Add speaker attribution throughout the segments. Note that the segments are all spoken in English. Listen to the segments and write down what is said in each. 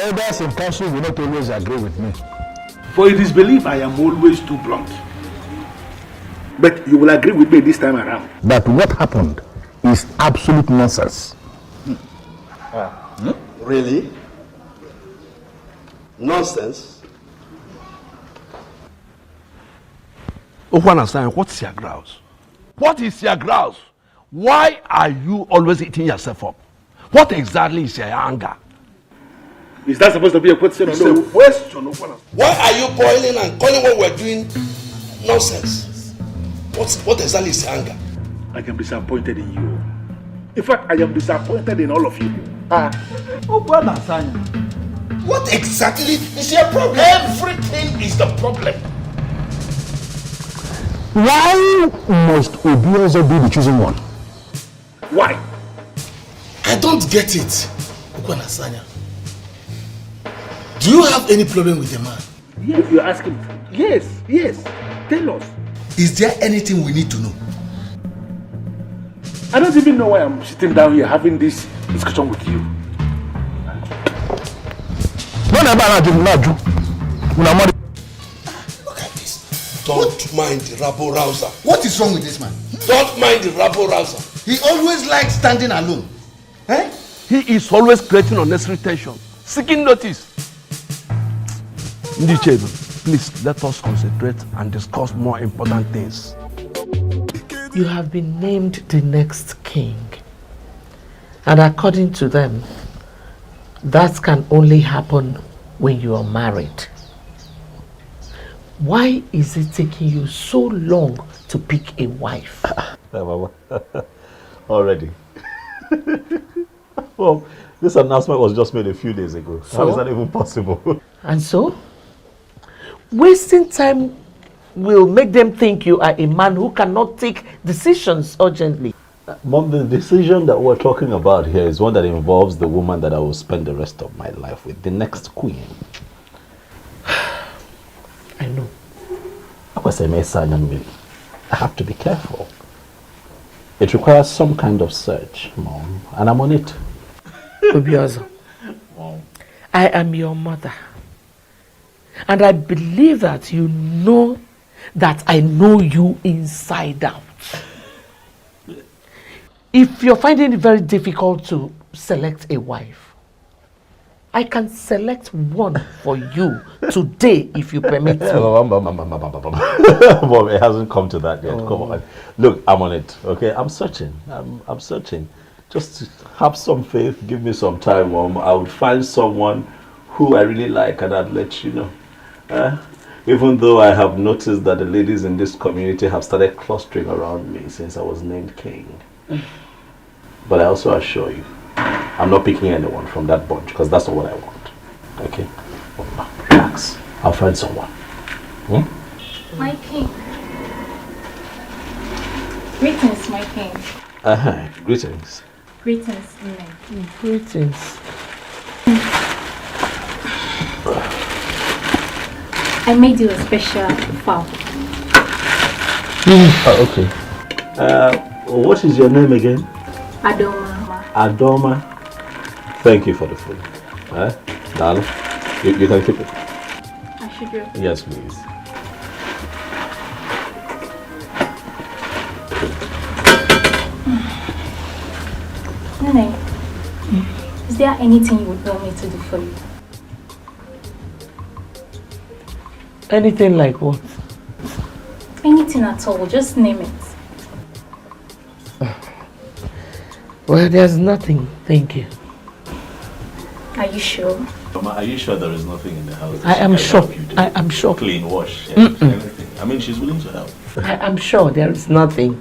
Speaker 1: Elders in council will not always agree with me.
Speaker 2: For it is believed I am always too blunt. But you will agree with me this time around.
Speaker 1: That what happened is absolute nonsense.
Speaker 3: Really? Nonsense?
Speaker 4: Okwana-san, what's your grouse? What is your grouse? Why are you always eating yourself up? What exactly is your anger?
Speaker 2: Is that supposed to be a question or no?
Speaker 4: Question.
Speaker 3: Why are you boiling and calling what we're doing nonsense? What exactly is your anger?
Speaker 2: I am disappointed in you. In fact, I am disappointed in all of you.
Speaker 3: What exactly is your problem?
Speaker 4: Everything is the problem.
Speaker 1: Why must Obiozo be the chosen one?
Speaker 2: Why?
Speaker 3: I don't get it. Okwana-san. Do you have any problem with the man?
Speaker 2: Yes, you're asking. Yes. Tell us.
Speaker 3: Is there anything we need to know?
Speaker 2: I don't even know why I'm sitting down here having this discussion with you.
Speaker 3: Look at this. Don't mind the rabble-rouser. What is wrong with this man? Don't mind the rabble-rouser. He always likes standing alone. Eh?
Speaker 4: He is always creating unnecessary tension, seeking notice. Ndichedu, please let us concentrate and discuss more important things.
Speaker 5: You have been named the next king. And according to them, that can only happen when you are married. Why is it taking you so long to pick a wife?
Speaker 6: Already. Well, this announcement was just made a few days ago. So? How is that even possible?
Speaker 5: And so? Wasting time will make them think you are a man who cannot take decisions urgently.
Speaker 6: Mom, the decision that we're talking about here is one that involves the woman that I will spend the rest of my life with, the next queen.
Speaker 5: I know.
Speaker 6: I have to be careful. It requires some kind of search, Mom, and I'm on it.
Speaker 5: Obiozo, I am your mother. And I believe that you know that I know you inside out. If you're finding it very difficult to select a wife, I can select one for you today if you permit me.
Speaker 6: Mom, it hasn't come to that yet. Come on. Look, I'm on it, okay? I'm searching. I'm searching. Just have some faith. Give me some time, Mom. I would find someone who I really like and I'd let you know. Even though I have noticed that the ladies in this community have started clustering around me since I was named king. But I also assure you, I'm not picking anyone from that bunch because that's not what I want. Okay? Relax. I'll find someone.
Speaker 7: My king. Greetings, my king.
Speaker 6: Greetings.
Speaker 7: Greetings, Nne.
Speaker 5: Greetings.
Speaker 7: I made you a special fowl.
Speaker 6: Okay. What is your name again?
Speaker 7: Adoma.
Speaker 6: Adoma. Thank you for the food. Darling, you can keep it.
Speaker 7: I should do.
Speaker 6: Yes, please.
Speaker 7: Nne, is there anything you would want me to do for you?
Speaker 5: Anything like what?
Speaker 7: Anything at all, just name it.
Speaker 5: Well, there's nothing, thank you.
Speaker 7: Are you sure?
Speaker 6: Mama, are you sure there is nothing in the house?
Speaker 5: I am sure. I am sure.
Speaker 6: Clean, wash, anything. I mean, she's willing to help.
Speaker 5: I am sure there is nothing.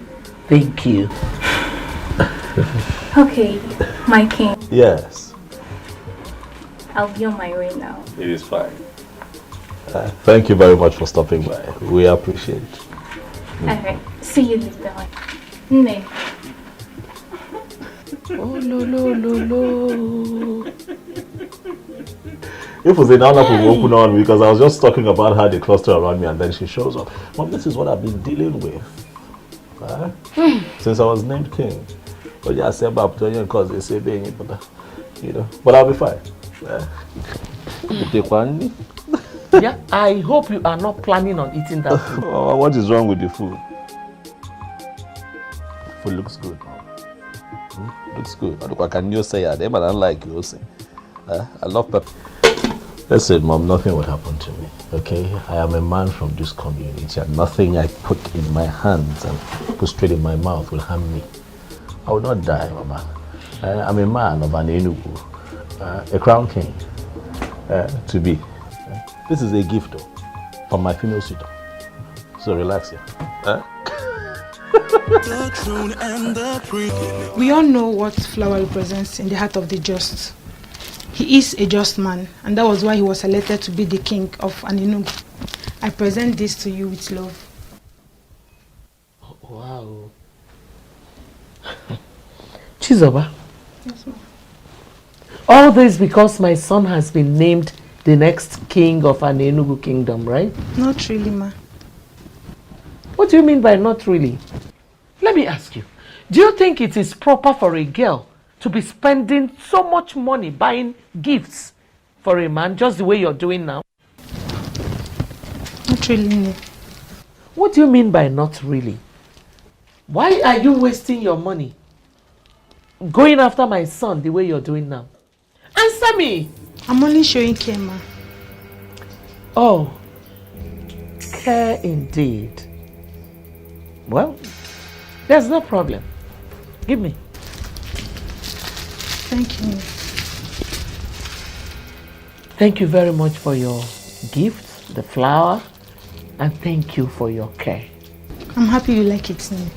Speaker 5: Thank you.
Speaker 7: Okay, my king.
Speaker 6: Yes.
Speaker 7: I'll be on my way now.
Speaker 6: It is fine. Thank you very much for stopping by. We appreciate it.
Speaker 7: Alright, see you later. Nne.
Speaker 5: Oh, no.
Speaker 6: If we say now that we open on because I was just talking about how they cluster around me and then she shows up. Mom, this is what I've been dealing with since I was named king. But yeah, I said about because they say being but you know. But I'll be fine.
Speaker 5: Yeah, I hope you are not planning on eating that food.
Speaker 6: Oh, what is wrong with the food? Food looks good. Looks good. What can you say? I don't like you. I love pepper. Listen, Mom, nothing would happen to me, okay? I am a man from this community and nothing I put in my hands and put straight in my mouth will harm me. I will not die, Mama. I'm a man of an Enugu, a crown king, to be. This is a gift from my female suitor. So relax here.
Speaker 8: We all know what flower represents in the heart of the just. He is a just man, and that was why he was selected to be the king of Enugu. I present this to you with love.
Speaker 5: Wow. Chizoba.
Speaker 8: Yes, ma'am.
Speaker 5: All this because my son has been named the next king of an Enugu kingdom, right?
Speaker 8: Not really, ma.
Speaker 5: What do you mean by not really? Let me ask you. Do you think it is proper for a girl to be spending so much money buying gifts for a man just the way you're doing now?
Speaker 8: Not really, no.
Speaker 5: What do you mean by not really? Why are you wasting your money going after my son the way you're doing now? Answer me!
Speaker 8: I'm only showing care, ma.
Speaker 5: Oh, care indeed. Well, there's no problem. Give me.
Speaker 8: Thank you.
Speaker 5: Thank you very much for your gift, the flower, and thank you for your care.
Speaker 8: I'm happy you like it, Nene.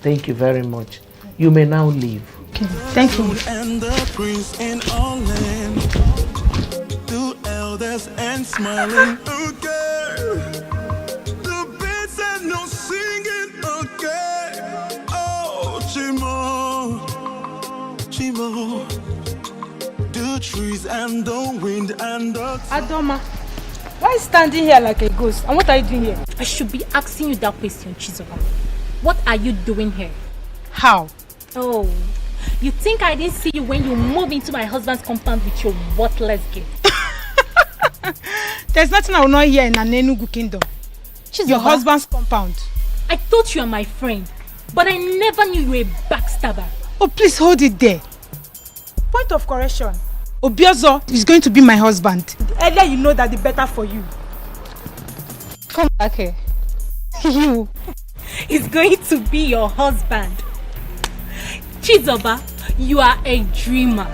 Speaker 5: Thank you very much. You may now leave.
Speaker 8: Okay, thank you.
Speaker 9: And the prince in all land, two elders and smiling. Okay, the birds and no singing. Okay, oh Chimo, Chimo, the trees and the wind and the
Speaker 8: Adoma, why are you standing here like a ghost? And what are you doing here?
Speaker 7: I should be asking you that question, Chizoba. What are you doing here?
Speaker 8: How?
Speaker 7: Oh, you think I didn't see you when you moved into my husband's compound with your worthless gift?
Speaker 8: There's nothing I will not hear in an Enugu kingdom.
Speaker 7: Chizoba,
Speaker 8: your husband's compound.
Speaker 7: I thought you were my friend, but I never knew you were a backstabber.
Speaker 8: Oh, please hold it there. Point of correction. Obiozo is going to be my husband. The earlier you know that, the better for you. Come back here. You.
Speaker 7: He's going to be your husband. Chizoba, you are a dreamer.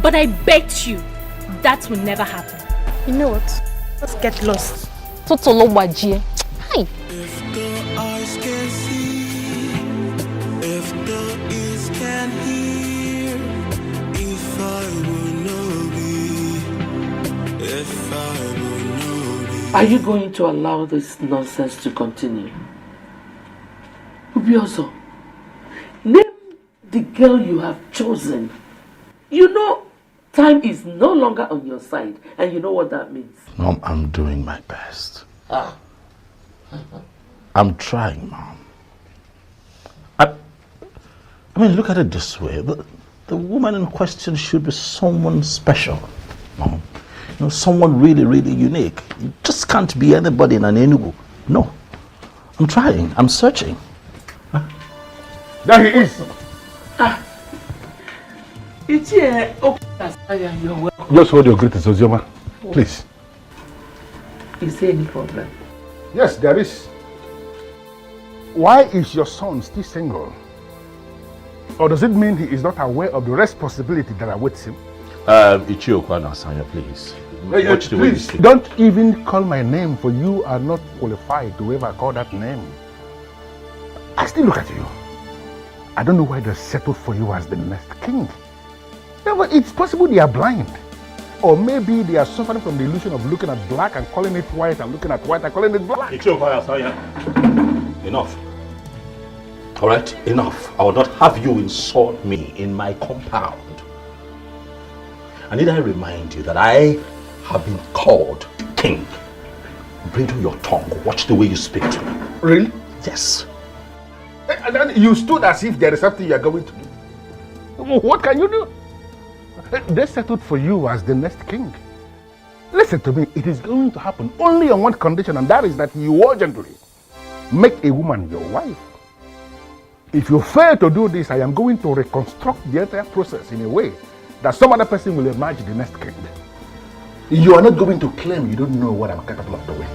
Speaker 7: But I bet you that will never happen.
Speaker 8: You know what? Let's get lost.
Speaker 7: Totolo Wajie. Hi.
Speaker 9: If the eyes can see, if the ears can hear, if I will know be, if I will know be.
Speaker 5: Are you going to allow this nonsense to continue? Ubiozo, name the girl you have chosen. You know, time is no longer on your side, and you know what that means.
Speaker 4: Mom, I'm doing my best. I'm trying, Mom. I mean, look at it this way. The woman in question should be someone special, Mom. You know, someone really, really unique. You just can't be anybody in an Enugu. No. I'm trying. I'm searching.
Speaker 2: There he is.
Speaker 5: It's here. Okija, you're welcome.
Speaker 2: Just hold your greetings, Ozioma. Please.
Speaker 5: Is there any problem?
Speaker 2: Yes, there is. Why is your son still single? Or does it mean he is not aware of the responsibility that awaits him?
Speaker 6: Ichiokwa Nasanya, please. Watch the way you
Speaker 2: Please,
Speaker 6: speak.
Speaker 2: don't even call my name, for you are not qualified to ever call that name. I still look at you. I don't know why they settled for you as the next king. Yeah, but it's possible they are blind. Or maybe they are suffering from the illusion of looking at black and calling it white, and looking at white and calling it black.
Speaker 6: Enough. All right, enough. I will not have you insult me in my compound. I need to remind you that I have been called king. Bridle your tongue. Watch the way you speak to me.
Speaker 2: Really?
Speaker 6: Yes.
Speaker 2: And then you stood as if there is something you are going to do. What can you do? They settled for you as the next king. Listen to me, it is going to happen only on one condition, and that is that you urgently make a woman your wife. If you fail to do this, I am going to reconstruct the entire process in a way that some other person will emerge the next king. You are not going to claim you don't know what I'm capable of doing.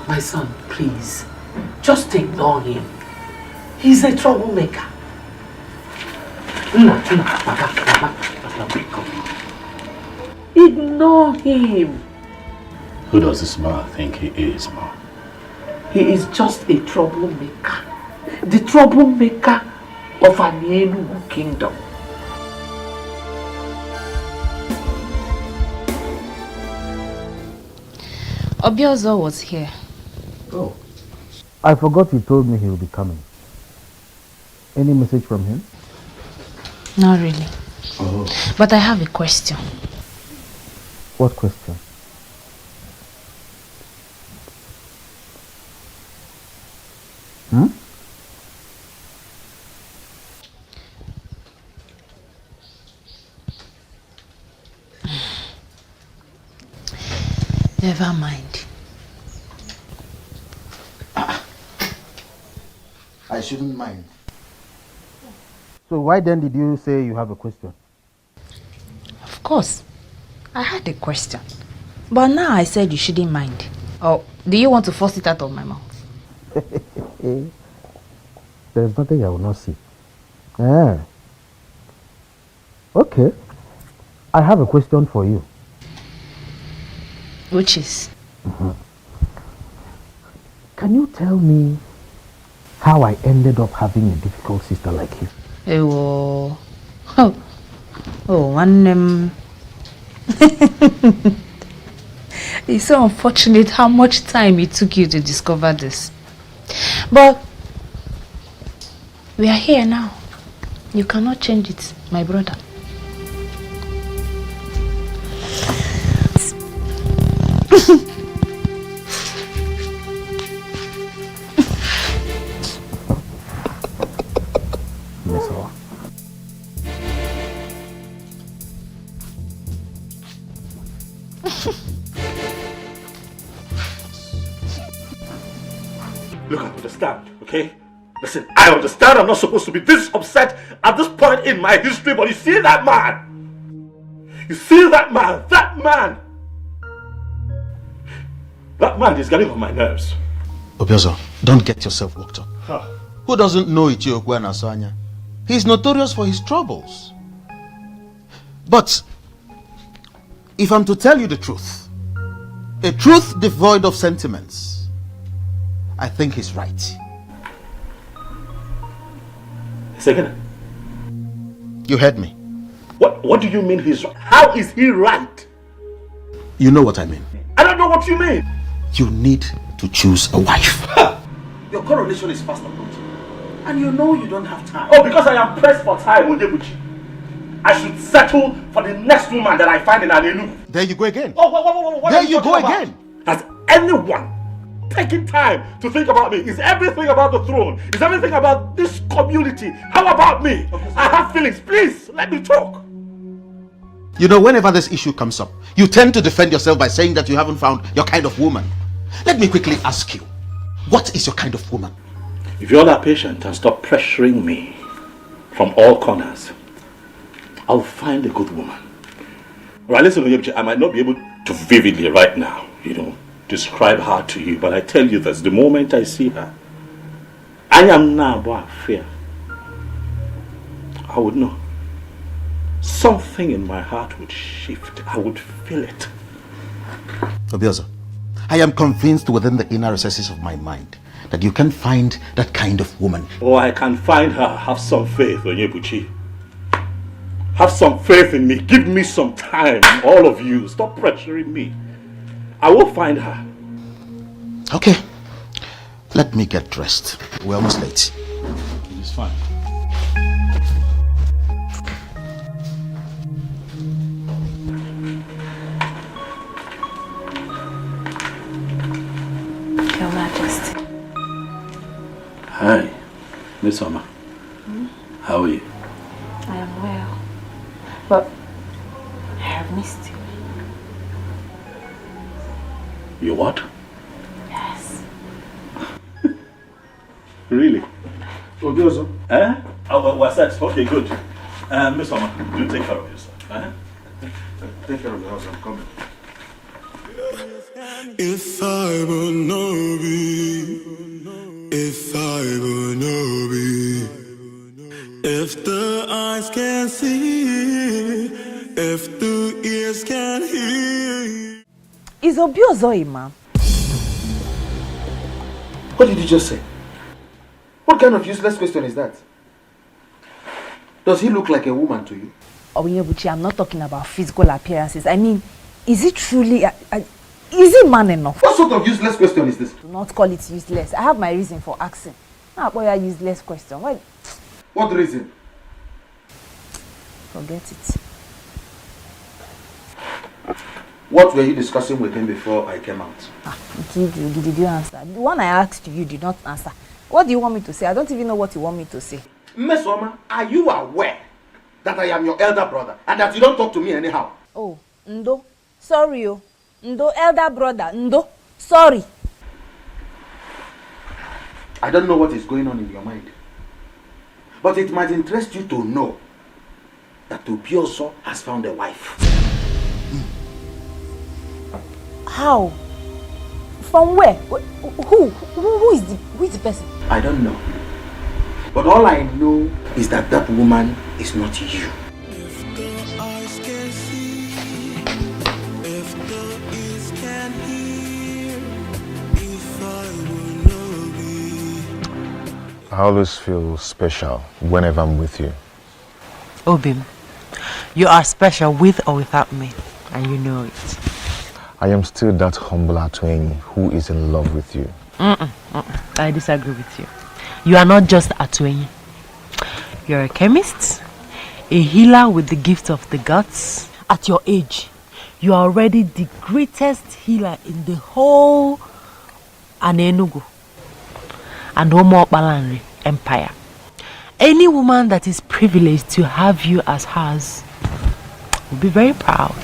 Speaker 5: My son, please, just ignore him. He's a troublemaker. Ignore him.
Speaker 4: Who does this man think he is, Mom?
Speaker 5: He is just a troublemaker. The troublemaker of an Nollywood kingdom.
Speaker 10: Obiozo was here.
Speaker 1: Oh. I forgot you told me he will be coming. Any message from him?
Speaker 10: Not really.
Speaker 1: Oh.
Speaker 10: But I have a question.
Speaker 1: What question? Hmm?
Speaker 10: Never mind.
Speaker 3: I shouldn't mind.
Speaker 1: So why then did you say you have a question?
Speaker 10: Of course. I had a question. But now I said you shouldn't mind. Or do you want to force it out of my mouth?
Speaker 1: There's nothing I will not see. Ah. Okay. I have a question for you.
Speaker 10: Which is?
Speaker 1: Can you tell me how I ended up having a difficult sister like you?
Speaker 10: It's so unfortunate how much time it took you to discover this. But we are here now. You cannot change it, my brother.
Speaker 6: Look, I understand, okay? Listen, I understand I'm not supposed to be this upset at this point in my history, but you see that man? You see that man? That man is getting on my nerves.
Speaker 3: Obiozo, don't get yourself worked up.
Speaker 6: Huh.
Speaker 3: Who doesn't know Ichiokwe and Asanya? He's notorious for his troubles. But if I'm to tell you the truth, a truth devoid of sentiments, I think he's right.
Speaker 6: Second.
Speaker 3: You heard me.
Speaker 6: What do you mean he's right? How is he right?
Speaker 3: You know what I mean.
Speaker 6: I don't know what you mean.
Speaker 3: You need to choose a wife.
Speaker 6: Your coronation is fast approaching. And you know you don't have time. Oh, because I am pressed for time, Onyebuchi. I should settle for the next woman that I find in Anelu.
Speaker 3: There you go again.
Speaker 6: Oh, what
Speaker 3: there you go again.
Speaker 6: Has anyone taking time to think about me? Is everything about the throne? Is everything about this community? How about me? I have feelings. Please, let me talk.
Speaker 3: You know, whenever this issue comes up, you tend to defend yourself by saying that you haven't found your kind of woman. Let me quickly ask you, what is your kind of woman?
Speaker 6: If you're that patient and stop pressuring me from all corners, I'll find a good woman. Right, listen, I might not be able to vividly right now, describe her to you, but I tell you this, the moment I see her, I am now about fear. I would know. Something in my heart would shift. I would feel it.
Speaker 3: Obiozo, I am convinced within the inner recesses of my mind that you can find that kind of woman.
Speaker 6: Oh, I can find her. Have some faith, Onyebuchi. Have some faith in me. Give me some time, all of you. Stop pressuring me. I will find her.
Speaker 3: Okay. Let me get dressed. We're almost late.
Speaker 6: It's fine.
Speaker 7: Your Majesty.
Speaker 4: Hi, Miss Summer. How are you?
Speaker 7: I am well. But I have missed you.
Speaker 4: You what?
Speaker 7: Yes.
Speaker 4: Really? Obiozo? Eh? Oh, what's that? Okay, good. Miss Summer, do take care of yourself.
Speaker 3: Take care of the house, I'm coming.
Speaker 9: If I will not be, if I will not be, if the eyes can see, if the ears can hear.
Speaker 10: Is Obiozo a man?
Speaker 3: What did you just say? What kind of useless question is that? Does he look like a woman to you?
Speaker 10: Oyebuchi, I'm not talking about physical appearances. I mean, is it truly is he man enough?
Speaker 3: What sort of useless question is this?
Speaker 10: Do not call it useless. I have my reason for asking. Now, boy, a useless question. Why?
Speaker 3: What reason?
Speaker 10: Forget it.
Speaker 3: What were you discussing with him before I came out?
Speaker 10: Did you answer? The one I asked you did not answer. What do you want me to say? I don't even know what you want me to say.
Speaker 3: Miss Oma, are you aware that I am your elder brother and that you don't talk to me anyhow?
Speaker 10: Oh, Ndo. Sorry, oh. Ndo, elder brother. Ndo. Sorry.
Speaker 3: I don't know what is going on in your mind. But it might interest you to know that Obiozo has found a wife.
Speaker 10: How? From where? Who is the person?
Speaker 3: I don't know. But all I know is that that woman is not you.
Speaker 9: If the eyes can see, if the ears can hear, if I will not be.
Speaker 2: I always feel special whenever I'm with you.
Speaker 5: Obim, you are special with or without me, and you know it.
Speaker 2: I am still that humble Atweni who is in love with you.
Speaker 5: I disagree with you. You are not just Atweni. You're a chemist, a healer with the gift of the gods. At your age, you are already the greatest healer in the whole Anenugu and Homo Balanri Empire. Any woman that is privileged to have you as hers will be very proud.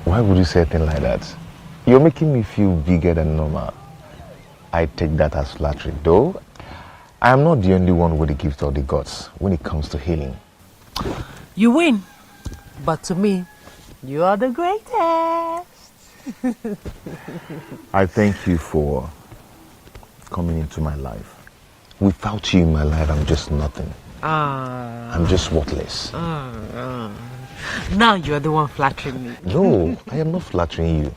Speaker 2: Why would you say a thing like that? You're making me feel bigger than normal. I take that as flattery, though I am not the only one with the gift of the gods when it comes to healing.
Speaker 5: You win, but to me, you are the greatest.
Speaker 2: I thank you for coming into my life. Without you in my life, I'm just nothing. I'm just worthless.
Speaker 5: Now you're the one flattering me.
Speaker 2: No, I am not flattering you.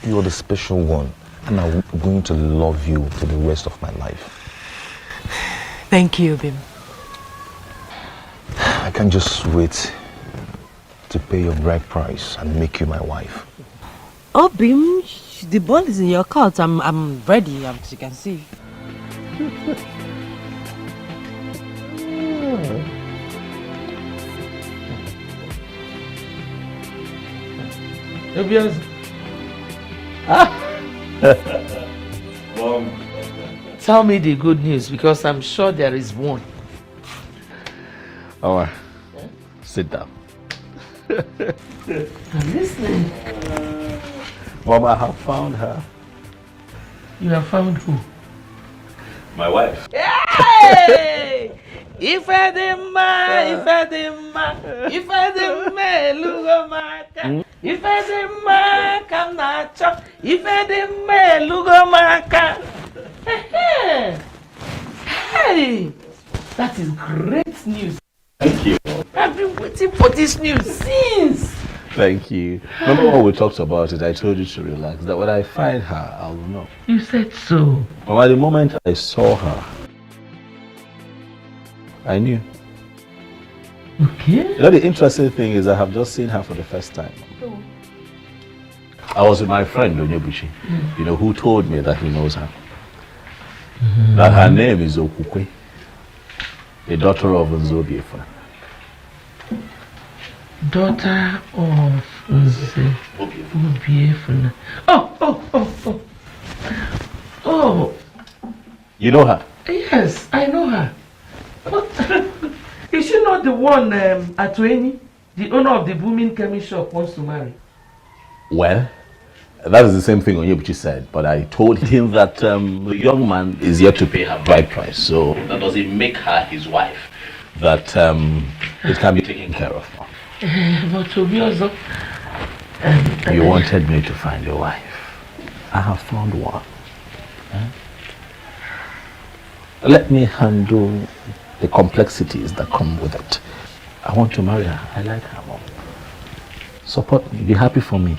Speaker 2: You're the special one, and I'm going to love you for the rest of my life.
Speaker 5: Thank you, Bim.
Speaker 2: I can't just wait to pay your bride price and make you my wife.
Speaker 5: Oh, Bim, the ball is in your court. I'm ready, as you can see. Mom. Tell me the good news, because I'm sure there is one.
Speaker 4: Alright, sit down.
Speaker 5: I'm listening.
Speaker 4: Mom, I have found her.
Speaker 5: You have found who?
Speaker 4: My wife.
Speaker 5: Hey! Ifedima, lugomaka. Ifedima, kamnacho. Ifedima, lugomaka. Hey! That is great news.
Speaker 4: Thank you.
Speaker 5: I've been waiting for this news since.
Speaker 4: Thank you. Remember when we talked about it, I told you to relax, that when I find her, I will know.
Speaker 5: You said so.
Speaker 4: But at the moment I saw her, I knew.
Speaker 5: Okay.
Speaker 4: You know, the interesting thing is I have just seen her for the first time.
Speaker 5: Oh.
Speaker 4: I was with my friend, Onyebuchi, you know, who told me that he knows her. That her name is Okukwe, the daughter of Nzobiefuna.
Speaker 5: Daughter of Nzobiefuna. Oh.
Speaker 4: You know her?
Speaker 5: Yes, I know her. Is she not the one Atueni, the owner of the booming chemist shop, wants to marry?
Speaker 6: Well, that is the same thing Onyebuchi said, but I told him that the young man is yet to pay her bride price, so that doesn't make her his wife. That it can be taken care of.
Speaker 5: But to be also,
Speaker 6: you wanted me to find your wife. I have found one. Let me handle the complexities that come with it. I want to marry her. I like her, Mom. Support me. Be happy for me.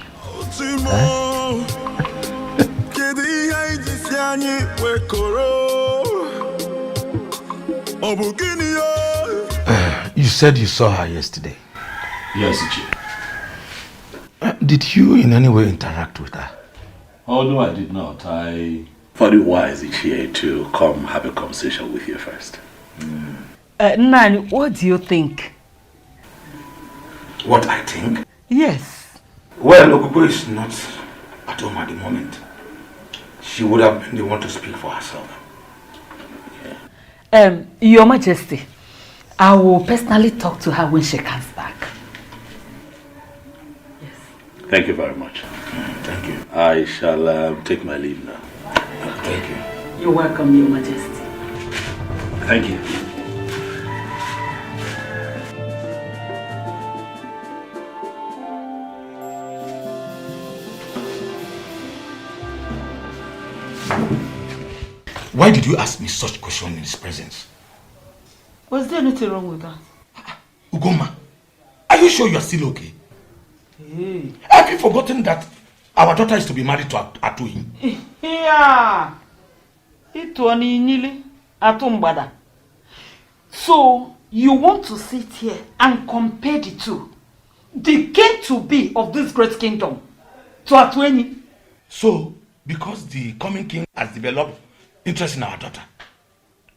Speaker 2: You said you saw her yesterday.
Speaker 6: Yes, Chief.
Speaker 2: Did you in any way interact with her?
Speaker 6: Oh, no, I did not. I thought it wise each year to come have a conversation with you first.
Speaker 5: Nani, what do you think?
Speaker 2: What I think?
Speaker 5: Yes.
Speaker 2: Well, Okubo is not at home at the moment. She would have been the one to speak for herself.
Speaker 5: Your Majesty, I will personally talk to her when she comes back. Yes.
Speaker 6: Thank you very much.
Speaker 2: Thank you.
Speaker 6: I shall take my leave now.
Speaker 2: Thank you.
Speaker 5: You're welcome, Your Majesty.
Speaker 6: Thank you.
Speaker 2: Why did you ask me such question in his presence?
Speaker 5: Was there anything wrong with that?
Speaker 2: Ugoma, are you sure you are still okay?
Speaker 5: Hey.
Speaker 2: Have you forgotten that our daughter is to be married to Atuhi?
Speaker 5: Yeah. So, you want to sit here and compare the two? The king to be of this great kingdom to Atueni?
Speaker 2: So, because the coming king has developed interest in our daughter,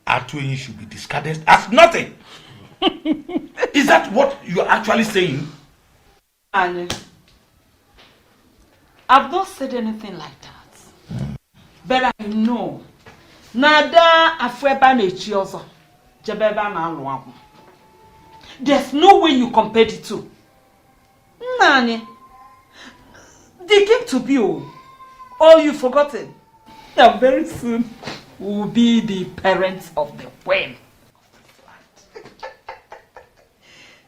Speaker 2: Atueni should be discarded as nothing. Is that what you are actually saying?
Speaker 5: And I've not said anything like that. But I know Nada Afweba Nechiozo Jebeba na Luamu. There's no way you compare the two. Nani, they came to be all you've forgotten. Now very soon will be the parents of the queen.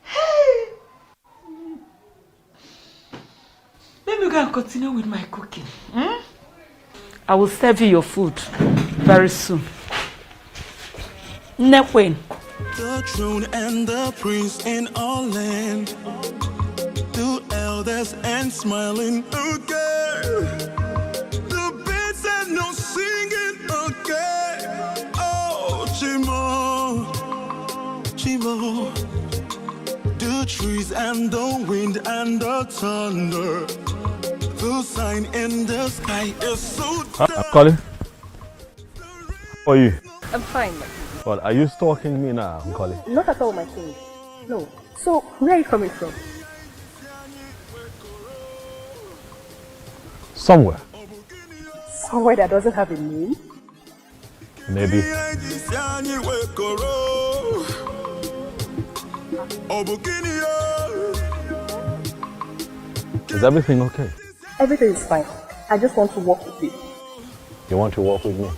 Speaker 5: Hey. Maybe we can continue with my cooking. I will serve you your food very soon. Queen.
Speaker 9: The throne and the prince in all land, the elders and smiling again. The birds and no singing again. Oh, Chimo, Chimo. The trees and the wind and the thunder. The sign in the sky is so dark.
Speaker 11: I'm calling. How are you?
Speaker 12: I'm fine.
Speaker 11: Well, are you stalking me now, I'm calling?
Speaker 12: Not at all, my king. No. So, where are you coming from?
Speaker 11: Somewhere.
Speaker 12: Somewhere that doesn't have a name?
Speaker 11: Maybe. Is everything okay?
Speaker 12: Everything is fine. I just want to walk with you.
Speaker 11: You want to walk with me?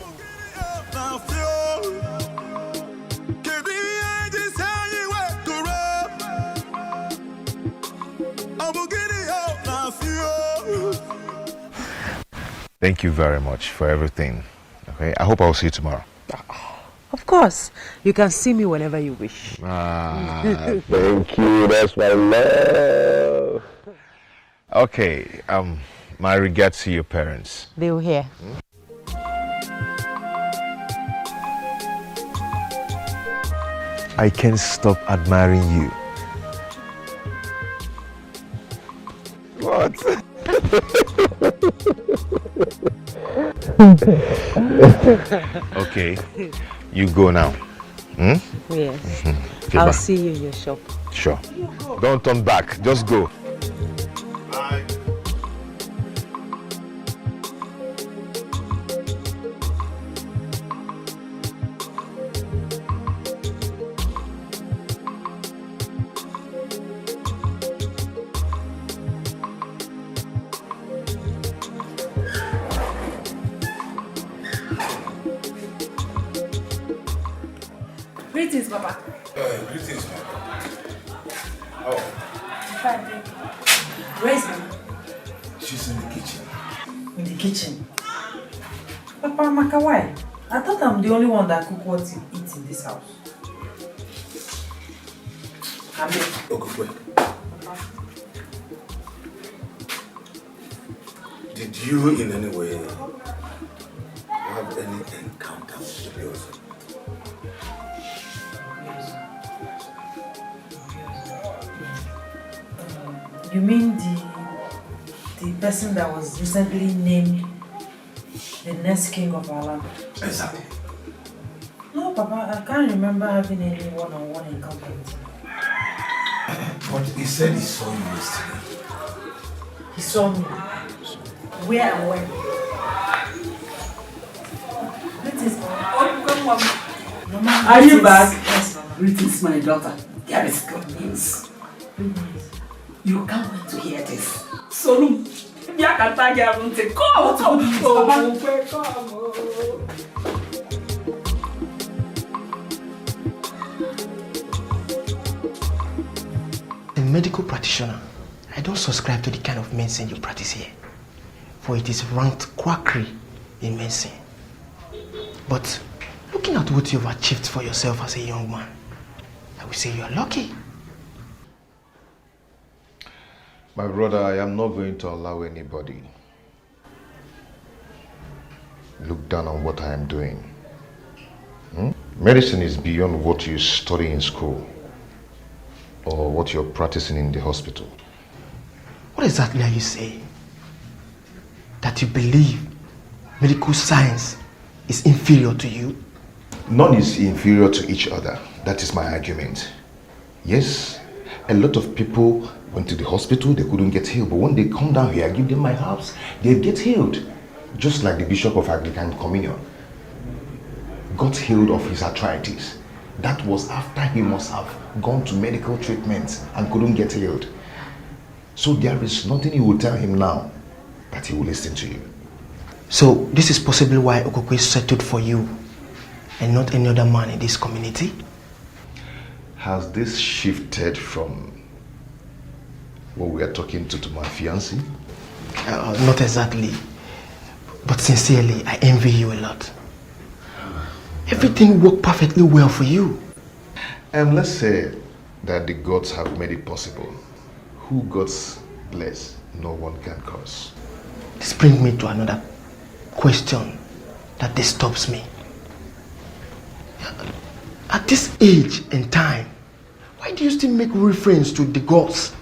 Speaker 13: Thank you very much for everything. Okay, I hope I'll see you tomorrow.
Speaker 14: Of course. You can see me whenever you wish.
Speaker 13: Thank you. That's my love. Okay, my regards to your parents.
Speaker 14: They were here.
Speaker 13: I can't stop admiring you. What? Okay, you go now.
Speaker 14: Yes.
Speaker 13: Okay,
Speaker 14: I'll
Speaker 13: bye.
Speaker 14: see you in your shop.
Speaker 13: Sure. Don't turn back. Just go.
Speaker 2: Bye.
Speaker 8: Greetings, Papa.
Speaker 2: Greetings, man. Oh.
Speaker 8: Fine, thank you. Where's Mama?
Speaker 2: She's in the kitchen.
Speaker 15: In the kitchen? Papa, Amaka, why? I thought I'm the only one that cook what you eat in this house. Come here.
Speaker 2: Okay, wait. Did you in any way have any encounter with the person?
Speaker 15: You mean the person that was recently named the next king of our land?
Speaker 2: Exactly.
Speaker 15: No, Papa, I can't remember having any one-on-one encounter with him.
Speaker 2: But he said he saw you yesterday.
Speaker 15: He saw me. Where and when? Greetings, Mama. Mama,
Speaker 5: Are you back?
Speaker 15: Yes, Mama.
Speaker 5: Greetings, my daughter. There is good news.
Speaker 15: Good news.
Speaker 5: You can't wait to hear this. So, come.
Speaker 16: A medical practitioner, I don't subscribe to the kind of medicine you practice here, for it is ranked quackery in medicine. But looking at what you've achieved for yourself as a young man, I would say you are lucky.
Speaker 13: My brother, I am not going to allow anybody look down on what I am doing. Medicine is beyond what you study in school or what you're practicing in the hospital.
Speaker 16: What exactly are you saying? That you believe medical science is inferior to you?
Speaker 13: None is inferior to each other. That is my argument. Yes, a lot of people went to the hospital, they couldn't get healed. But when they come down here, I give them my herbs, they get healed. Just like the Bishop of Anglican Communion got healed of his arthritis. That was after he must have gone to medical treatment and couldn't get healed. So there is nothing you will tell him now that he will listen to you.
Speaker 16: So this is possibly why Okoko is settled for you and not any other man in this community?
Speaker 13: Has this shifted from what we are talking to my fiancé?
Speaker 16: Not exactly. But sincerely, I envy you a lot. Everything worked perfectly well for you.
Speaker 13: And let's say that the gods have made it possible. Who gods bless, no one can curse.
Speaker 16: This brings me to another question that disturbs me. At this age and time, why do you still make reference to the gods?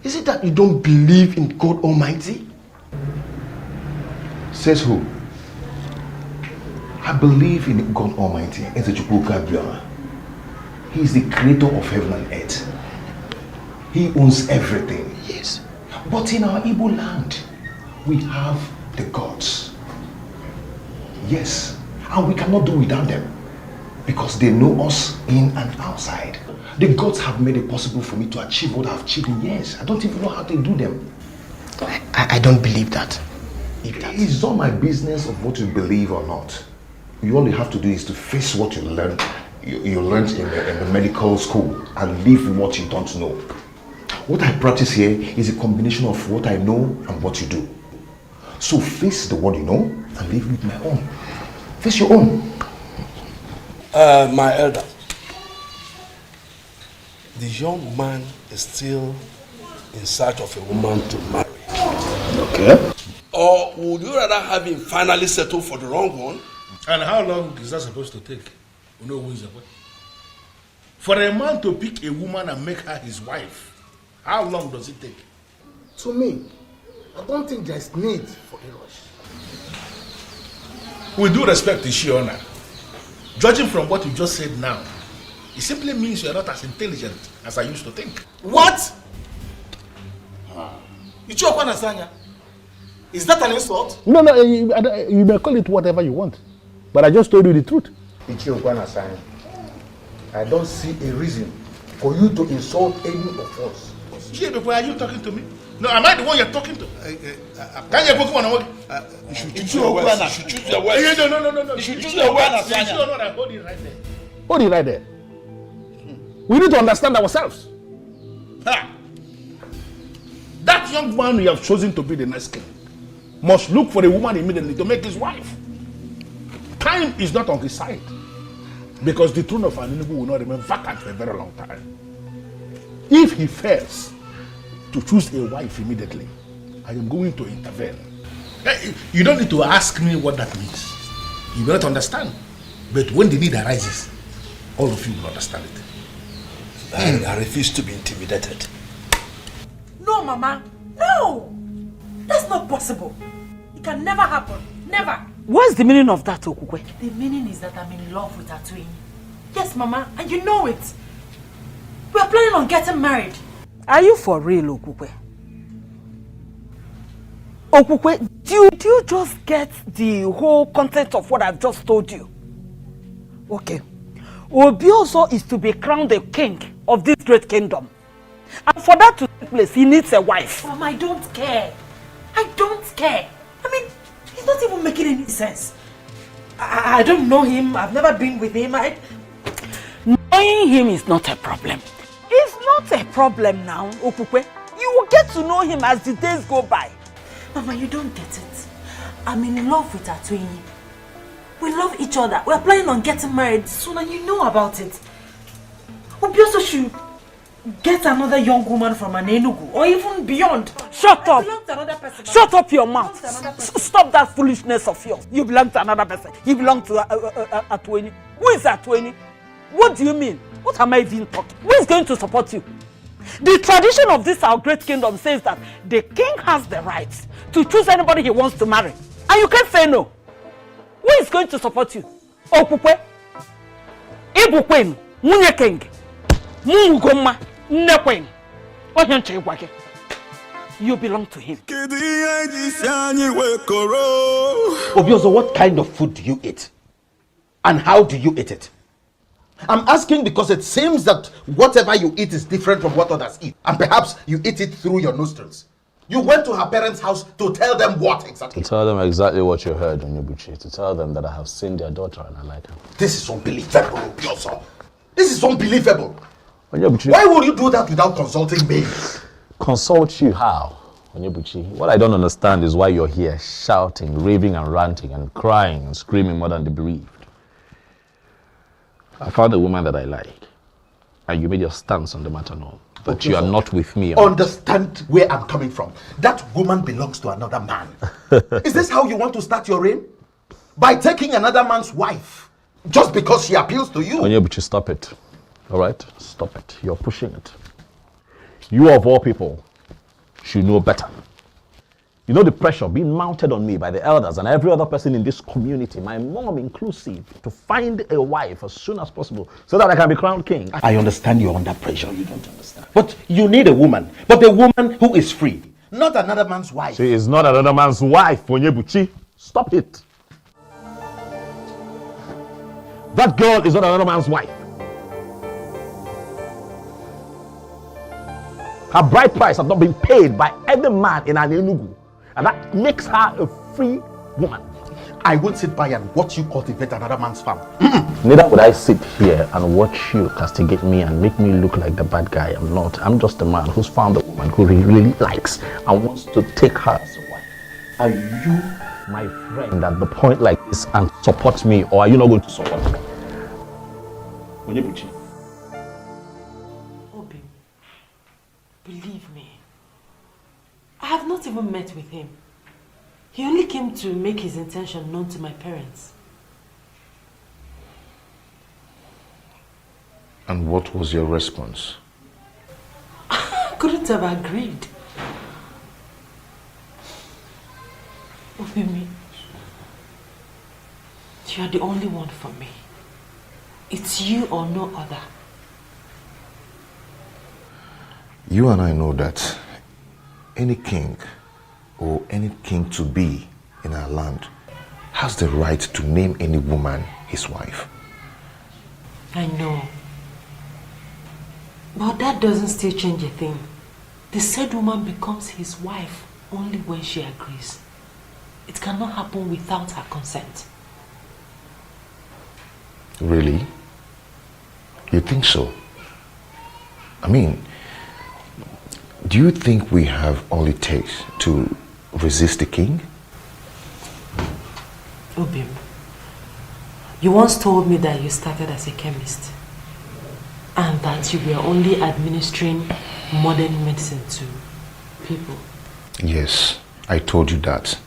Speaker 16: Is it that you don't believe in God Almighty?
Speaker 13: Says who? I believe in God Almighty. He is the creator of heaven and earth. He owns everything.
Speaker 16: Yes.
Speaker 13: But in our Igbo land, we have the gods. Yes. And we cannot do without them. Because they know us in and outside. The gods have made it possible for me to achieve what I've achieved in years. I don't even know how they do them.
Speaker 16: I don't believe that.
Speaker 13: It's not my business of what you believe or not. You all you have to do is to face what you learned. You learned in the medical school and live what you don't know. What I practice here is a combination of what I know and what you do. So face the one you know and live with my own. Face your own.
Speaker 17: My elder, the young man is still in search of a woman to marry.
Speaker 2: Okay.
Speaker 17: Or would you rather have him finally settle for the wrong one?
Speaker 2: And how long is that supposed to take? You know who is away? For a man to pick a woman and make her his wife, how long does it take?
Speaker 18: To me, I don't think there's need for a rush.
Speaker 2: With due respect to Shiona, judging from what you just said now, it simply means you are not as intelligent as I used to think.
Speaker 18: What? Ichokwana Sanya? Is that an insult?
Speaker 2: No, you may call it whatever you want. But I just told you the truth.
Speaker 18: Ichokwana Sanya, I don't see a reason for you to insult any of us.
Speaker 2: Are you talking to me? No, am I the one you're talking to? Can you go on?
Speaker 17: You should choose your words. You should choose your words.
Speaker 2: No.
Speaker 17: You should choose your words.
Speaker 2: You should not hold it right there. What did I there? We need to understand ourselves. Ha! That young man you have chosen to be the next king must look for a woman immediately to make his wife. Time is not on his side, because the throne of Nollywood will not remain vacant for a very long time. If he fails to choose a wife immediately, I am going to intervene. You don't need to ask me what that means. You will not understand. But when the need arises, all of you will understand it.
Speaker 17: I refuse to be intimidated.
Speaker 15: No, Mama. No! That's not possible. It can never happen. Never.
Speaker 5: What's the meaning of that, Okukwe?
Speaker 15: The meaning is that I'm in love with Atuini. Yes, Mama, and you know it. We are planning on getting married.
Speaker 5: Are you for real, Okukwe? Okukwe, did you just get the whole content of what I've just told you? Okay. Obioso is to be crowned the king of this great kingdom. And for that to take place, he needs a wife.
Speaker 15: Mama, I don't care. I don't care. I mean, he's not even making any sense. I don't know him. I've never been with him.
Speaker 5: Knowing him is not a problem. It's not a problem now, Okukwe. You will get to know him as the days go by.
Speaker 15: Mama, you don't get it. I'm in love with Atuini. We love each other. We're planning on getting married soon, and you know about it. Obioso should get another young woman from an Enugu, or even beyond.
Speaker 5: Shut up!
Speaker 15: Person,
Speaker 5: shut up your mouth! Stop that foolishness of yours. You belong to another person. You belong to Atuini. Who is Atuini? What do you mean? What am I even talking? Who is going to support you? The tradition of this our great kingdom says that the king has the right to choose anybody he wants to marry. And you can't say no. Who is going to support you? Okukwe? Ibukwen? Munye king? Mungoma? Nekwen? Oyanche Wake? You belong to him.
Speaker 3: Obioso, what kind of food do you eat? And how do you eat it? I'm asking because it seems that whatever you eat is different from what others eat. And perhaps you eat it through your nostrils. You went to her parents' house to tell them what exactly?
Speaker 4: To tell them exactly what you heard, Onyebuchi. To tell them that I have seen their daughter and I like her.
Speaker 3: This is unbelievable, Obioso. This is unbelievable.
Speaker 4: Onyebuchi.
Speaker 3: Why would you do that without consulting me?
Speaker 4: Consult you how? Onyebuchi, what I don't understand is why you're here shouting, raving and ranting and crying and screaming more than the bereaved. I found a woman that I like, and you made your stance on the matter known. But you are not with me.
Speaker 3: Understand where I'm coming from. That woman belongs to another man. Is this how you want to start your reign? By taking another man's wife, just because she appeals to you?
Speaker 4: Onyebuchi, stop it. All right? Stop it. You're pushing it. You of all people should know better. You know the pressure being mounted on me by the elders and every other person in this community, my mom inclusive, to find a wife as soon as possible so that I can be crowned king.
Speaker 3: I understand you're under pressure. You don't understand. But you need a woman. But a woman who is free. Not another man's wife.
Speaker 4: She is not another man's wife, Onyebuchi. Stop it. That girl is not another man's wife. Her bride price has not been paid by any man in an Enugu. And that makes her a free woman.
Speaker 3: I won't sit by and watch you cultivate another man's farm.
Speaker 4: Neither would I sit here and watch you castigate me and make me look like the bad guy. I'm not. I'm just a man who's found a woman who he really likes and wants to take her as a wife. Are you my friend at the point like this and support me, or are you not going to support me? Onyebuchi.
Speaker 15: Obi, believe me. I have not even met with him. He only came to make his intention known to my parents.
Speaker 13: And what was your response?
Speaker 15: I couldn't have agreed. Obimi, you are the only one for me. It's you or no other.
Speaker 13: You and I know that any king or any king to be in our land has the right to name any woman his wife.
Speaker 15: I know. But that doesn't still change a thing. The said woman becomes his wife only when she agrees. It cannot happen without her consent.
Speaker 13: Really? You think so? I mean, do you think we have all it takes to resist the king?
Speaker 15: Obim, you once told me that you started as a chemist and that you were only administering modern medicine to people.
Speaker 13: Yes, I told you that.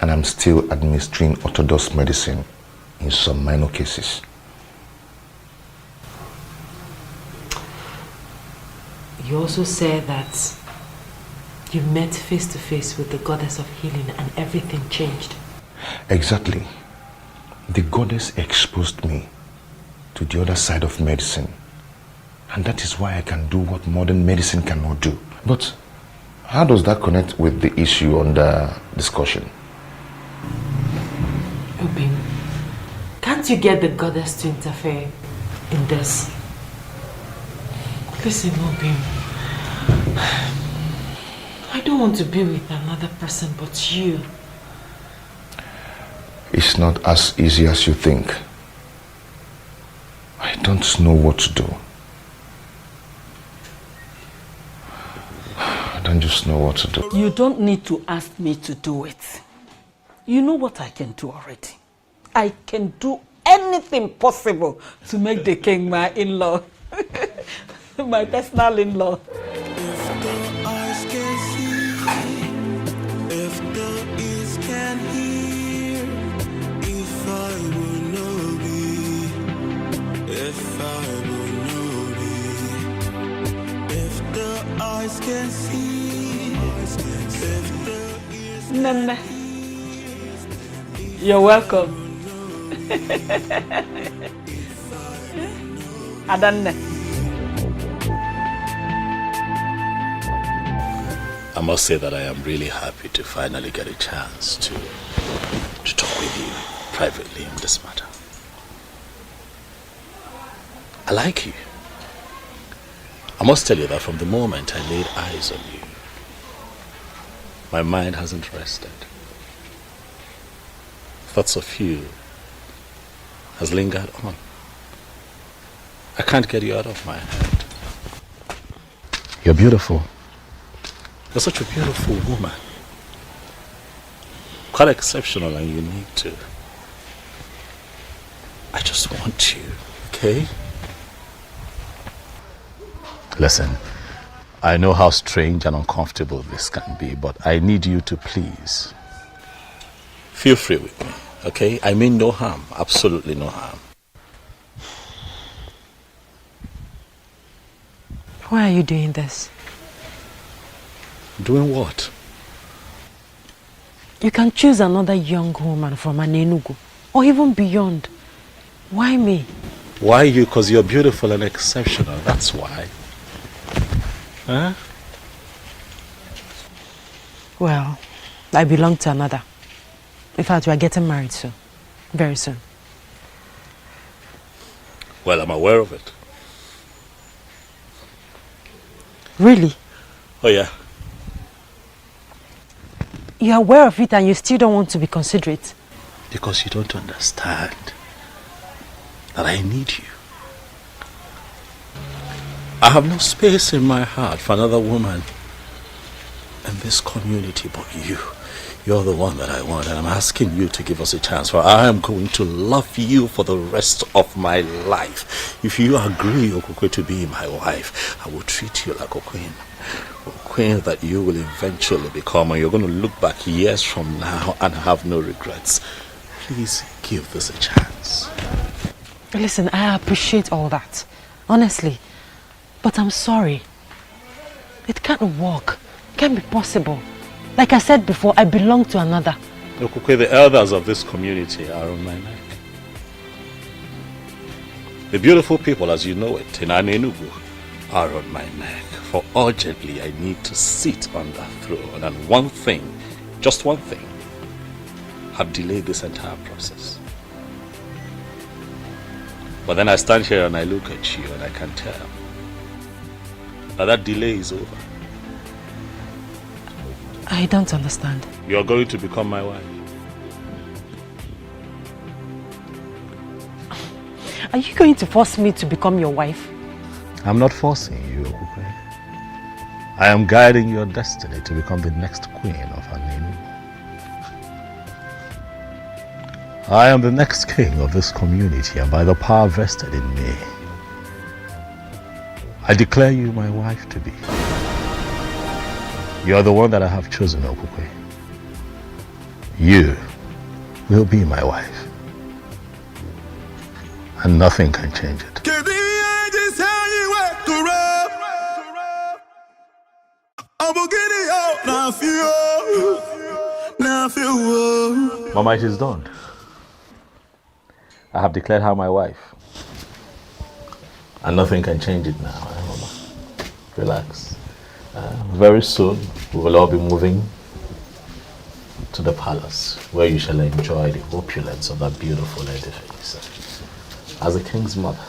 Speaker 13: And I'm still administering orthodox medicine in some minor cases.
Speaker 15: You also said that you met face to face with the goddess of healing and everything changed.
Speaker 13: Exactly. The goddess exposed me to the other side of medicine. And that is why I can do what modern medicine cannot do. But how does that connect with the issue under discussion?
Speaker 15: Obim, can't you get the goddess to interfere in this? Listen, Obim, I don't want to be with another person but you.
Speaker 13: It's not as easy as you think. I don't know what to do. I don't just know what to do.
Speaker 5: You don't need to ask me to do it. You know what I can do already. I can do anything possible to make the king my in-law. My personal in-law. Nana, you're welcome. Adanne.
Speaker 6: I must say that I am really happy to finally get a chance to talk with you privately on this matter. I like you. I must tell you that from the moment I laid eyes on you, my mind hasn't rested. Thoughts of you has lingered on. I can't get you out of my head. You're beautiful. You're such a beautiful woman. Quite exceptional and unique too. I just want you, okay? Listen, I know how strange and uncomfortable this can be, but I need you to please feel free with me, okay? I mean no harm, absolutely no harm.
Speaker 14: Why are you doing this?
Speaker 6: Doing what?
Speaker 14: You can choose another young woman from Enugu, or even beyond. Why me?
Speaker 6: Why you? Because you're beautiful and exceptional, that's why. Huh?
Speaker 14: Well, I belong to another. In fact, we are getting married soon. Very soon.
Speaker 6: Well, I'm aware of it.
Speaker 14: Really?
Speaker 6: Oh, yeah.
Speaker 14: You're aware of it and you still don't want to be considerate?
Speaker 6: Because you don't understand that I need you. I have no space in my heart for another woman in this community but you. You're the one that I want, and I'm asking you to give us a chance, for I am going to love you for the rest of my life. If you agree, Okukwe, to be my wife, I will treat you like a queen. A queen that you will eventually become, and you're going to look back years from now and have no regrets. Please give this a chance.
Speaker 14: Listen, I appreciate all that, honestly. But I'm sorry. It can't work. It can't be possible. Like I said before, I belong to another.
Speaker 6: Okukwe, the elders of this community are on my neck. The beautiful people, as you know it, in Enugu, are on my neck. For urgently, I need to sit on that throne. And one thing, just one thing, have delayed this entire process. But then I stand here and I look at you and I can tell that delay is over.
Speaker 14: I don't understand.
Speaker 6: You're going to become my wife.
Speaker 14: Are you going to force me to become your wife?
Speaker 11: I'm not forcing you, Okupe. I am guiding your destiny to become the next queen of her name. I am the next king of this community, and by the power vested in me, I declare you my wife to be. You are the one that I have chosen, Okupe. You will be my wife, and nothing can change it.
Speaker 4: Mama, it is done. I have declared her my wife. And nothing can change it now, Mama. Relax. Very soon, we will all be moving to the palace, where you shall enjoy the opulence of that beautiful edifice. As a king's mother.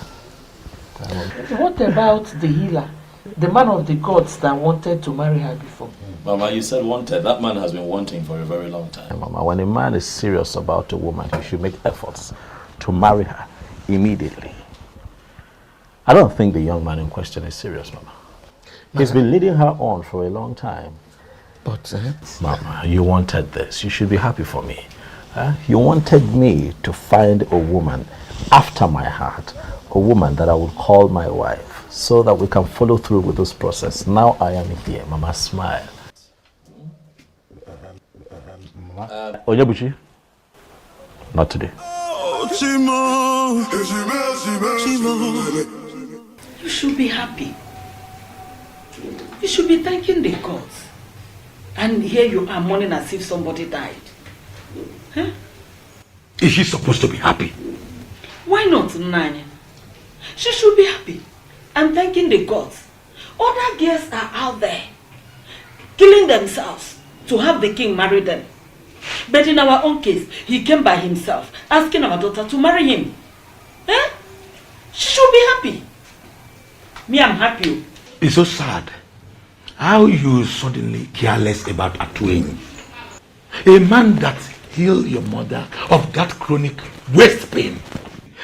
Speaker 5: What about the healer? The man of the gods that wanted to marry her before?
Speaker 6: Mama, you said wanted. That man has been wanting for a very long time.
Speaker 4: Mama, when a man is serious about a woman, he should make efforts to marry her immediately. I don't think the young man in question is serious, Mama. He's been leading her on for a long time.
Speaker 2: But,
Speaker 4: Mama, you wanted this. You should be happy for me. You wanted me to find a woman after my heart, a woman that I would call my wife, so that we can follow through with this process. Now I am here. Mama, smile. Onyebuchi? Not today.
Speaker 5: You should be happy. You should be thanking the gods. And here you are mourning as if somebody died. Huh?
Speaker 2: Is she supposed to be happy?
Speaker 5: Why not, Nanya? She should be happy and thanking the gods. Other girls are out there killing themselves to have the king marry them. But in our own case, he came by himself, asking our daughter to marry him. Eh? She should be happy. Me, I'm happy.
Speaker 2: It's so sad how you suddenly care less about Atueni. A man that healed your mother of that chronic waist pain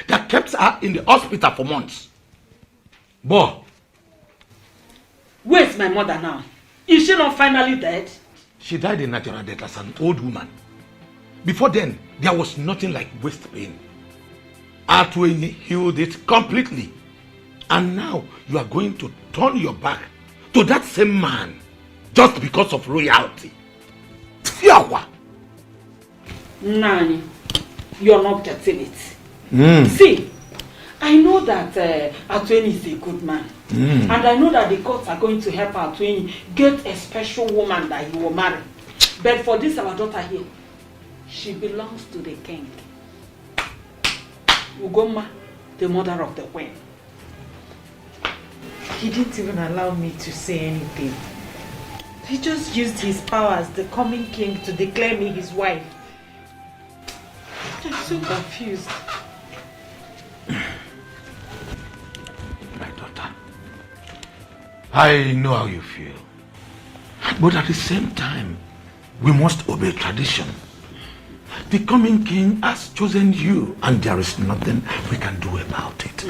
Speaker 2: that kept her in the hospital for months. Boy.
Speaker 5: Where's my mother now? Is she not finally dead?
Speaker 2: She died a natural death as an old woman. Before then, there was nothing like waist pain. Atueni healed it completely. And now you are going to turn your back to that same man just because of royalty. Fiawa!
Speaker 5: Nani, you're not getting it. See, I know that Atueni is a good man. And I know that the courts are going to help Atueni get a special woman that he will marry. But for this, our daughter here, she belongs to the king. Ugoma, the mother of the queen.
Speaker 15: He didn't even allow me to say anything. He just used his power as the coming king to declare me his wife. I'm so confused.
Speaker 2: My daughter, I know how you feel. But at the same time, we must obey tradition. The coming king has chosen you, and there is nothing we can do about it.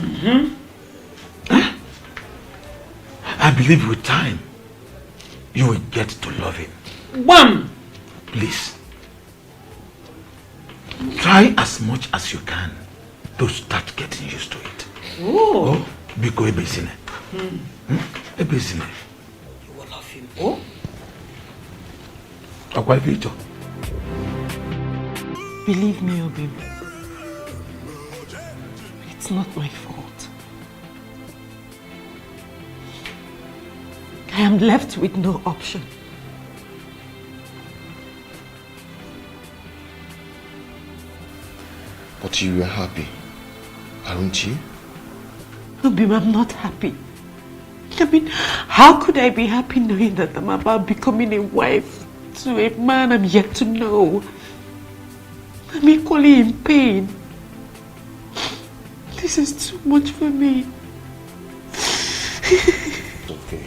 Speaker 2: I believe with time, you will get to love him.
Speaker 5: Bam!
Speaker 2: Please, try as much as you can to start getting used to it.
Speaker 5: Oh,
Speaker 2: Biko ebezine. Ebezine.
Speaker 5: You will love him. Oh?
Speaker 2: Akwa Vito.
Speaker 14: Believe me, Obim. It's not my fault. I am left with no option.
Speaker 13: But you are happy, aren't you?
Speaker 14: Obim, I'm not happy. I mean, how could I be happy knowing that I'm about becoming a wife to a man I'm yet to know? I'm equally in pain. This is too much for me.
Speaker 13: It's okay.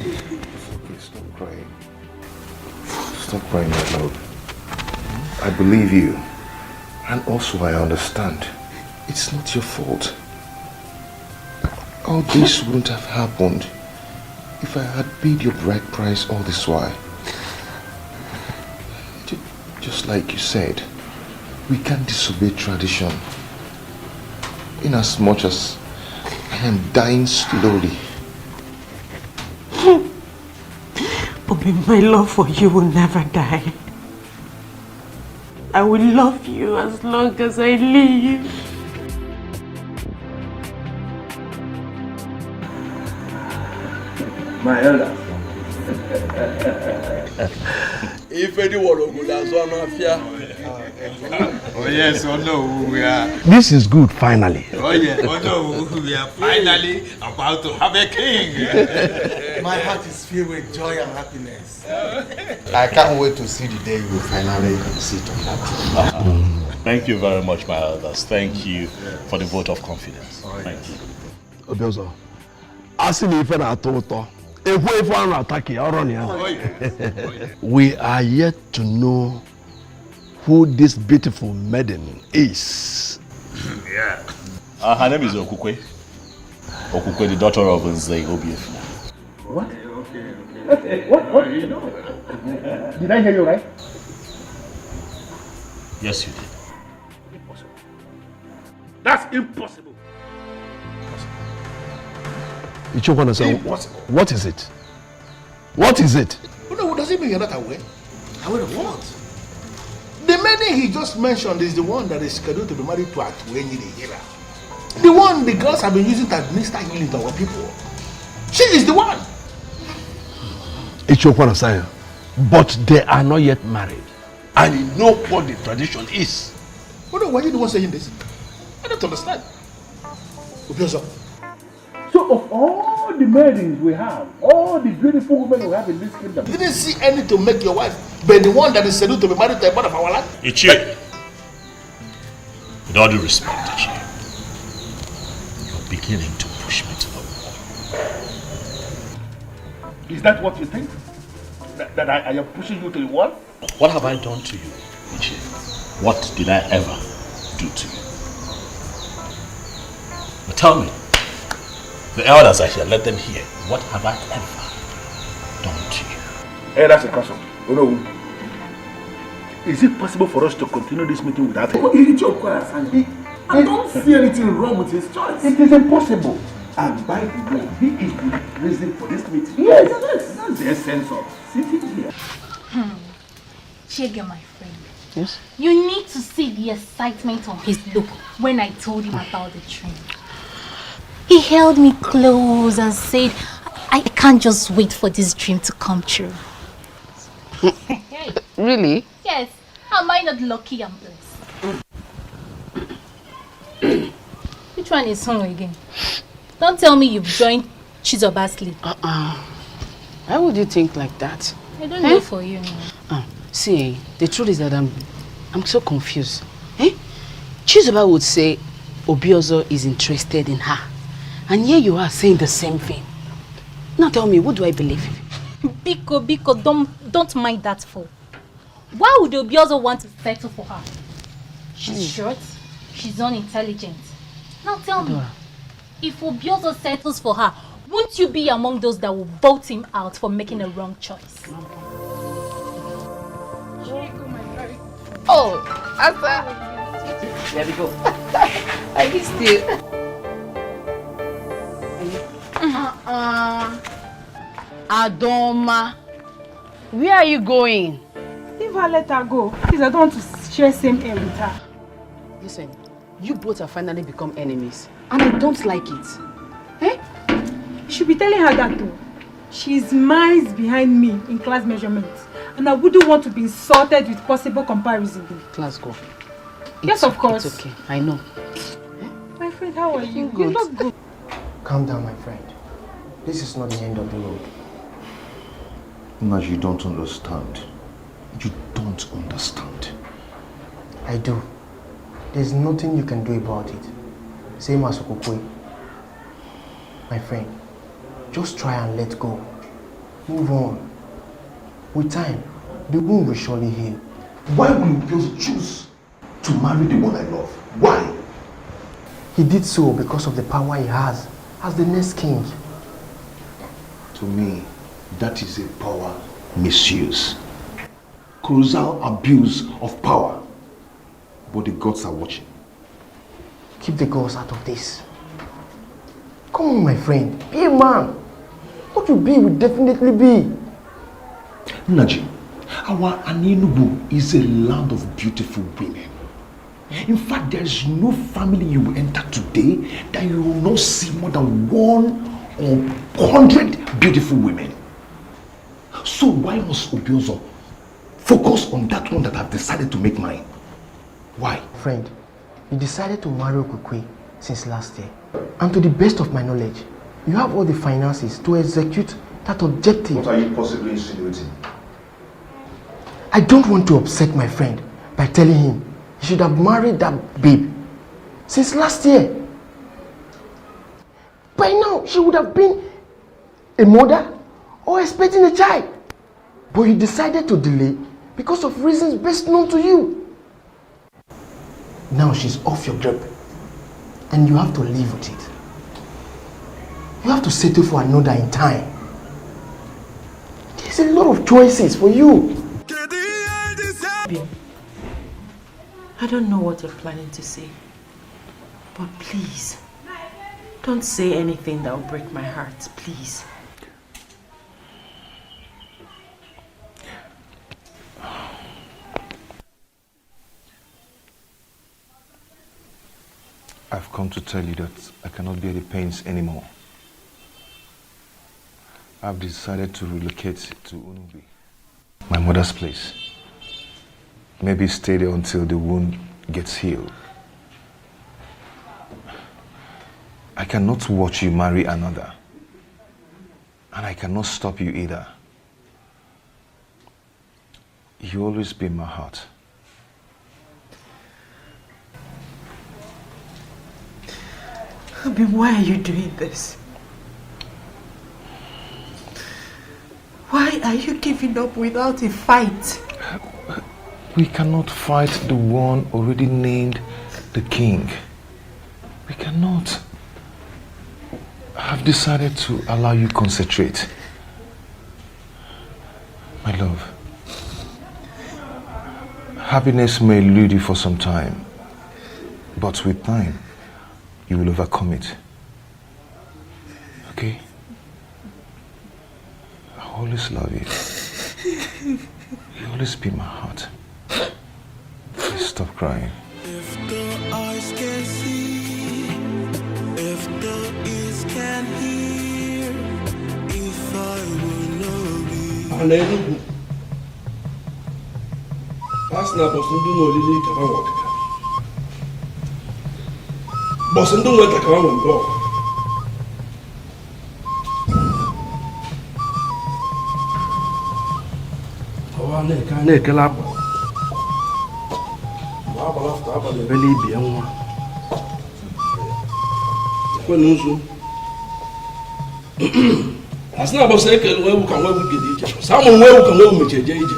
Speaker 13: It's okay, stop crying. Stop crying, my love. I believe you. And also I understand. It's not your fault. All this wouldn't have happened if I had paid your bride price all this while. Just like you said, we can't disobey tradition. In as much as I am dying slowly.
Speaker 15: Obi, my love for you will never die. I will love you as long as I live.
Speaker 18: My elder. If anyone would have done mafia.
Speaker 19: Oh yes, oh no, we are.
Speaker 17: This is good, finally.
Speaker 19: Oh yeah, oh no, we are finally about to have a king.
Speaker 20: My heart is filled with joy and happiness. I can't wait to see the day you will finally sit on that throne.
Speaker 11: Thank you very much, my elders. Thank you for the vote of confidence. Thank you.
Speaker 17: Obiozo, asking if I told we are yet to know who this beautiful maiden is.
Speaker 11: Yeah. Her name is Okukwe. Okukwe, the daughter of Nze Obiefina.
Speaker 2: What? What? You know? Did I hear you right?
Speaker 11: Yes, you did.
Speaker 2: Impossible. That's impossible.
Speaker 17: Impossible. What is it? What is it?
Speaker 2: No, does it mean you're not aware? Aware of what? The maiden he just mentioned is the one that is scheduled to be married to Atuenyi the healer. The one the girls have been using to administer healing to our people. She is the one.
Speaker 17: But they are not yet married. And you know what the tradition is.
Speaker 2: Oh no, why are you the one saying this? I don't understand. So of all the maidens we have, all the beautiful women we have in this kingdom, you didn't see any to make your wife but the one that is scheduled to be married to a man of our land?
Speaker 11: Ichie, with all due respect, Ichie, you're beginning to push me to the wall.
Speaker 2: Is that what you think? That I am pushing you to the wall?
Speaker 11: What have I done to you, Ichie? What did I ever do to you? But tell me, the elders are here, let them hear. What have I ever done to you?
Speaker 2: Hey, that's a question. Oh no. Is it possible for us to continue this meeting without him? I don't see anything wrong with his choice. It is impossible. And by the way, he is the reason for this meeting. Yes. That's the essence of sitting here.
Speaker 7: Chege, my friend.
Speaker 14: Yes?
Speaker 7: You need to see the excitement on his look when I told him about the train. He held me close and said, I can't just wait for this dream to come true.
Speaker 14: Really?
Speaker 7: Yes. Am I not lucky and blessed? Which one is home again? Don't tell me you've joined Chizoba's league.
Speaker 14: Why would you think like that?
Speaker 7: I don't know for you.
Speaker 14: See, the truth is that I'm so confused. Chizoba would say Obiozo is interested in her. And here you are saying the same thing. Now tell me, what do I believe?
Speaker 7: Biko, don't mind that fool. Why would Obiozo want to settle for her? She's short, she's unintelligent. Now tell me, if Obiozo settles for her, won't you be among those that will vote him out for making a wrong choice?
Speaker 14: Oh, Asa. There we go. I missed you. Adoma, where are you going?
Speaker 8: Leave her, let her go. Please, I don't want to share same air with her.
Speaker 14: Listen, you both have finally become enemies, and I don't like it.
Speaker 8: You should be telling her that too. She's miles behind me in class measurements, and I wouldn't want to be insulted with possible comparison.
Speaker 14: Class go.
Speaker 8: Yes, of course.
Speaker 14: It's okay, I know.
Speaker 8: My friend, how are you?
Speaker 14: Good.
Speaker 8: You look good.
Speaker 16: Calm down, my friend. This is not the end of the road.
Speaker 13: No, you don't understand. You don't understand.
Speaker 16: I do. There's nothing you can do about it. Same as Okukwe. My friend, just try and let go. Move on. With time, the wound will surely heal.
Speaker 13: Why will you choose to marry the one I love? Why?
Speaker 16: He did so because of the power he has as the next king.
Speaker 13: To me, that is a power misuse. Colossal abuse of power. But the gods are watching.
Speaker 16: Keep the gods out of this. Come on, my friend. Be a man. What you be will definitely be.
Speaker 13: Naji, our Aninubu is a land of beautiful women. In fact, there is no family you will enter today that you will not see more than 1 or 100 beautiful women. So why must Obiozo focus on that one that I've decided to make mine? Why?
Speaker 16: Friend, you decided to marry Okukwe since last year. And to the best of my knowledge, you have all the finances to execute that objective.
Speaker 13: What are you possibly insinuating?
Speaker 16: I don't want to upset my friend by telling him he should have married that babe since last year. By now, she would have been a mother or expecting a child. But you decided to delay because of reasons best known to you. Now she's off your grip and you have to live with it. You have to settle for another in time. There's a lot of choices for you.
Speaker 15: I don't know what you're planning to say, but please, don't say anything that will break my heart, please.
Speaker 13: I've come to tell you that I cannot bear the pains anymore. I've decided to relocate to Unubi, my mother's place. Maybe stay there until the wound gets healed. I cannot watch you marry another. And I cannot stop you either. You always be in my heart.
Speaker 15: Abi, why are you doing this? Why are you giving up without a fight?
Speaker 13: We cannot fight the one already named the king. We cannot. I've decided to allow you concentrate. My love, happiness may elude you for some time, but with time, you will overcome it. Okay? I always love you. You always be in my heart. Please stop crying.
Speaker 9: If the eyes can see, if the ears can hear, if I will know be.
Speaker 17: Hallelujah. Pastor Bosundu no lili kama wakaka. Bosundu weta kama wembo. Awane kane kelabo. Baba lafta abale beli bienwa. Kwa nusu. Asna bosa ekel wewu kan wewu gidi ije. Samu wewu kan wewu mecheje ije.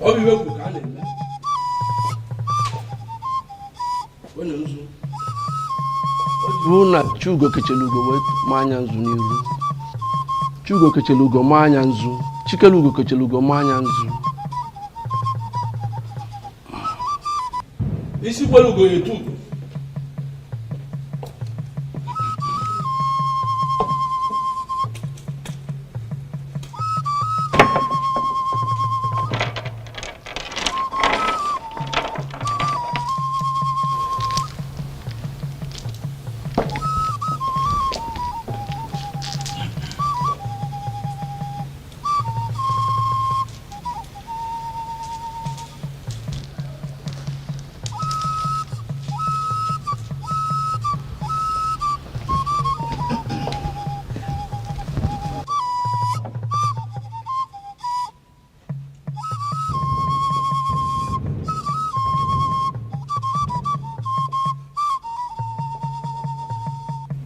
Speaker 17: Obi wewu kan le. Kwa nusu.
Speaker 21: Ojibu na chugo kechelugo we manya nzu n'iru. Chugo kechelugo manya nzu. Chikelugo kechelugo manya nzu.
Speaker 17: Isi bolugo yetu.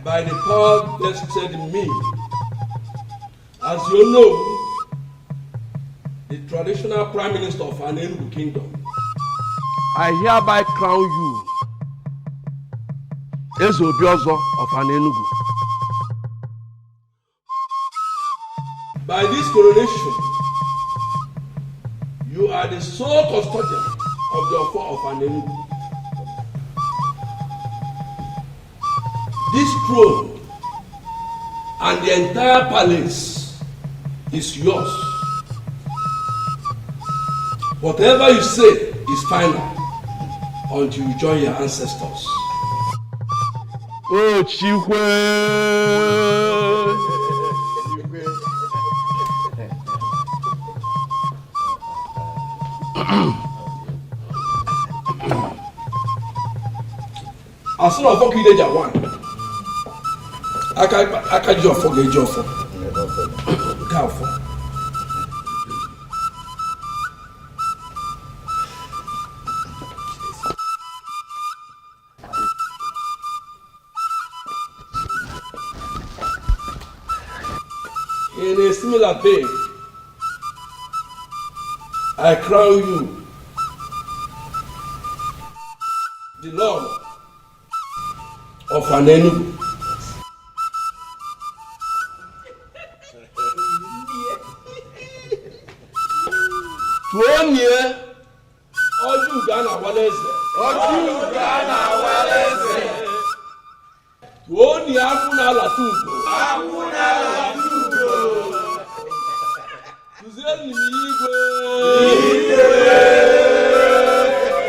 Speaker 17: By the power vested in me, as you know, the traditional prime minister of an Enugu kingdom,
Speaker 21: I hereby crown you as Obiozo of Anenugu. By this coronation, you are the sole custodian of the Ofo of Anenugu. This throne and the entire palace is yours. Whatever you say is final until you join your ancestors. Oh, Chihwe! As soon as I forget that one, I can't just forget your phone. Can't forget. In a similar vein, I crown you the Lord of Anenugu. Tuonye Oju Ghana Waleze. Oju Ghana Waleze. Tuonye Akuna Latugo. Akuna Latugo. Tuzeli Igwe. Igwe.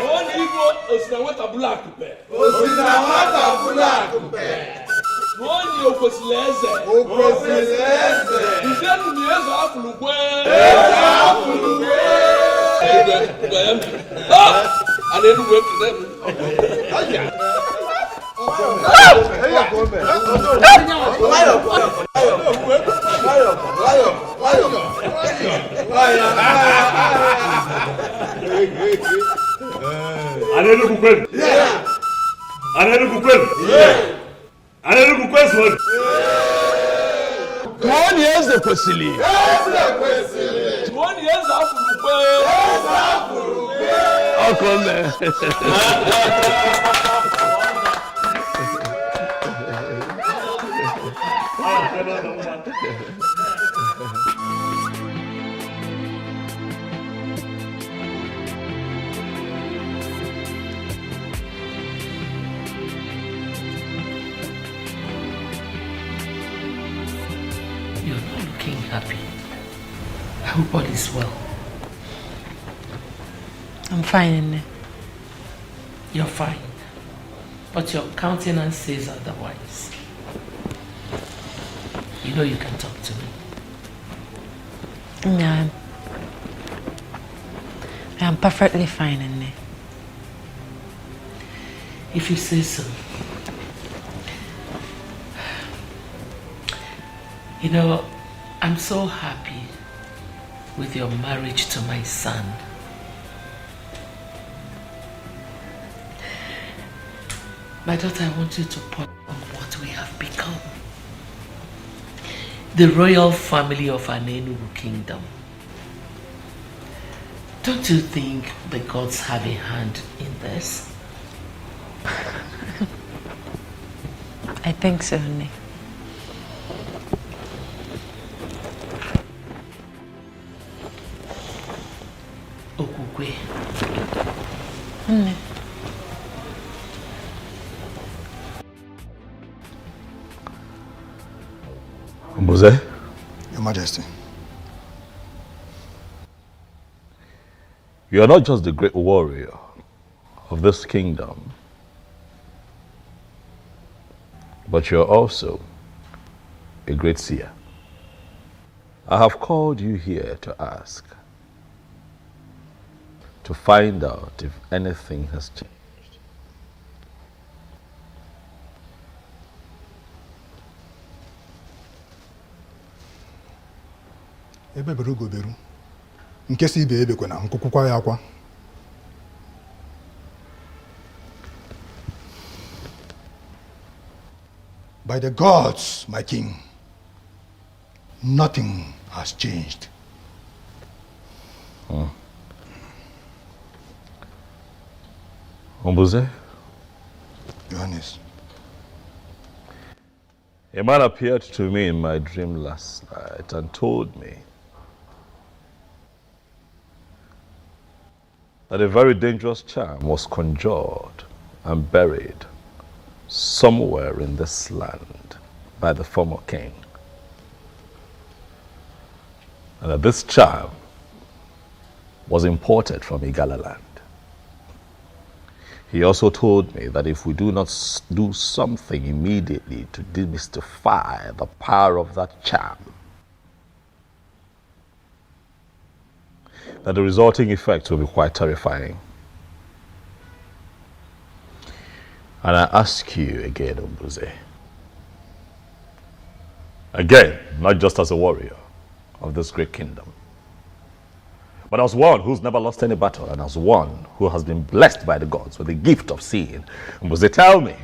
Speaker 21: Tuonye Igwe Osinawata Black Pe. Osinawata Black Pe. Tuonye Okosileze. Okosileze. Tuzeli Mieza Afulukwe. Eza Afulukwe. I didn't work for them. One years the Kwesili. 1 years after I'll come there.
Speaker 5: You're not looking happy. I hope all is well.
Speaker 14: I'm fine, Nne.
Speaker 5: You're fine. But your countenance says otherwise. You know you can talk to me.
Speaker 14: Yeah. I'm perfectly fine, Nne.
Speaker 5: If you say so. You know, I'm so happy with your marriage to my son. My daughter, I want you to ponder on what we have become. The royal family of Anenugu Kingdom. Don't you think the gods have a hand in this?
Speaker 14: I think so, Nne.
Speaker 5: Okukwe.
Speaker 14: Nne.
Speaker 17: Mboze?
Speaker 18: Your Majesty.
Speaker 6: You are not just the great warrior of this kingdom, but you are also a great seer. I have called you here to ask, to find out if anything has changed.
Speaker 18: Ebe beru go beru. Nke si ibe ebe kwena nkukwukwa ya akwa. By the gods, my king, nothing has changed.
Speaker 6: Ombuze?
Speaker 13: Johannes.
Speaker 6: A man appeared to me in my dream last night and told me that a very dangerous charm was conjured and buried somewhere in this land by the former king. And that this charm was imported from Igala land. He also told me that if we do not do something immediately to demystify the power of that charm, that the resulting effect will be quite terrifying. And I ask you again, Ombuze, again, not just as a warrior of this great kingdom, but as one who's never lost any battle and as one who has been blessed by the gods with the gift of seeing. Ombuze, tell me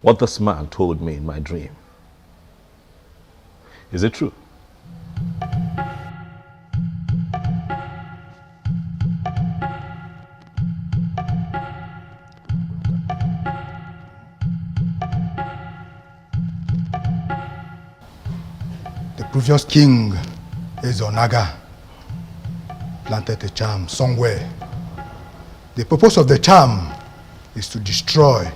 Speaker 6: what this man told me in my dream. Is it true?
Speaker 18: The previous king, Ezonaga, planted a charm somewhere. The purpose of the charm is to destroy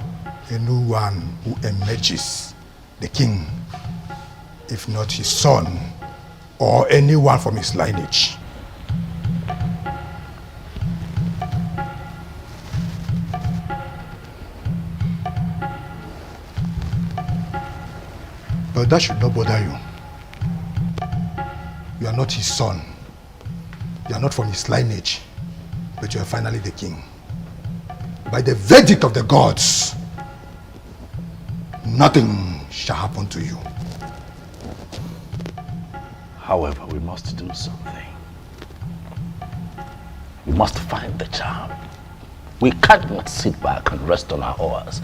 Speaker 18: a new one who emerges, the king, if not his son or anyone from his lineage. But that should not bother you. You are not his son. You are not from his lineage, but you are finally the king. By the verdict of the gods, nothing shall happen to you.
Speaker 4: However, we must do something. We must find the charm. We cannot sit back and rest on our oars.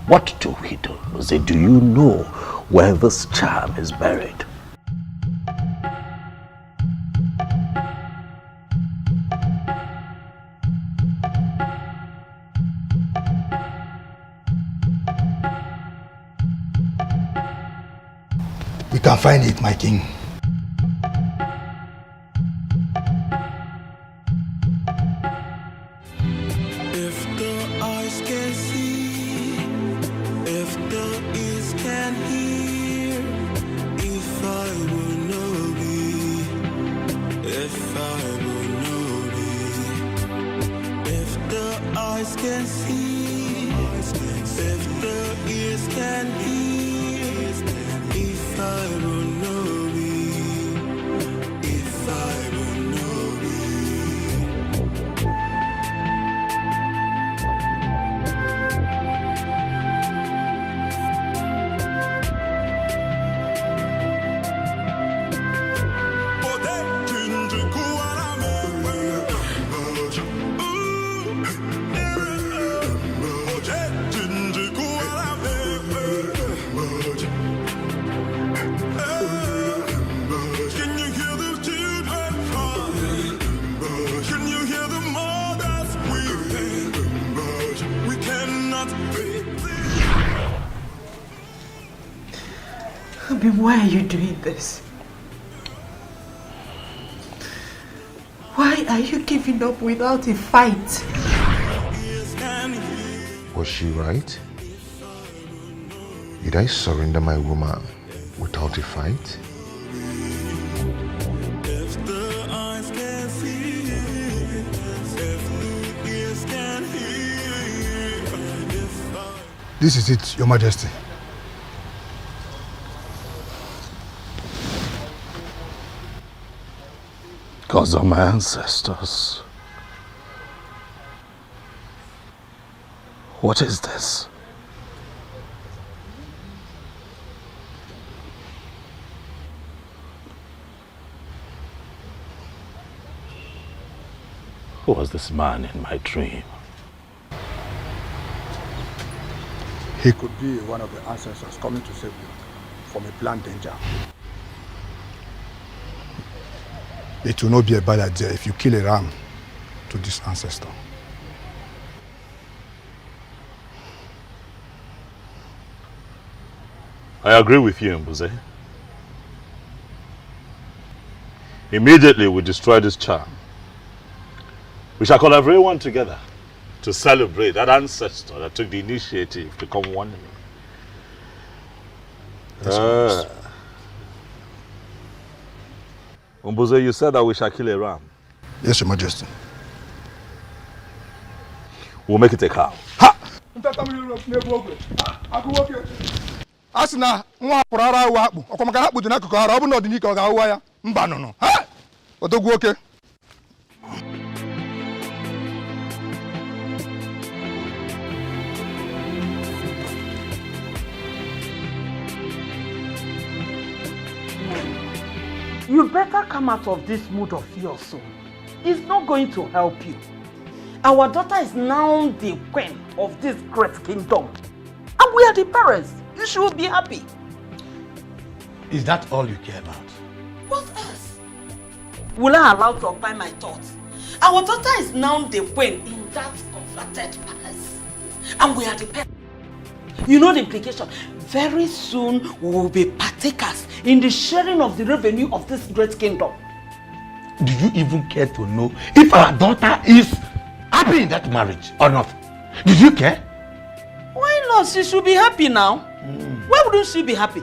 Speaker 4: What do we do? Do you know where this charm is buried?
Speaker 18: We can find it, my king.
Speaker 9: If the eyes can see, if the ears can hear, if I will know be, if I will know be, if the eyes can see, if the ears can hear, if I will know be, if I will know be.
Speaker 15: Why are you doing this? Why are you giving up without a fight?
Speaker 13: Was she right? Did I surrender my woman without a fight?
Speaker 18: This is it, Your Majesty.
Speaker 4: Gods are my ancestors. What is this? Who was this man in my dream?
Speaker 18: He could be one of the ancestors coming to save you from a planned danger. It will not be a bad idea if you kill a ram to this ancestor.
Speaker 6: I agree with you, Mbuze. Immediately we destroy this charm. We shall call everyone together to celebrate that ancestor that took the initiative to come warn me. Mbuze, you said that we shall kill a ram.
Speaker 18: Yes, Your Majesty.
Speaker 6: We'll make it a cow.
Speaker 18: Asina nwa pụrụ ara akpụ ọkwa maka ha kpụdị n'akụkụ ara ọ bụ na ọdịnike ọ ga-ahụwa ya mba nụnụ ha odogwu oke.
Speaker 5: You better come out of this mood of yours soon. It's not going to help you. Our daughter is now the queen of this great kingdom. And we are the parents. You should be happy.
Speaker 17: Is that all you care about?
Speaker 5: What else? Will I allow to occupy my thoughts? Our daughter is now the queen in that converted palace. And we are the parents. You know the implication. Very soon we will be partakers in the sharing of the revenue of this great kingdom.
Speaker 17: Do you even care to know if our daughter is happy in that marriage or not? Did you care?
Speaker 5: Why not? She should be happy now. Why wouldn't she be happy?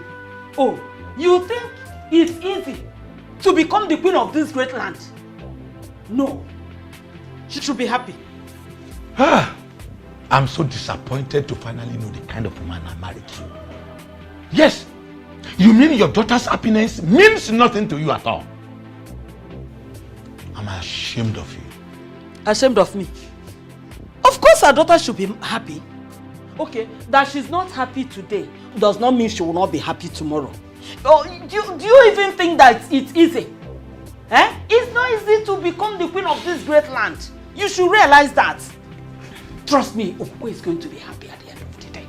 Speaker 5: Oh, you think it's easy to become the queen of this great land? No. She should be happy.
Speaker 17: I'm so disappointed to finally know the kind of woman I married to. Yes, you mean your daughter's happiness means nothing to you at all? I'm ashamed of you.
Speaker 5: Ashamed of me? Of course our daughter should be happy. Okay, that she's not happy today does not mean she will not be happy tomorrow. Oh, do you even think that it's easy? Eh? It's not easy to become the queen of this great land. You should realize that. Trust me, Okwe is going to be happy at the end of the day.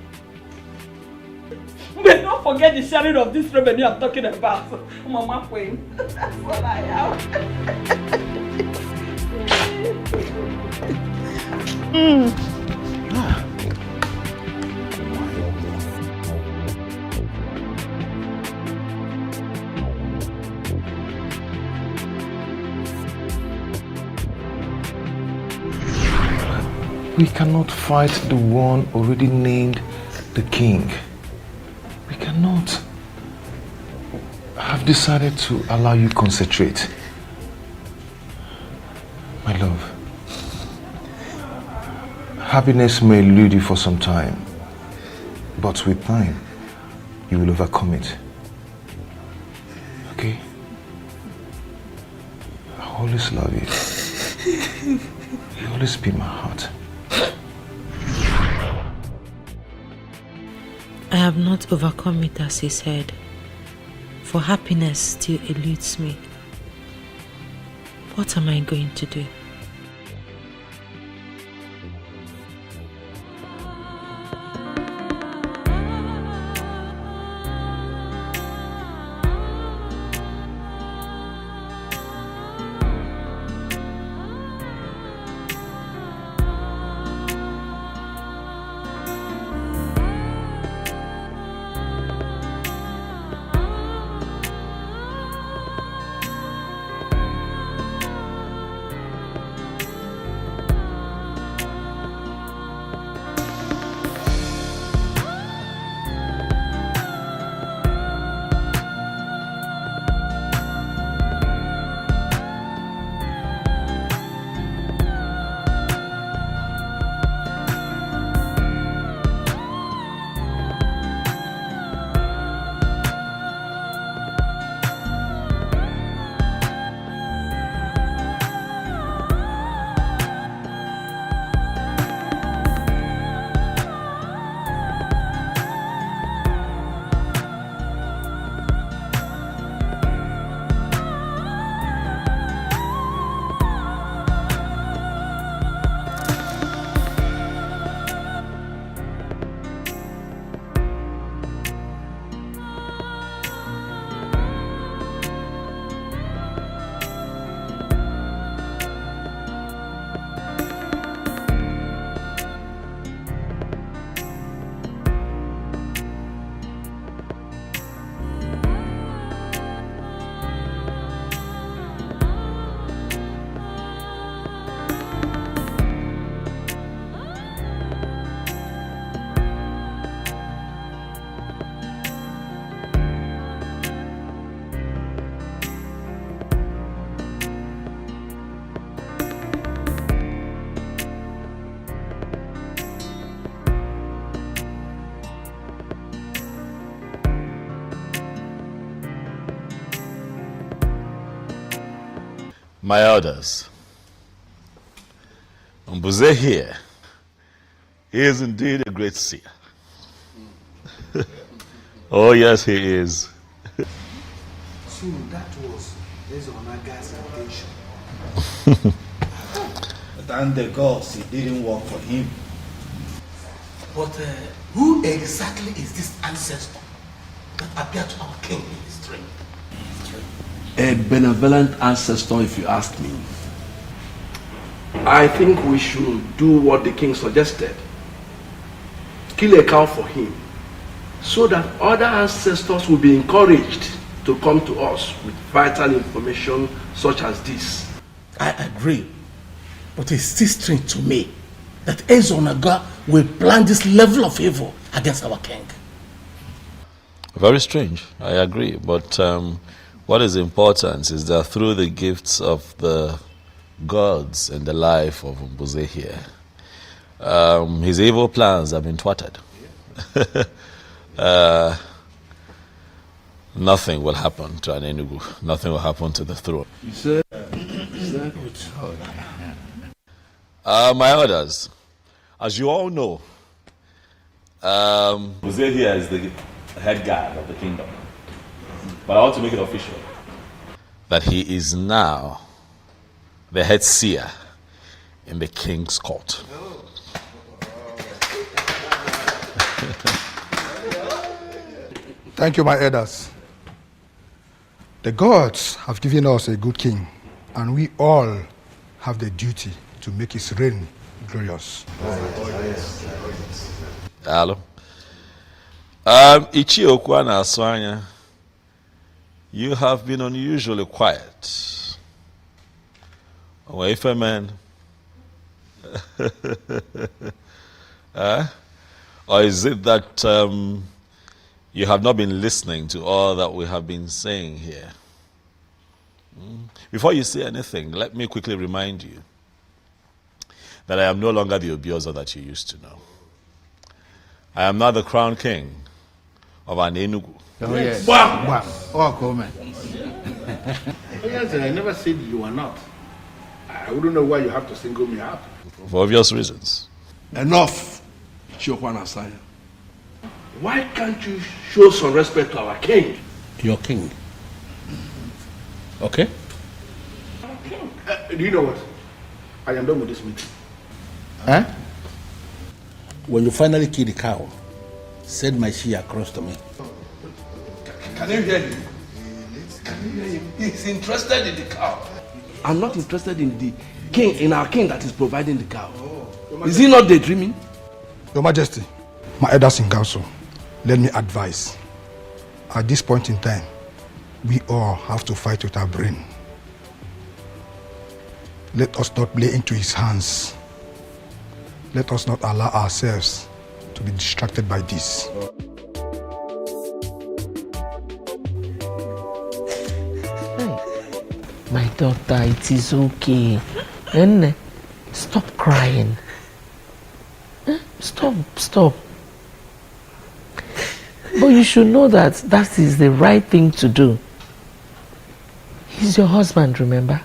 Speaker 5: But don't forget the sharing of this revenue I'm talking about. Mama Queen. That's what I am.
Speaker 13: We cannot fight the one already named the king. We cannot. I've decided to allow you concentrate. My love, happiness may elude you for some time, but with time, you will overcome it. Okay? I always love you. You always be my heart.
Speaker 14: I have not overcome it as he said, for happiness still eludes me. What am I going to do?
Speaker 6: My elders, Mbuze here, he is indeed a great seer. Oh yes, he is.
Speaker 1: So that was Ezonaga's intention.
Speaker 22: Thank the gods it didn't work for him.
Speaker 1: But who exactly is this ancestor that appeared to our king in his dream?
Speaker 21: A benevolent ancestor, if you ask me. I think we should do what the king suggested. Kill a cow for him, so that other ancestors will be encouraged to come to us with vital information such as this.
Speaker 1: I agree, but it's still strange to me that Ezonaga will plan this level of evil against our king.
Speaker 6: Very strange, I agree. But what is important is that through the gifts of the gods and the life of Mbuze here, his evil plans have been thwarted. Nothing will happen to an Enugu. Nothing will happen to the throne.
Speaker 21: You said
Speaker 6: my orders, as you all know, Mbuze here is the head guard of the kingdom. But I want to make it official that he is now the head seer in the king's court.
Speaker 18: Thank you, my elders. The gods have given us a good king, and we all have the duty to make his reign glorious.
Speaker 6: Hello. Ichi Okwana Aswanya, you have been unusually quiet. If a man. Or is it that you have not been listening to all that we have been saying here? Before you say anything, let me quickly remind you that I am no longer the Obioza that you used to know. I am now the crown king of an Enugu.
Speaker 2: Oh, yes. Bam! Bam! Oh, come on. Yes, I never said you are not. I wouldn't know why you have to single me out.
Speaker 6: For obvious reasons.
Speaker 21: enough, Chiokwana Asanya. Why can't you show some respect to our king?
Speaker 2: Your king. Okay? Do you know what? I am done with this meeting. Huh? When you finally kill the cow, send my she across to me.
Speaker 21: Can you hear him? Can you hear him? He's interested in the cow. I'm not interested in the king, in our king that is providing the cow. Is he not daydreaming?
Speaker 18: Your Majesty, my elders in council, let me advise. At this point in time, we all have to fight with our brain. Let us not play into his hands. Let us not allow ourselves to be distracted by this.
Speaker 5: My daughter, it is okay. And stop crying. Stop. But you should know that that is the right thing to do. He's your husband, remember?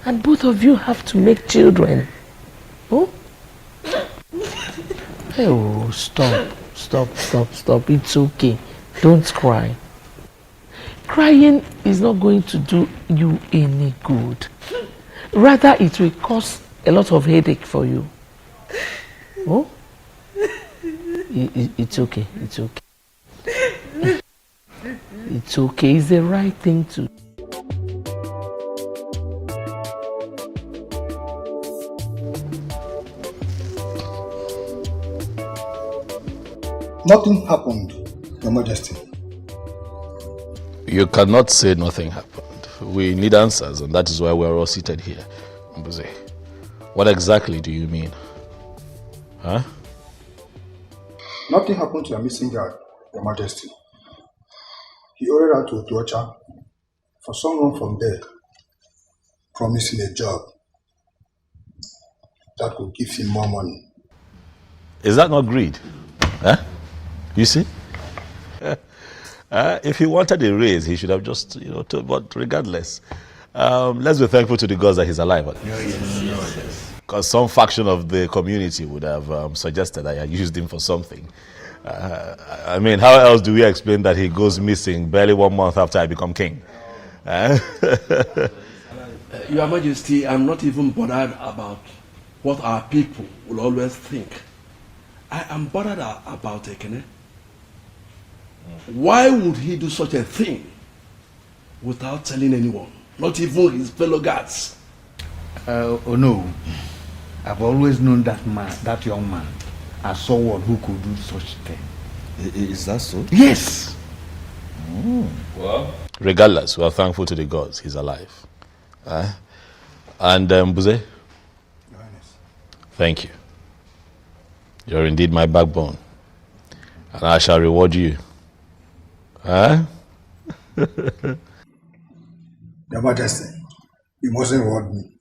Speaker 5: And both of you have to make children. Oh? Oh, stop. It's okay. Don't cry. Crying is not going to do you any good. Rather, it will cause a lot of headache for you. Oh? It's okay. It's okay. It's the right thing to do.
Speaker 18: Nothing happened, Your Majesty.
Speaker 6: You cannot say nothing happened. We need answers, and that is why we are all seated here. Mbuze, what exactly do you mean? Huh?
Speaker 18: Nothing happened to a missing girl, Your Majesty. He ordered her to Otuocha for someone from there promising a job that could give him more money.
Speaker 6: Is that not greed? Huh? You see? If he wanted a raise, he should have just, but regardless,
Speaker 11: Let's be thankful to the gods that he's alive. Because some faction of the community would have suggested I used him for something. I mean, how else do we explain that he goes missing barely 1 month after I become king?
Speaker 21: Your Majesty, I'm not even bothered about what our people will always think. I am bothered about Ekene. Why would he do such a thing without telling anyone, not even his fellow guards?
Speaker 22: Oh no, I've always known that man, that young man, as someone who could do such thing.
Speaker 11: Is that so?
Speaker 22: Yes.
Speaker 11: Well, regardless, we are thankful to the gods he's alive. And Buze, thank you. You're indeed my backbone, and I shall reward you.
Speaker 18: Your Majesty, you mustn't reward me.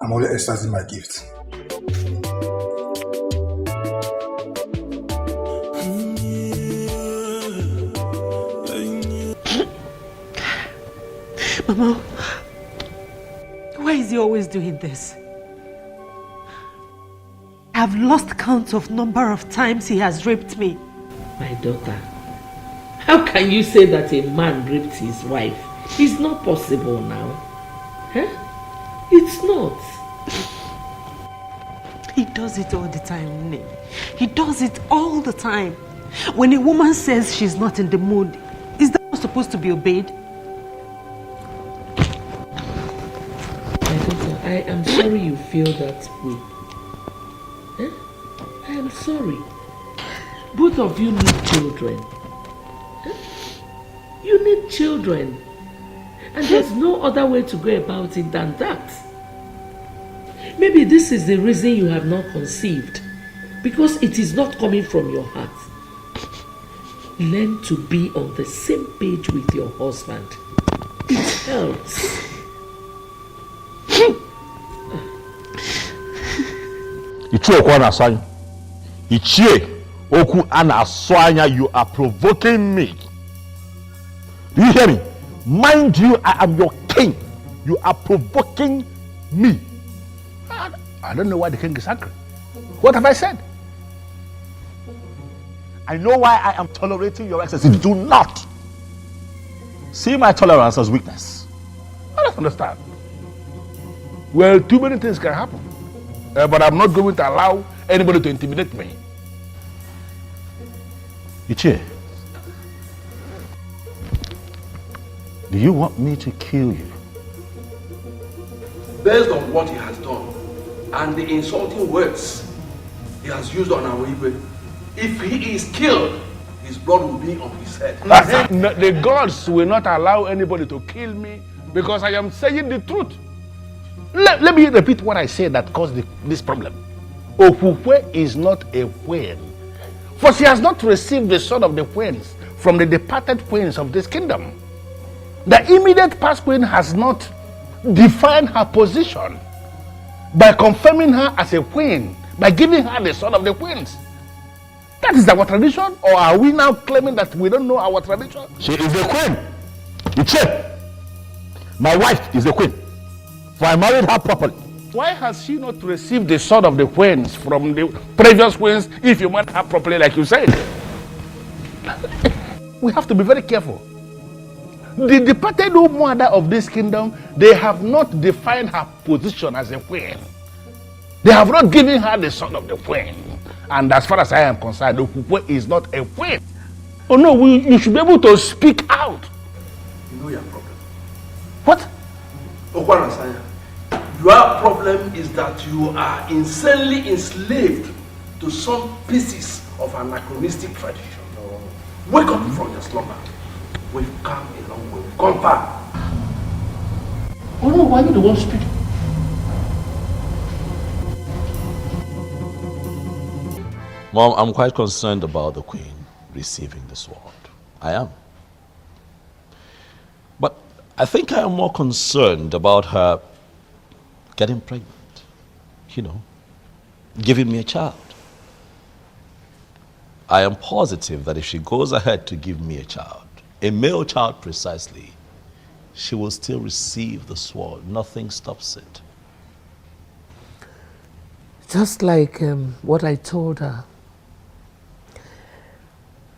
Speaker 18: I'm only exercising my gift.
Speaker 14: Mama, why is he always doing this? I've lost count of number of times he has raped me.
Speaker 5: My daughter, how can you say that a man raped his wife? It's not possible now. Huh? It's not.
Speaker 14: He does it all the time, Nne. He does it all the time. When a woman says she's not in the mood, is that not supposed to be obeyed?
Speaker 5: My daughter, I am sorry you feel that way. Huh? I am sorry. Both of you need children. Huh? You need children. And there's no other way to go about it than that. Maybe this is the reason you have not conceived. Because it is not coming from your heart. Learn to be on the same page with your husband. It helps.
Speaker 4: You are provoking me. Do you hear me? Mind you, I am your king. You are provoking me.
Speaker 2: I don't know why the king is angry. What have I said?
Speaker 4: I know why I am tolerating your excesses. Do not see my tolerance as weakness.
Speaker 2: I don't understand. Well, too many things can happen. But I'm not going to allow anybody to intimidate me.
Speaker 4: Ichie, do you want me to kill you?
Speaker 21: Based on what he has done and the insulting words he has used on our Igwe, if he is killed, his blood will be on his head.
Speaker 2: The gods will not allow anybody to kill me because I am saying the truth. Let me repeat what I said that caused this problem. Ofukwe is not a queen, for she has not received the sword of the queens from the departed queens of this kingdom. The immediate past queen has not defined her position by confirming her as a queen, by giving her the sword of the queens. That is our tradition, or are we now claiming that we don't know our tradition?
Speaker 4: She is a queen. Ichie, my wife is a queen, for I married her properly.
Speaker 2: Why has she not received the sword of the queens from the previous queens if you married her properly like you said? We have to be very careful. The departed mother of this kingdom, they have not defined her position as a queen. They have not given her the sword of the queen. And as far as I am concerned, Okukwe is not a queen. Oh no, you should be able to speak out.
Speaker 21: You know your problem.
Speaker 2: What?
Speaker 21: Okwanasanya, your problem is that you are insanely enslaved to some pieces of anachronistic tradition. Wake up from your slumber. We've come a long way. We've come far.
Speaker 2: Oh no, why are you the one speaking?
Speaker 11: Mom, I'm quite concerned about the queen receiving the sword. I am. But I think I am more concerned about her getting pregnant. You know, giving me a child. I am positive that if she goes ahead to give me a child, a male child precisely,
Speaker 4: she will still receive the sword. Nothing stops it.
Speaker 5: Just like what I told her.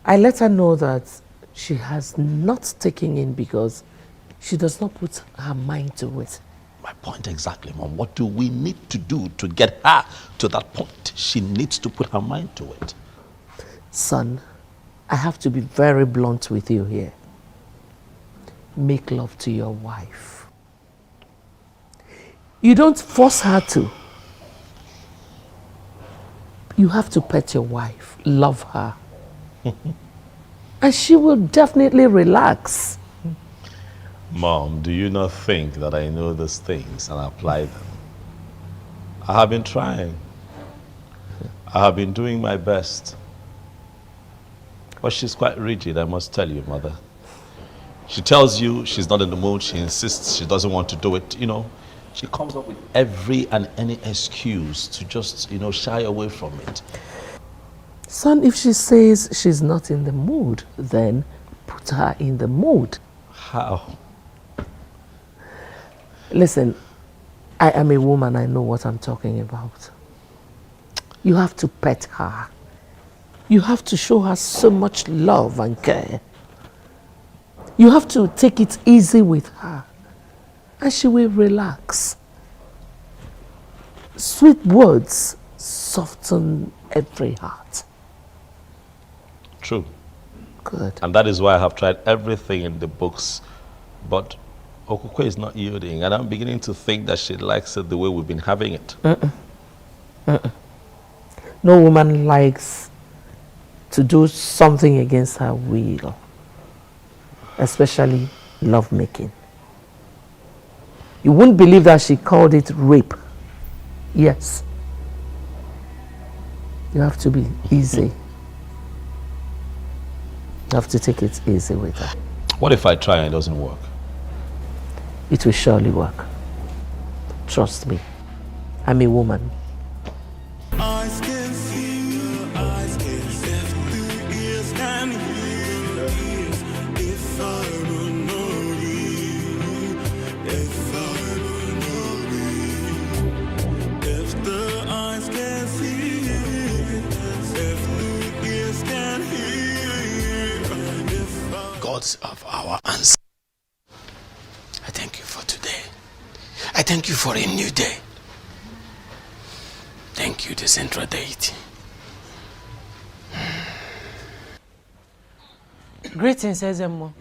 Speaker 5: I let her know that she has not taken in because she does not put her mind to it.
Speaker 4: My point exactly, Mom. What do we need to do to get her to that point? She needs to put her mind to it.
Speaker 5: Son, I have to be very blunt with you here. Make love to your wife. You don't force her to. You have to pet your wife, love her. And she will definitely relax.
Speaker 4: Mom, do you not think that I know these things and apply them? I have been trying. I have been doing my best. But she's quite rigid, I must tell you, Mother. She tells you she's not in the mood, she insists she doesn't want to do it, you know. She comes up with every and any excuse to just, shy away from it.
Speaker 5: Son, if she says she's not in the mood, then put her in the mood.
Speaker 4: How?
Speaker 5: Listen, I am a woman, I know what I'm talking about. You have to pet her. You have to show her so much love and care. You have to take it easy with her, and she will relax. Sweet words soften every heart.
Speaker 4: True.
Speaker 5: Good.
Speaker 4: And that is why I have tried everything in the books, but Okukwe is not yielding, and I'm beginning to think that she likes it the way we've been having it.
Speaker 5: No woman likes to do something against her will, especially lovemaking. You wouldn't believe that she called it rape. Yes. You have to be easy. You have to take it easy with her.
Speaker 4: What if I try and it doesn't work?
Speaker 5: It will surely work. Trust me. I'm a woman.
Speaker 9: Eyes can see, eyes can see, the ears can hear. If I were not you, if I were not you, if the eyes can see, if the ears can hear,
Speaker 16: Gods of our ancestors, I thank you for today. I thank you for a new day. Thank you, the central deity.
Speaker 14: Greetings, Ezemo.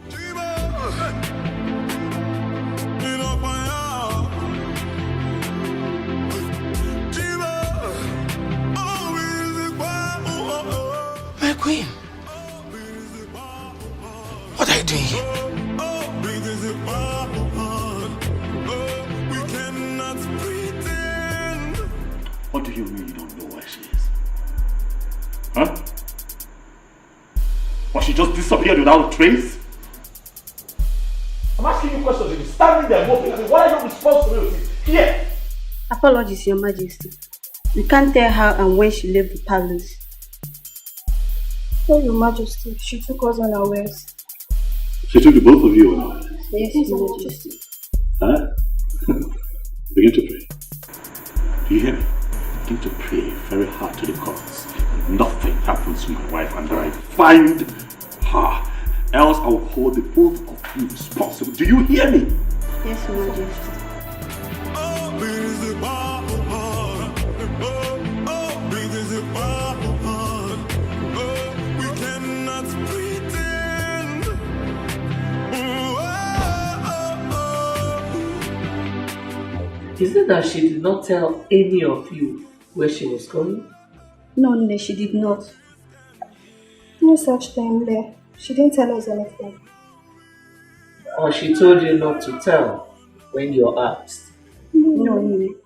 Speaker 16: My queen, what are you doing here?
Speaker 10: What do you mean you don't know where she is? Huh? Or she just disappeared without a trace?
Speaker 6: I'm asking you questions. You're standing there moping. Why are you responsible here?
Speaker 12: Apologies, Your Majesty. We can't tell how and when she left the palace.
Speaker 23: Oh, Your Majesty, she took us unawares.
Speaker 10: She took the both of you unawares?
Speaker 23: Yes, Your Majesty.
Speaker 10: Huh? Begin to pray. Do you hear me? Begin to pray very hard to the gods. Nothing happens to my wife and I find her. Else I will hold the both of you responsible. Do you hear me?
Speaker 12: Yes, Your Majesty.
Speaker 9: we cannot pretend.
Speaker 5: Is it that she did not tell any of you where she was going?
Speaker 23: No, Nene, she did not. No such thing there. She didn't tell us anything.
Speaker 5: Or she told you not to tell when you're asked?
Speaker 23: No, Nene.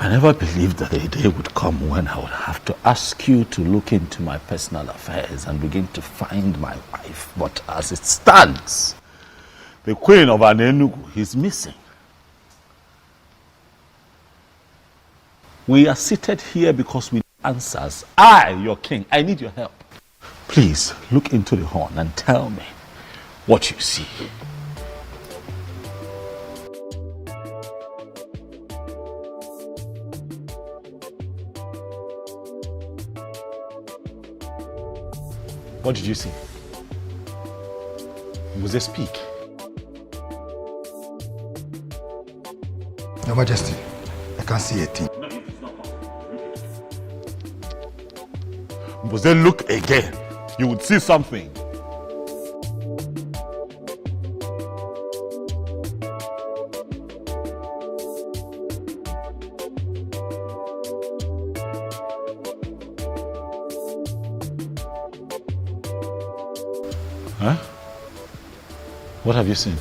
Speaker 4: I never believed that a day would come when I would have to ask you to look into my personal affairs and begin to find my wife. But as it stands, the queen of Anenugu is missing.
Speaker 11: We are seated here because we need answers. I, your king, I need your help. Please look into the horn and tell me what you see. What did you see? Was they speak?
Speaker 18: Your Majesty, I can't see a thing.
Speaker 11: Was they look again? You would see something. Huh? What have you seen?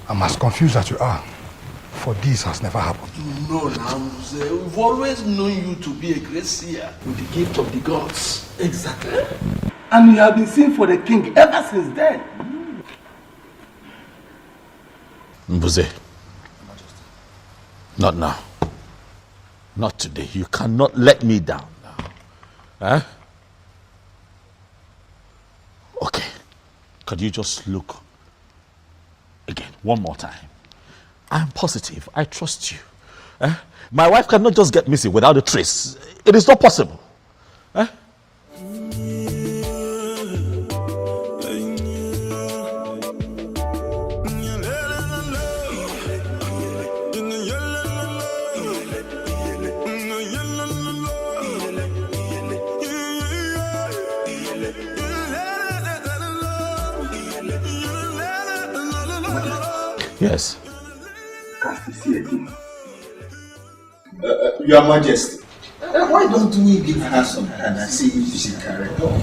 Speaker 18: I'm as confused as you are, for this has never happened.
Speaker 21: No, now, we've always known you to be a great seer with the gift of the gods. Exactly. And you have been seen for the king ever since then.
Speaker 11: Mbuze, not now. Not today. You cannot let me down now. Huh? Okay. Could you just look again, one more time? I'm positive. I trust you. My wife cannot just get missing without a trace. It is not possible. Yes.
Speaker 3: Your Majesty, why don't we give her some hand and see if she can recover?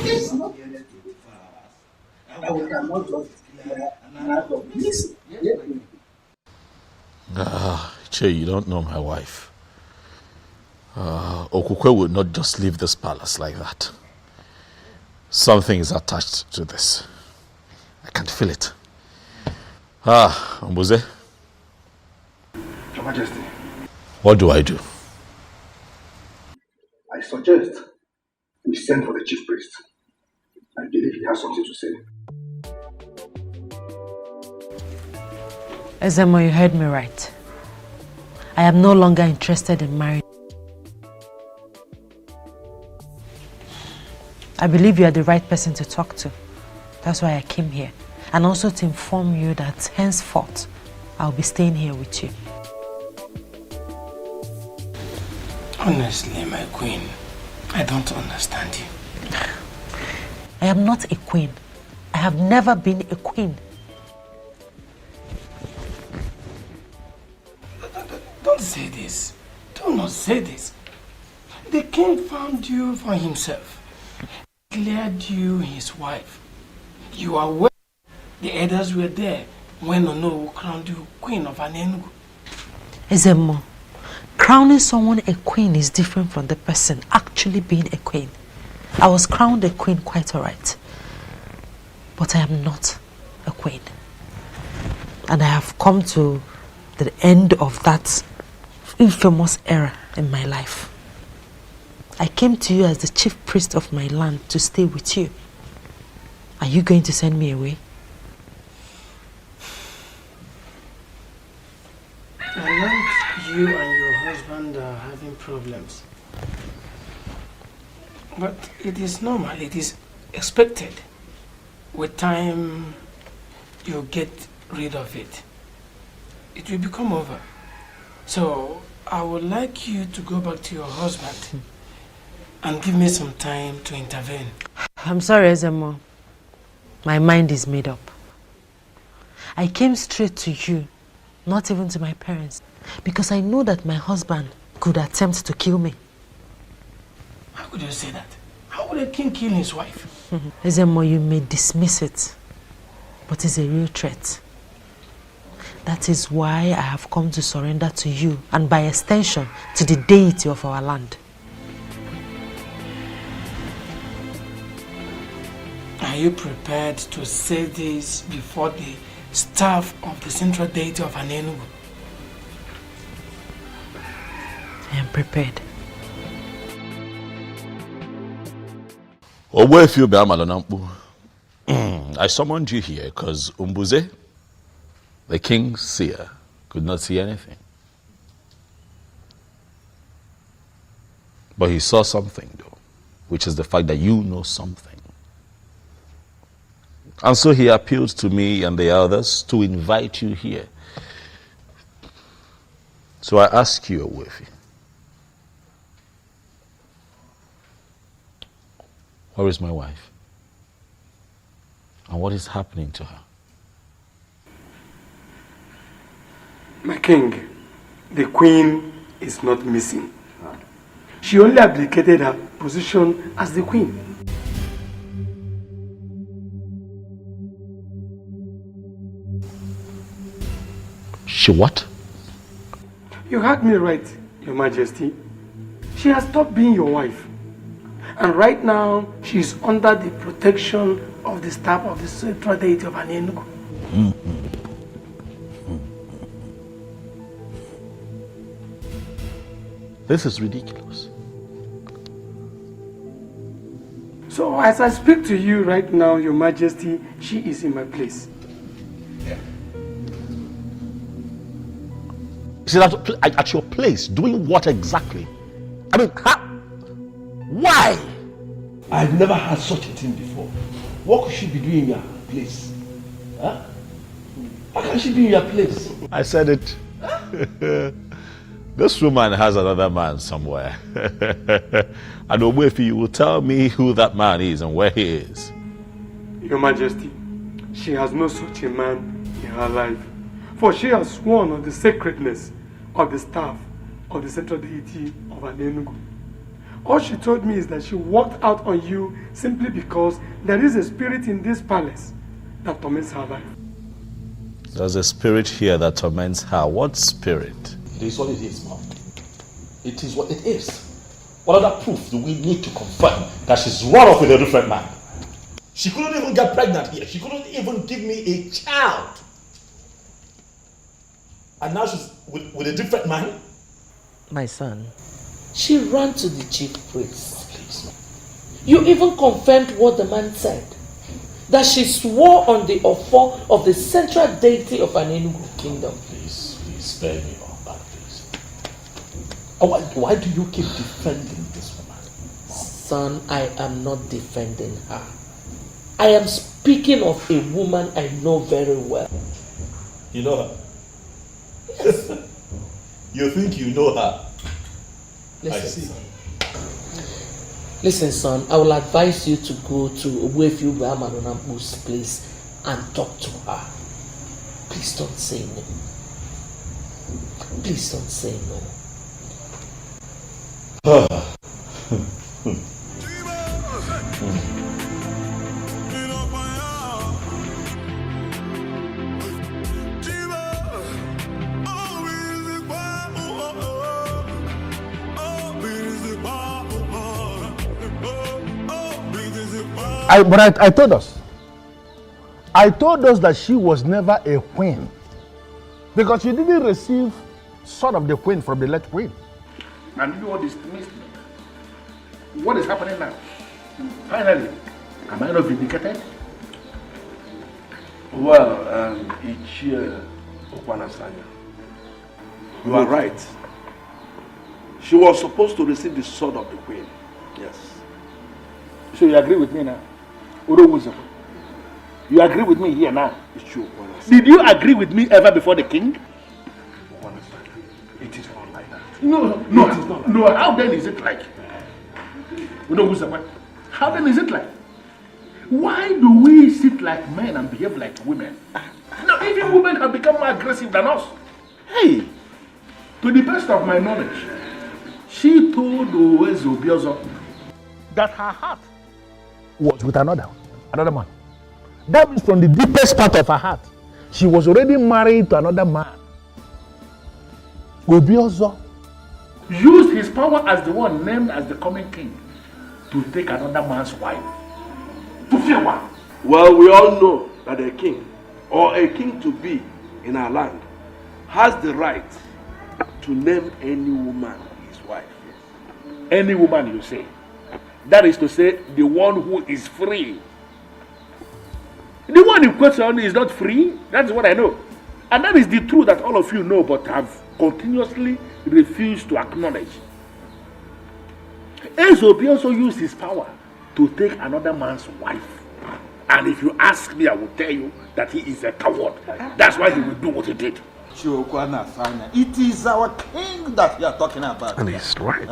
Speaker 3: Yes. We cannot just out of this.
Speaker 11: Che, you don't know my wife. Okukwe would not just leave this palace like that. Something is attached to this. I can feel it. Mbuze.
Speaker 18: Your Majesty.
Speaker 11: What do I do?
Speaker 18: I suggest we send for the chief priest. I believe he has something to say.
Speaker 14: Ezemo, you heard me right. I am no longer interested in marriage. I believe you are the right person to talk to. That's why I came here. And also to inform you that henceforth, I'll be staying here with you.
Speaker 16: Honestly, my queen, I don't understand you.
Speaker 14: I am not a queen. I have never been a queen.
Speaker 16: Don't say this. Do not say this. The king found you for himself. Declared you his wife. You are well. The elders were there when Ono crowned you queen of Anengu.
Speaker 14: Ezemo, crowning someone a queen is different from the person actually being a queen. I was crowned a queen quite alright. But I am not a queen. And I have come to the end of that infamous era in my life. I came to you as the chief priest of my land to stay with you. Are you going to send me away?
Speaker 16: I learned you and your husband are having problems. But it is normal, it is expected. With time, you get rid of it. It will become over. So, I would like you to go back to your husband and give me some time to intervene.
Speaker 14: I'm sorry, Ezemo. My mind is made up. I came straight to you, not even to my parents, because I know that my husband could attempt to kill me.
Speaker 16: How could you say that? How would a king kill his wife?
Speaker 14: Ezemo, you may dismiss it, but it's a real threat. That is why I have come to surrender to you, and by extension, to the deity of our land.
Speaker 16: I
Speaker 7: Are you prepared to say this before the staff of the central deity of Anenugu?
Speaker 14: I am prepared.
Speaker 11: I summoned you here because Umbuze, the king's seer, could not see anything. But he saw something, though, which is the fact that you know something. And so he appealed to me and the others to invite you here. So I ask you, Owefi, where is my wife? And what is happening to her?
Speaker 7: My king, the queen is not missing. She only abdicated her position as the queen.
Speaker 11: She what?
Speaker 7: You heard me right, Your Majesty. She has stopped being your wife. And right now, she is under the protection of the staff of the central deity of Anenugu.
Speaker 11: This is ridiculous.
Speaker 7: So as I speak to you right now, Your Majesty, she is in my place.
Speaker 11: She's at your place, doing what exactly? I mean, why?
Speaker 21: I've never had such a thing before. What could she be doing in your place? Huh? How can she be in your place?
Speaker 11: I said it. This woman has another man somewhere. And Owefi, you will tell me who that man is and where he is.
Speaker 7: Your Majesty, she has no such a man in her life. For she has sworn on the sacredness of the staff of the central deity of Anenugu. All she told me is that she walked out on you simply because there is a spirit in this palace that torments her life.
Speaker 11: There's a spirit here that torments her. What spirit?
Speaker 10: It is what it is, Mom. It is what it is. What other proof do we need to confirm that she's run off with a different man? She couldn't even get pregnant here. She couldn't even give me a child. And now she's with a different man?
Speaker 5: My son, she ran to the chief priest. Please. You even confirmed what the man said. That she swore on the offer of the central deity of Anenugu kingdom.
Speaker 10: Please spare me all that, please. Why do you keep defending this woman?
Speaker 5: Son, I am not defending her. I am speaking of a woman I know very well.
Speaker 10: You know her? Yes. You think you know her?
Speaker 5: Listen, Listen, son, I will advise you to go to Owefi Maronambu's place and talk to her. Please don't say no. Please don't say no.
Speaker 2: But I told us. I told us that she was never a queen. Because she didn't receive son of the queen from the late queen.
Speaker 17: And you know what is what is happening now? Finally, am I not vindicated?
Speaker 21: Well, Ichie Okwanasanya, you are right. She was supposed to receive the sword of the queen. Yes.
Speaker 17: So you agree with me now? You agree with me here now?
Speaker 21: It's true.
Speaker 17: Did you agree with me ever before the king?
Speaker 21: It is not like that.
Speaker 17: No, it is not like no. How then is it like? How then is it like? Why do we sit like men and behave like women? No, even women have become more aggressive than us. Hey, to the best of my knowledge, she told Owezo that her heart
Speaker 2: was with another man. That means from the deepest part of her heart, she was already married to another man. Obiozo
Speaker 17: used his power as the one named as the coming king to take another man's wife. To fear one.
Speaker 21: Well, we all know that a king, or a king to be in our land, has the right to name any woman his wife.
Speaker 17: Any woman, you say? That is to say, the one who is free. The one in question is not free. That's what I know. And that is the truth that all of you know but have continuously refused to acknowledge. Ezobi also used his power to take another man's wife. And if you ask me, I will tell you that he is a coward. That's why he will do what he did.
Speaker 8: It is our king that you are talking about.
Speaker 21: And he's right.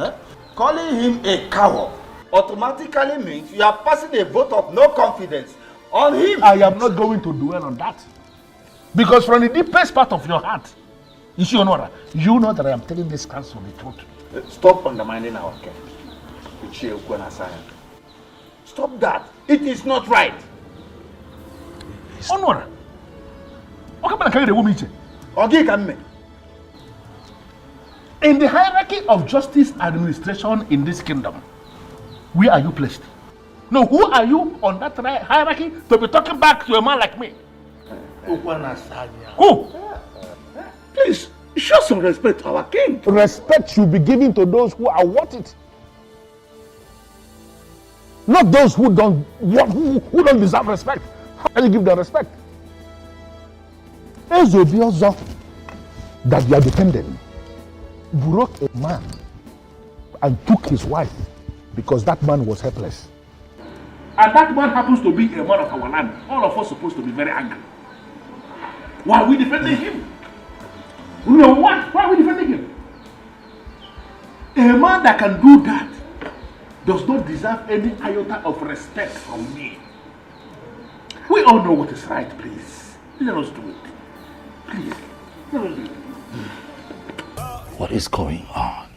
Speaker 8: Calling him a coward automatically means you are passing a vote of no confidence on him.
Speaker 17: I am not going to dwell on that. Because from the deepest part of your heart, you know that I am telling this council the truth.
Speaker 8: Stop undermining our king. Stop that. It is not right.
Speaker 17: Honor. In the hierarchy of justice administration in this kingdom, where are you placed? No, who are you on that hierarchy to be talking back to a man like me? Who? Please, show some respect to our king.
Speaker 2: Respect should be given to those who are worth it. Not those who don't deserve respect. How can you give them respect? Ezobiozo that you are defending broke a man and took his wife because that man was helpless.
Speaker 17: And that man happens to be a man of our land. All of us are supposed to be very angry. Why are we defending him? You know what? Why are we defending him? A man that can do that does not deserve any iota of respect from me. We all know what is right, please. Let us do it. Please. Let us do it.
Speaker 4: What is going on?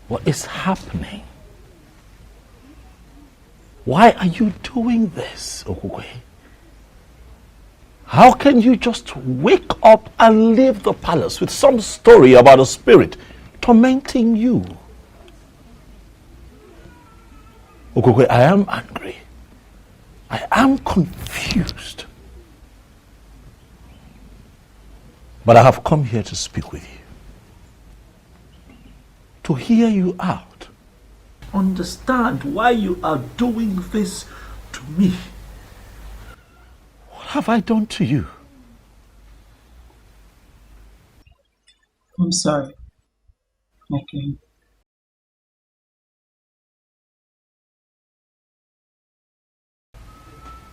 Speaker 4: What is happening? Why are you doing this, Okugwe? How can you just wake up and leave the palace with some story about a spirit tormenting you? Okugwe, I am angry. I am confused. But I have come here to speak with you. To hear you out. Understand why you are doing this to me. What have I done to you?
Speaker 19: I'm sorry. Okay.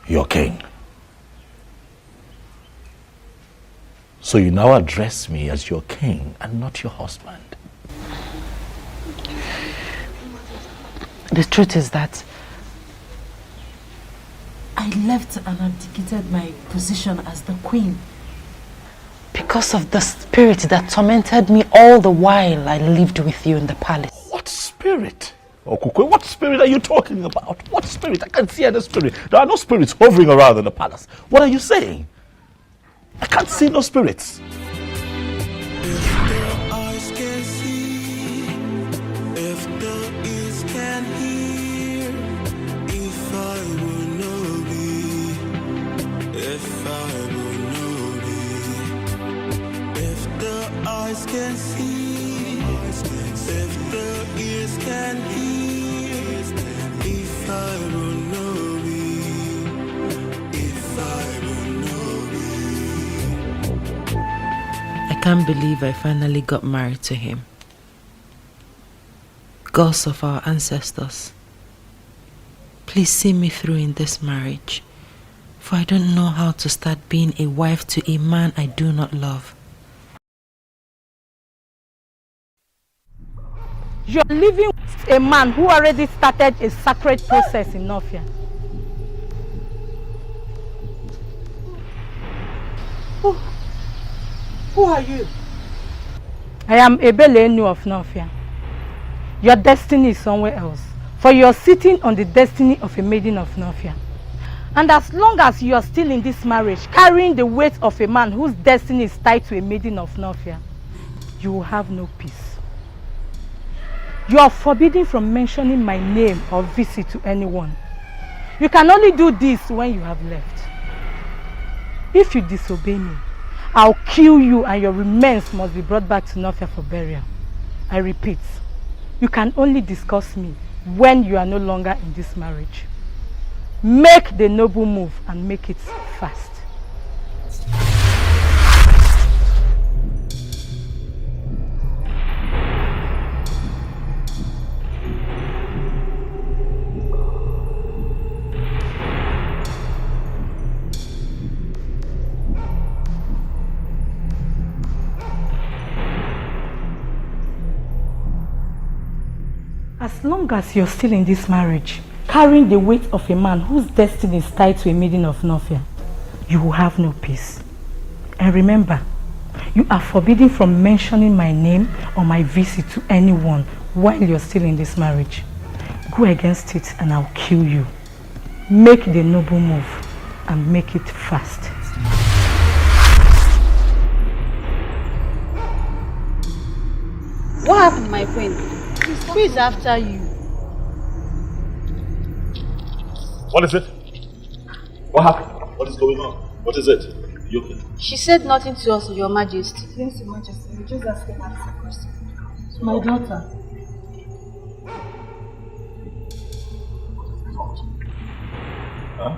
Speaker 4: Your king. So you now address me as your king and not your husband.
Speaker 14: The truth is that
Speaker 15: I left and abdicated my position as the queen.
Speaker 14: because of the spirit that tormented me all the while I lived with you in the palace.
Speaker 4: What spirit? Okukwe, what spirit are you talking about? What spirit? I can't see any spirit. There are no spirits hovering around in the palace. What are you saying? I can't see no spirits.
Speaker 9: Eyes can see, if the ears can hear, if I will know thee, if I will know thee.
Speaker 14: I can't believe I finally got married to him. Gods of our ancestors, please see me through in this marriage, for I don't know how to start being a wife to a man I do not love.
Speaker 20: You're living with a man who already started a sacred process in Nofia.
Speaker 15: Who are you?
Speaker 20: I am Ebelenu of Nofia. Your destiny is somewhere else, for you're sitting on the destiny of a maiden of Nofia. And as long as you are still in this marriage, carrying the weight of a man whose destiny is tied to a maiden of Nofia, you will have no peace. You are forbidden from mentioning my name or visit to anyone. You can only do this when you have left. If you disobey me, I'll kill you and your remains must be brought back to Nofia for burial. I repeat, you can only discuss me when you are no longer in this marriage. Make the noble move and make it fast. As long as you're still in this marriage, carrying the weight of a man whose destiny is tied to a maiden of Nofia, you will have no peace. And remember, you are forbidden from mentioning my name or my visit to anyone while you're still in this marriage. Go against it and I'll kill you. Make the noble move and make it fast.
Speaker 12: What happened, my friend? Who is after you?
Speaker 10: What is it? What happened? What is going on? What is it? You okay?
Speaker 12: She said nothing to us, Your Majesty. Yes, Your Majesty. We just asking her a question.
Speaker 20: My daughter.
Speaker 10: Huh?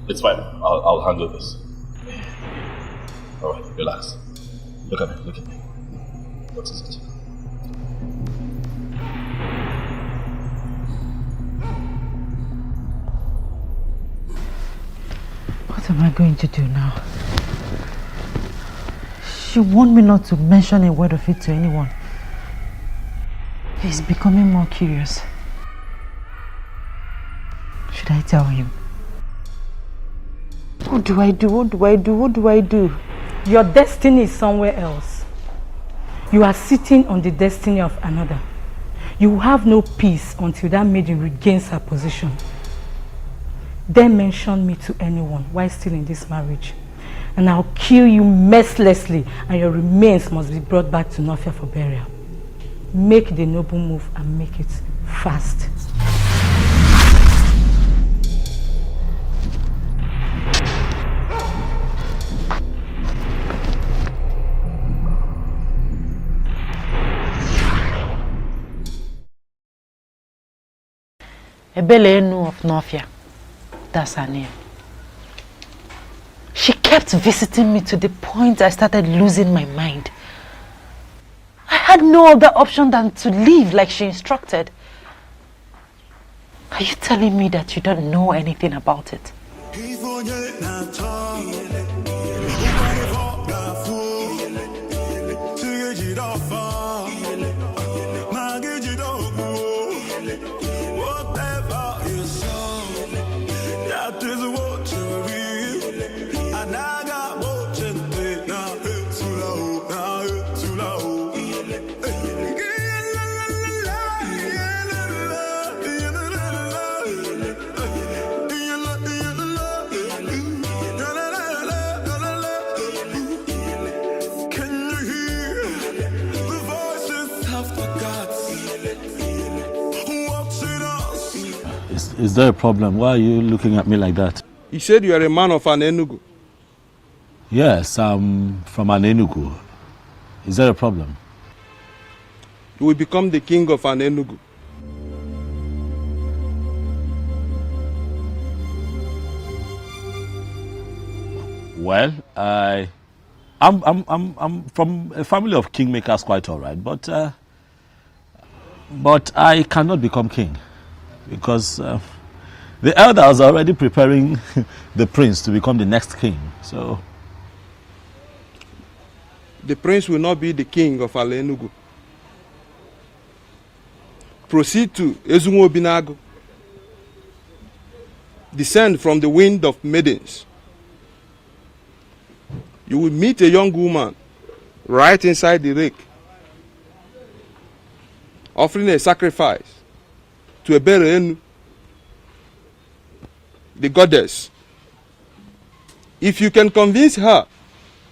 Speaker 10: It's fine. I'll handle this. Alright, relax. Look at me, look at me. What is it?
Speaker 14: What am I going to do now? She warned me not to mention a word of it to anyone. He's becoming more curious. Should I tell him? What do I do? What do I do? What do I do?
Speaker 20: Your destiny is somewhere else. You are sitting on the destiny of another. You will have no peace until that maiden regains her position. Then mention me to anyone while still in this marriage. And I'll kill you mercilessly and your remains must be brought back to Nofia for burial. Make the noble move and make it fast.
Speaker 14: Ebelenu of Nofia. That's her name. She kept visiting me to the point I started losing my mind. I had no other option than to leave like she instructed. Are you telling me that you don't know anything about it?
Speaker 4: Is there a problem? Why are you looking at me like that?
Speaker 7: You said you are a man of an Enugu.
Speaker 4: Yes, I'm from an Enugu. Is there a problem?
Speaker 7: You will become the king of an Enugu.
Speaker 4: Well, I'm from a family of kingmakers, quite all right, but I cannot become king because the elders are already preparing the prince to become the next king. So
Speaker 7: the prince will not be the king of Ala Enugu. Proceed to Ezunwo Binago. Descend from the wind of maidens. You will meet a young woman right inside the lake, offering a sacrifice to Eberenu, the goddess. If you can convince her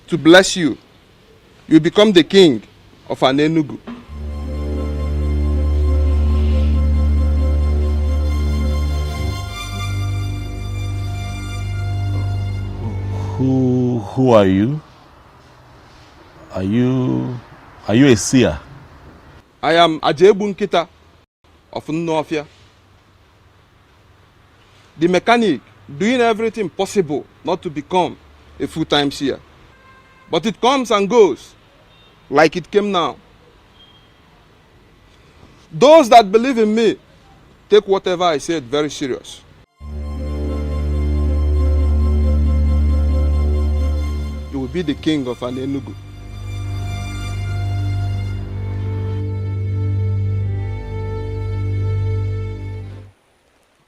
Speaker 7: to bless you, you become the king of an Enugu.
Speaker 11: Who are you? Are you a seer?
Speaker 1: I am Ajebu Nkita of Nnofia. The mechanic doing everything possible not to become a full-time seer. But it comes and goes like it came now. Those that believe in me take whatever I said very serious. You will be the king of an Enugu.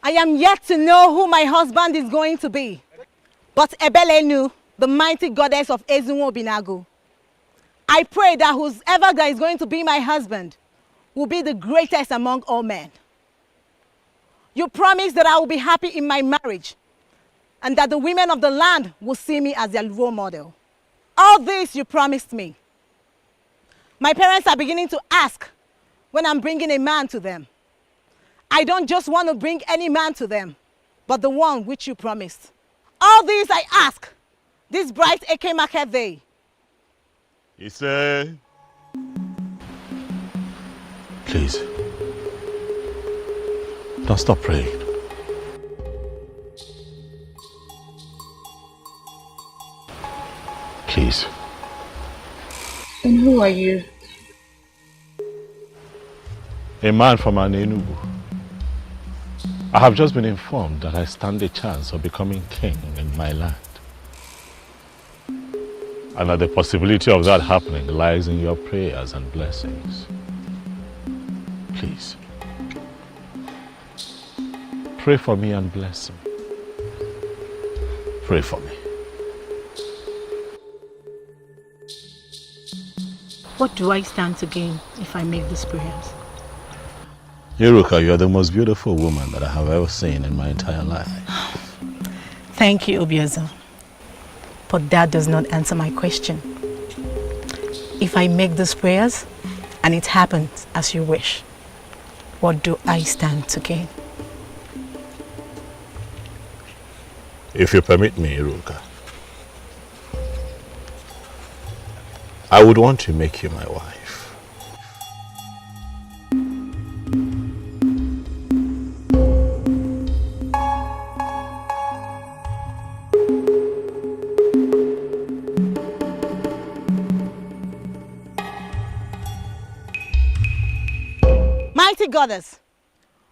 Speaker 13: I am yet to know who my husband is going to be. But Ebelenu, the mighty goddess of Ezunwo Binagu, I pray that whoever that is going to be my husband will be the greatest among all men. You promise that I will be happy in my marriage and that the women of the land will see me as their role model. All this you promised me. My parents are beginning to ask when I'm bringing a man to them. I don't just want to bring any man to them, but the one which you promised. All these I ask, this bright Eke market day.
Speaker 11: He said,
Speaker 4: Please, don't stop praying. Please.
Speaker 23: And who are you?
Speaker 11: a man from an Enugu. I have just been informed that I stand a chance of becoming king in my land. And that the possibility of that happening lies in your prayers and blessings. Please, pray for me and bless me. Pray for me.
Speaker 20: What do I stand to gain if I make these prayers?
Speaker 11: Iruka, you are the most beautiful woman that I have ever seen in my entire life.
Speaker 20: Thank you, Obiazo. But that does not answer my question. If I make these prayers and it happens as you wish, what do I stand to gain?
Speaker 11: If you permit me, Iruka, I would want to make you my wife.
Speaker 13: Mighty Goddess,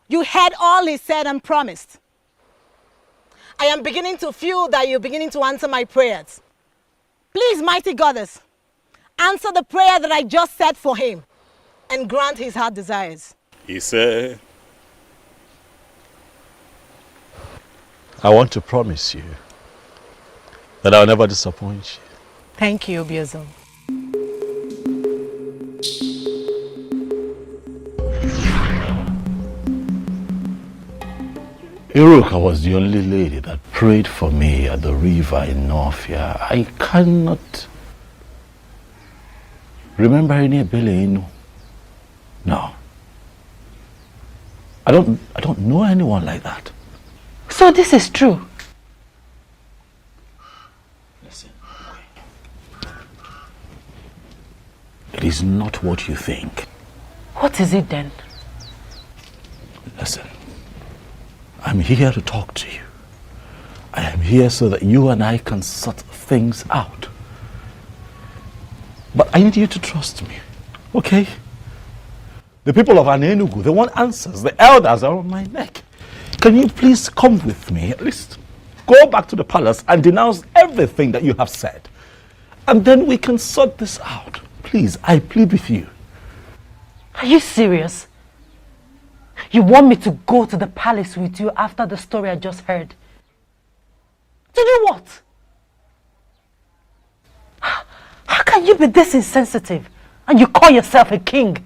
Speaker 13: you heard all he said and promised. I am beginning to feel that you're beginning to answer my prayers. Please, Mighty Goddess, answer the prayer that I just said for him and grant his heart desires.
Speaker 11: He said, I want to promise you that I'll never disappoint you.
Speaker 20: Thank you, Obiazo.
Speaker 4: Iruka was the only lady that prayed for me at the river in Northia. I cannot remember any Ebele. No. I don't know anyone like that.
Speaker 20: So this is true.
Speaker 4: Listen. It is not what you think.
Speaker 20: What is it then?
Speaker 4: Listen. I'm here to talk to you. I am here so that you and I can sort things out. But I need you to trust me, okay? The people of Anenugu, they want answers. The elders are on my neck. Can you please come with me? At least go back to the palace and denounce everything that you have said. And then we can sort this out. Please, I plead with you.
Speaker 20: Are you serious? You want me to go to the palace with you after the story I just heard? To do what? How can you be this insensitive and you call yourself a king?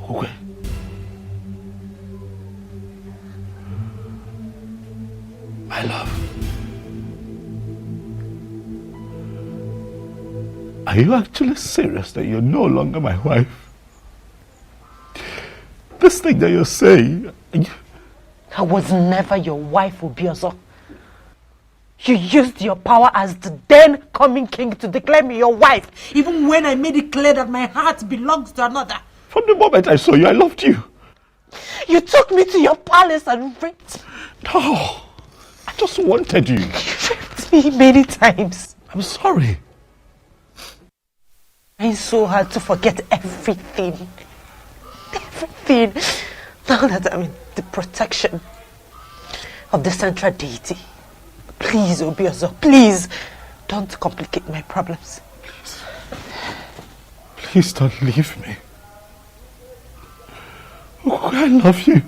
Speaker 4: Okay. My love. Are you actually serious that you're no longer my wife? This thing that you're saying,
Speaker 14: I was never your wife, Obiozo. You used your power as the then coming king to declare me your wife, even when I made it clear that my heart belongs to another.
Speaker 17: From the moment I saw you, I loved you.
Speaker 14: You took me to your palace and raped.
Speaker 17: No, I just wanted you.
Speaker 14: You raped me many times.
Speaker 17: I'm sorry.
Speaker 14: It's so hard to forget everything. Everything. Now that I'm in the protection of the central deity. Please, Obiozo, please, don't complicate my problems.
Speaker 17: Please don't leave me. Oh, I love you.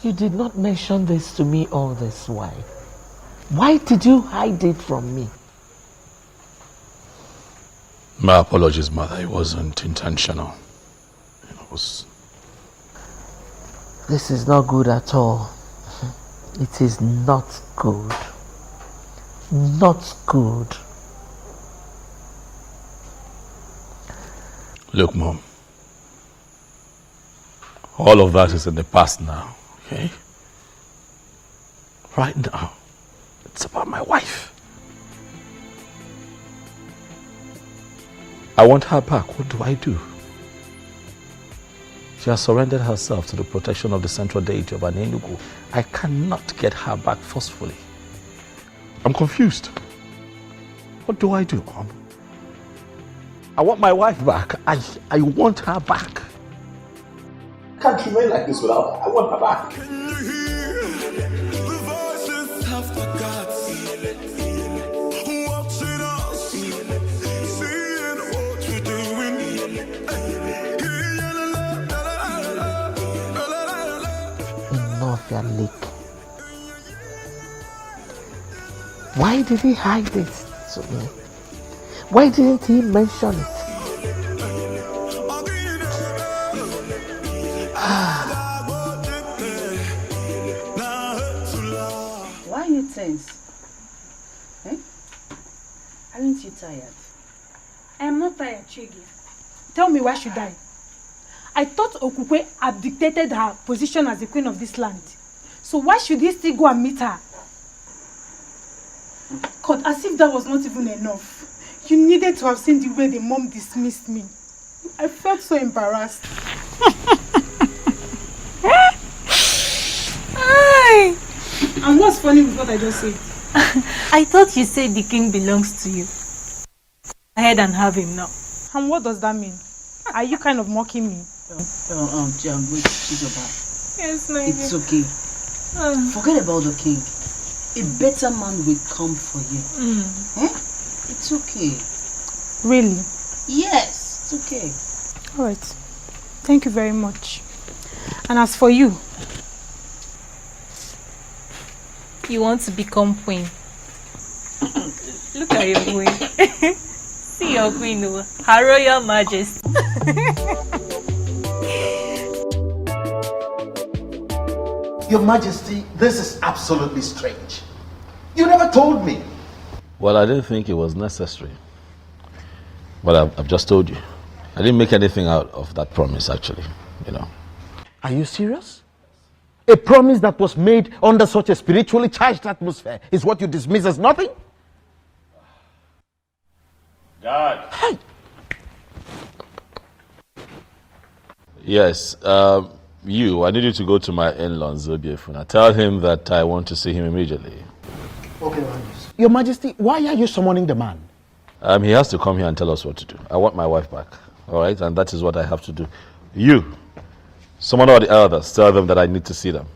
Speaker 5: You did not mention this to me all this while. Why did you hide it from me?
Speaker 17: My apologies, Mother. It wasn't intentional. It was...
Speaker 5: This is not good at all. It is not good. Not good.
Speaker 17: Look, Mom. All of that is in the past now, okay? Right now, it's about my wife. I want her back. What do I do?
Speaker 11: She has surrendered herself to the protection of the central deity of Enugu. I cannot get her back forcefully.
Speaker 17: I'm confused. What do I do, Mom?
Speaker 11: I want my wife back. I want her back. I can't remain like this without her. I want her back.
Speaker 5: Enough, your leak. Why did he hide it to me? Why didn't he mention it?
Speaker 3: Why are you tense? Eh? Aren't you tired?
Speaker 20: I am not tired, Chigi. Tell me, why should I? I thought Okukwe abdicated her position as the queen of this land. So why should he still go and meet her? God, as if that was not even enough. You needed to have seen the way the mom dismissed me. I felt so embarrassed. And what's funny with what I just said?
Speaker 15: I thought you said the king belongs to you. Go ahead and have him now.
Speaker 20: And what does that mean? Are you kind of mocking me?
Speaker 3: Wait, Chizoba.
Speaker 15: Yes, my
Speaker 3: It's okay. Forget about the king. A better man will come for you. Eh? It's okay.
Speaker 20: Really?
Speaker 3: Yes, it's okay.
Speaker 20: Alright. Thank you very much. And as for you?
Speaker 15: You want to become queen. Look at your queen. See your queen, Her Royal Majesty.
Speaker 8: Your Majesty, this is absolutely strange. You never told me.
Speaker 11: Well, I didn't think it was necessary. But I've just told you. I didn't make anything out of that promise, actually, you know.
Speaker 8: Are you serious? A promise that was made under such a spiritually charged atmosphere is what you dismiss as nothing?
Speaker 10: Dad.
Speaker 8: Hey.
Speaker 11: Yes, I need you to go to my in-laws, Obiefuna. Tell him that I want to see him immediately.
Speaker 8: Okay, Your Majesty, why are you summoning the man?
Speaker 11: He has to come here and tell us what to do. I want my wife back, all right? And that is what I have to do. You, summon all the elders, tell them that I need to see them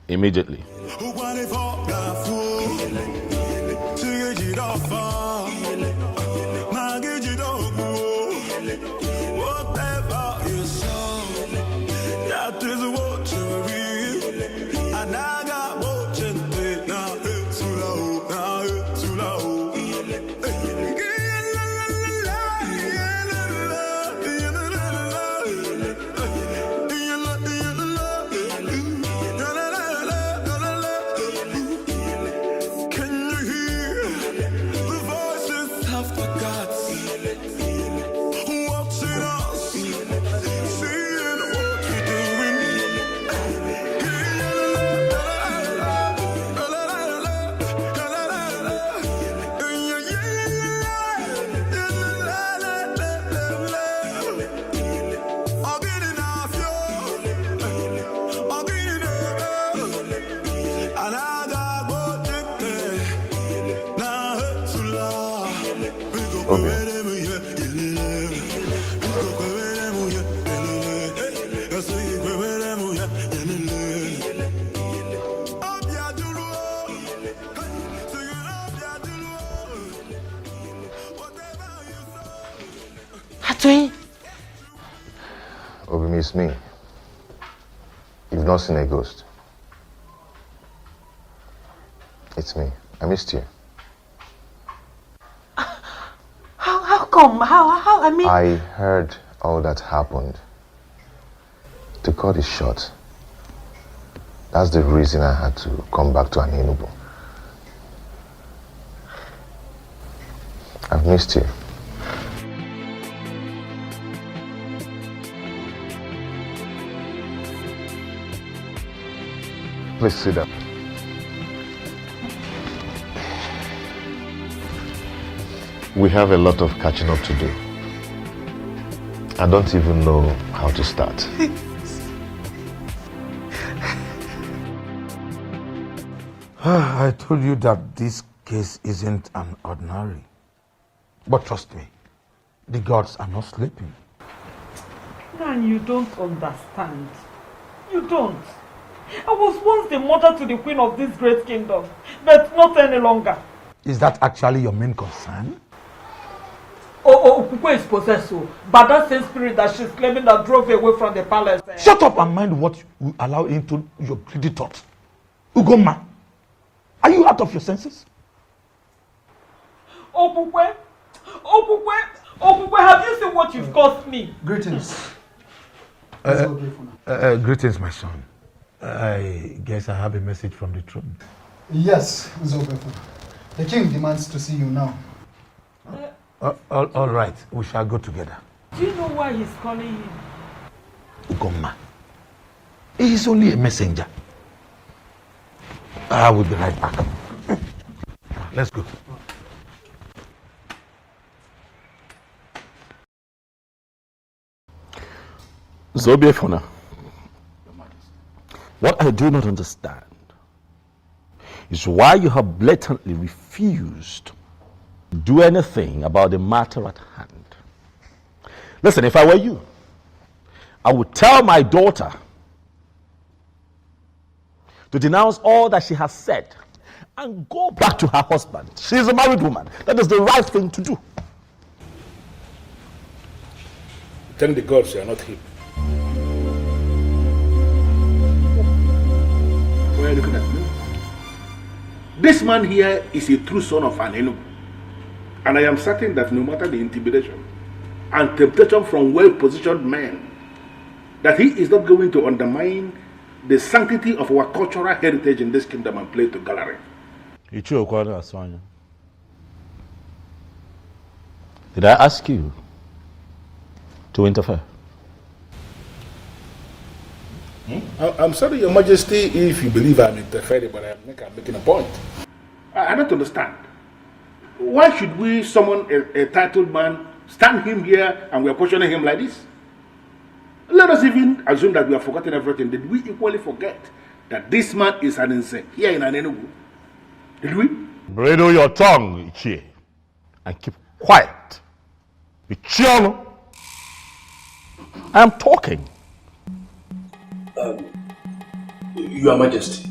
Speaker 11: immediately.
Speaker 6: It's me. You've not seen a ghost. It's me. I missed you.
Speaker 15: How come? How, I mean...
Speaker 6: I heard all that happened. To cut it short, that's the reason I had to come back to Enugu. I've missed you. Please sit down. We have a lot of catching up to do. I don't even know how to start.
Speaker 2: I told you that this case isn't an ordinary. But trust me, the gods are not sleeping.
Speaker 5: Man, you don't understand. You don't. I was once the mother to the queen of this great kingdom, but not any longer.
Speaker 2: Is that actually your main concern?
Speaker 5: Okija is possessed by that same spirit that she's claiming that drove away from the palace.
Speaker 2: Shut up and mind what you allow into your greedy thoughts. Ugoma, are you out of your senses?
Speaker 5: Okija, have you seen what you've caused me?
Speaker 18: Greetings.
Speaker 2: Greetings, my son. I guess I have a message from the throne.
Speaker 18: Yes, Zobefuna. The king demands to see you now.
Speaker 2: All right, we shall go together.
Speaker 5: Do you know why he's calling him?
Speaker 2: Ugoma, he is only a messenger. I will be right back. Let's go.
Speaker 4: Zobiefuna, what I do not understand is why you have blatantly refused to do anything about the matter at hand. Listen, if I were you, I would tell my daughter to denounce all that she has said and go back to her husband. She is a married woman. That is the right thing to do.
Speaker 17: Thank the gods you are not him. Why are you looking at me? This man here is a true son of Enugu. And I am certain that no matter the intimidation and temptation from well-positioned men, that he is not going to undermine the sanctity of our cultural heritage in this kingdom and play to gallery.
Speaker 4: Did I ask you to interfere?
Speaker 17: I'm sorry, Your Majesty, if you believe I'm interfering, but I'm making a point. I don't understand. Why should we summon a titled man, stand him here, and we are questioning him like this? Let us even assume that we have forgotten everything. Did we equally forget that this man is an insane here in Enugu? Did we?
Speaker 4: Bridle your tongue, Ichie, and keep quiet. Ichiano, I am talking.
Speaker 10: Your Majesty,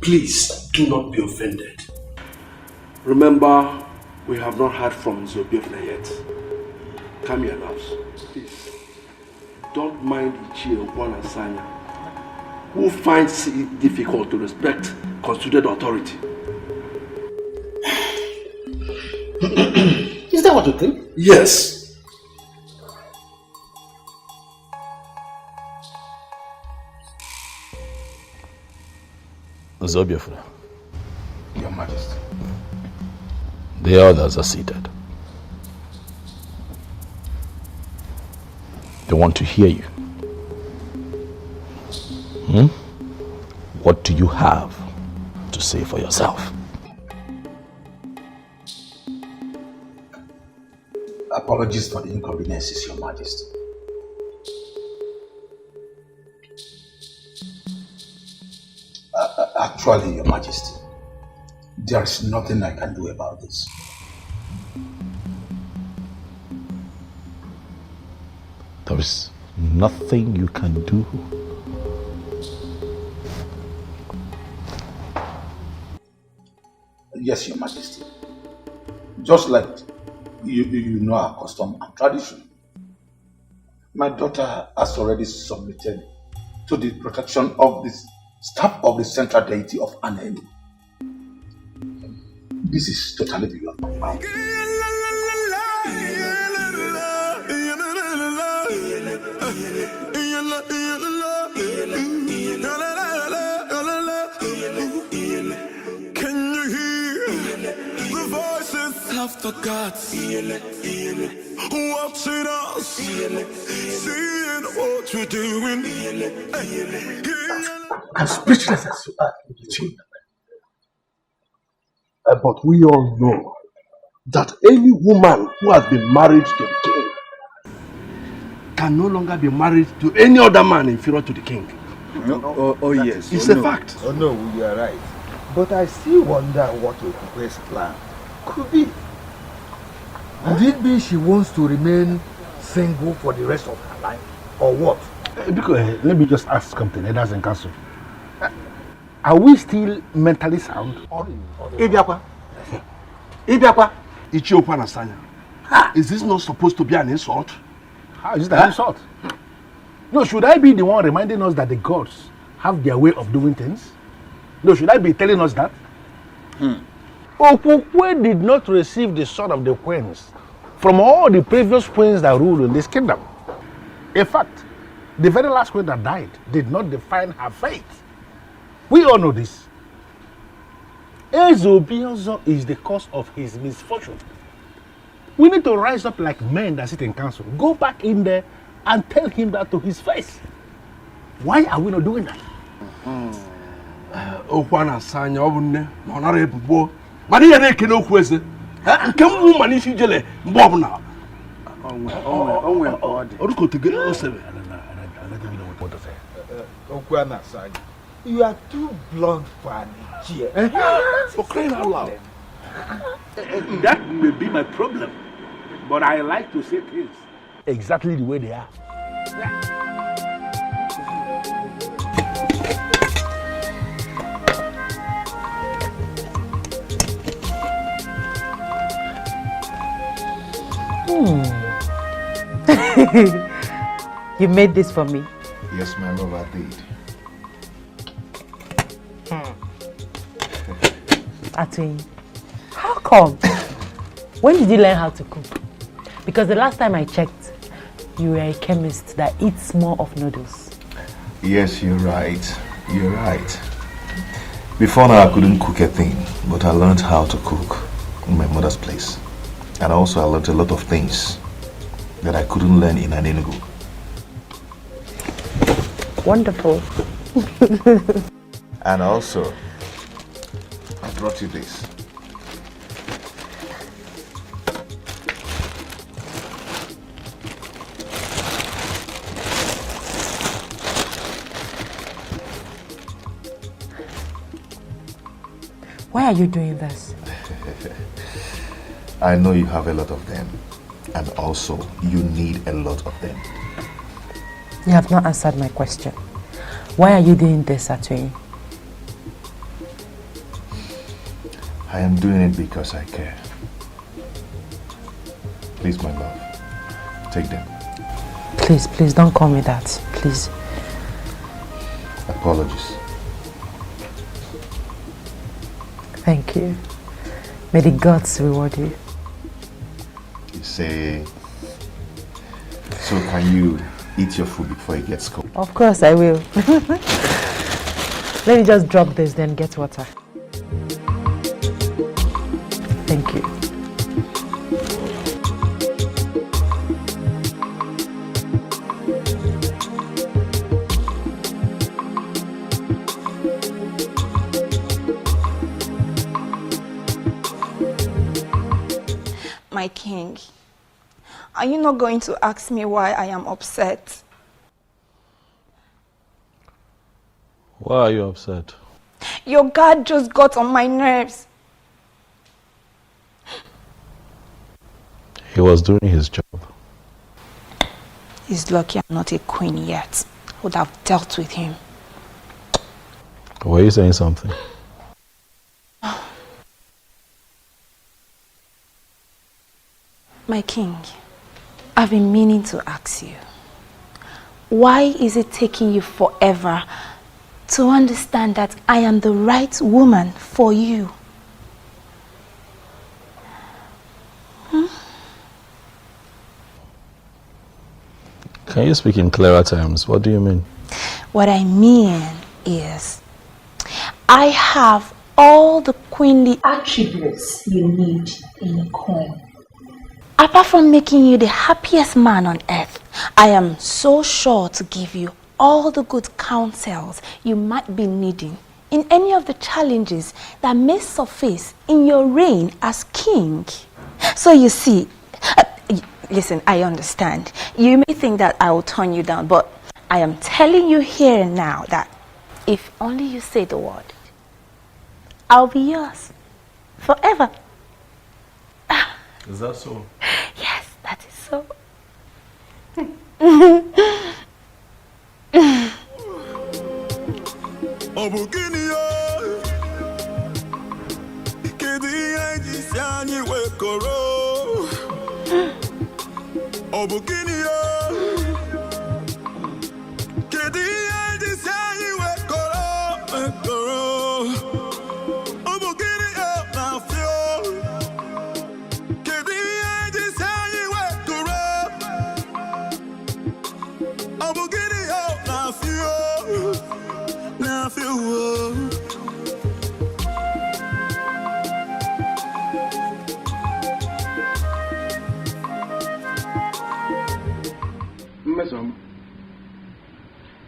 Speaker 10: please do not be offended.
Speaker 21: Remember, we have not heard from Zobiefna yet. Come here, loves. Please. Don't mind Ichie Okwan and Sanya, who finds it difficult to respect constituted authority.
Speaker 10: Is that what you think?
Speaker 21: Yes.
Speaker 4: Zobiefuna,
Speaker 2: Your Majesty.
Speaker 4: the others are seated. They want to hear you. What do you have to say for yourself?
Speaker 2: Apologies for the inconveniences, Your Majesty. Actually, Your Majesty, there is nothing I can do about this.
Speaker 4: There is nothing you can do.
Speaker 2: Yes, Your Majesty. Just like you know our custom and tradition. My daughter has already submitted to the protection of the staff of the central deity of Anenu. This is totally beyond my power.
Speaker 9: Can you hear the voices of the gods watching us, seeing what we're doing?
Speaker 2: I'm speechless as you are, Okija. But we all know that any woman who has been married to the king
Speaker 21: can no longer be married to any other man inferior to the king.
Speaker 16: Oh yes.
Speaker 21: It's a fact.
Speaker 16: Oh no, you are right. But I still wonder what Okupe's plan could be. Could it be she wants to remain single for the rest of her life? Or what?
Speaker 2: Because let me just ask something, Elders and Council. Are we still mentally sound?
Speaker 21: Ibiakwa. Ichiokwa Nasanya. Is this not supposed to be an insult?
Speaker 2: How is it an insult? No, should I be the one reminding us that the gods have their way of doing things? No, should I be telling us that? Okukwe did not receive the sword of the queens from all the previous queens that ruled in this kingdom. In fact, the very last queen that died did not define her fate. We all know this. Ezobiozo is the cause of his misfortune. We need to rise up like men that sit in council. Go back in there and tell him that to his face. Why are we not doing that?
Speaker 21: Okwana Sanya obunne na onara ebubo. Mani ya na-ekene okwu eze. Nke mmu mani isi jele mgbe ọbụla. Orukotige osebe.
Speaker 16: Okwana Sanya, you are too blunt for an idiot.
Speaker 21: For crying out loud.
Speaker 17: That may be my problem, but I like to say things
Speaker 2: exactly the way they are.
Speaker 14: You made this for me?
Speaker 6: Yes, my love, I did.
Speaker 14: Atwin, how come? When did you learn how to cook? Because the last time I checked, you were a chemist that eats more of noodles.
Speaker 6: Yes, you're right. You're right. Before now, I couldn't cook a thing, but I learned how to cook in my mother's place. And also, I learned a lot of things that I couldn't learn in Anenugu.
Speaker 14: Wonderful.
Speaker 6: And also, I brought you this.
Speaker 14: Why are you doing this?
Speaker 6: I know you have a lot of them, and also you need a lot of them.
Speaker 14: You have not answered my question. Why are you doing this, Atwin?
Speaker 6: I am doing it because I care. Please, my love, take them.
Speaker 14: Please, please don't call me that. Please.
Speaker 6: Apologies.
Speaker 14: Thank you. May the gods reward you.
Speaker 6: You say, so can you eat your food before it gets cold?
Speaker 14: Of course I will. Let me just drop this, then get water. Thank you.
Speaker 19: My king, are you not going to ask me why I am upset?
Speaker 11: Why are you upset?
Speaker 19: Your guard just got on my nerves.
Speaker 11: He was doing his job.
Speaker 19: He's lucky I'm not a queen yet. I would have dealt with him.
Speaker 11: Were you saying something?
Speaker 19: My king, I've been meaning to ask you. Why is it taking you forever to understand that I am the right woman for you?
Speaker 11: Can you speak in clearer terms? What do you mean?
Speaker 19: What I mean is, I have all the queenly attributes you need in a queen. Apart from making you the happiest man on earth, I am so sure to give you all the good counsels you might be needing in any of the challenges that may surface in your reign as king. So you see, listen, I understand. You may think that I will turn you down, but I am telling you here and now that if only you say the word, I'll be yours forever.
Speaker 11: Is that so?
Speaker 19: Yes, that is so.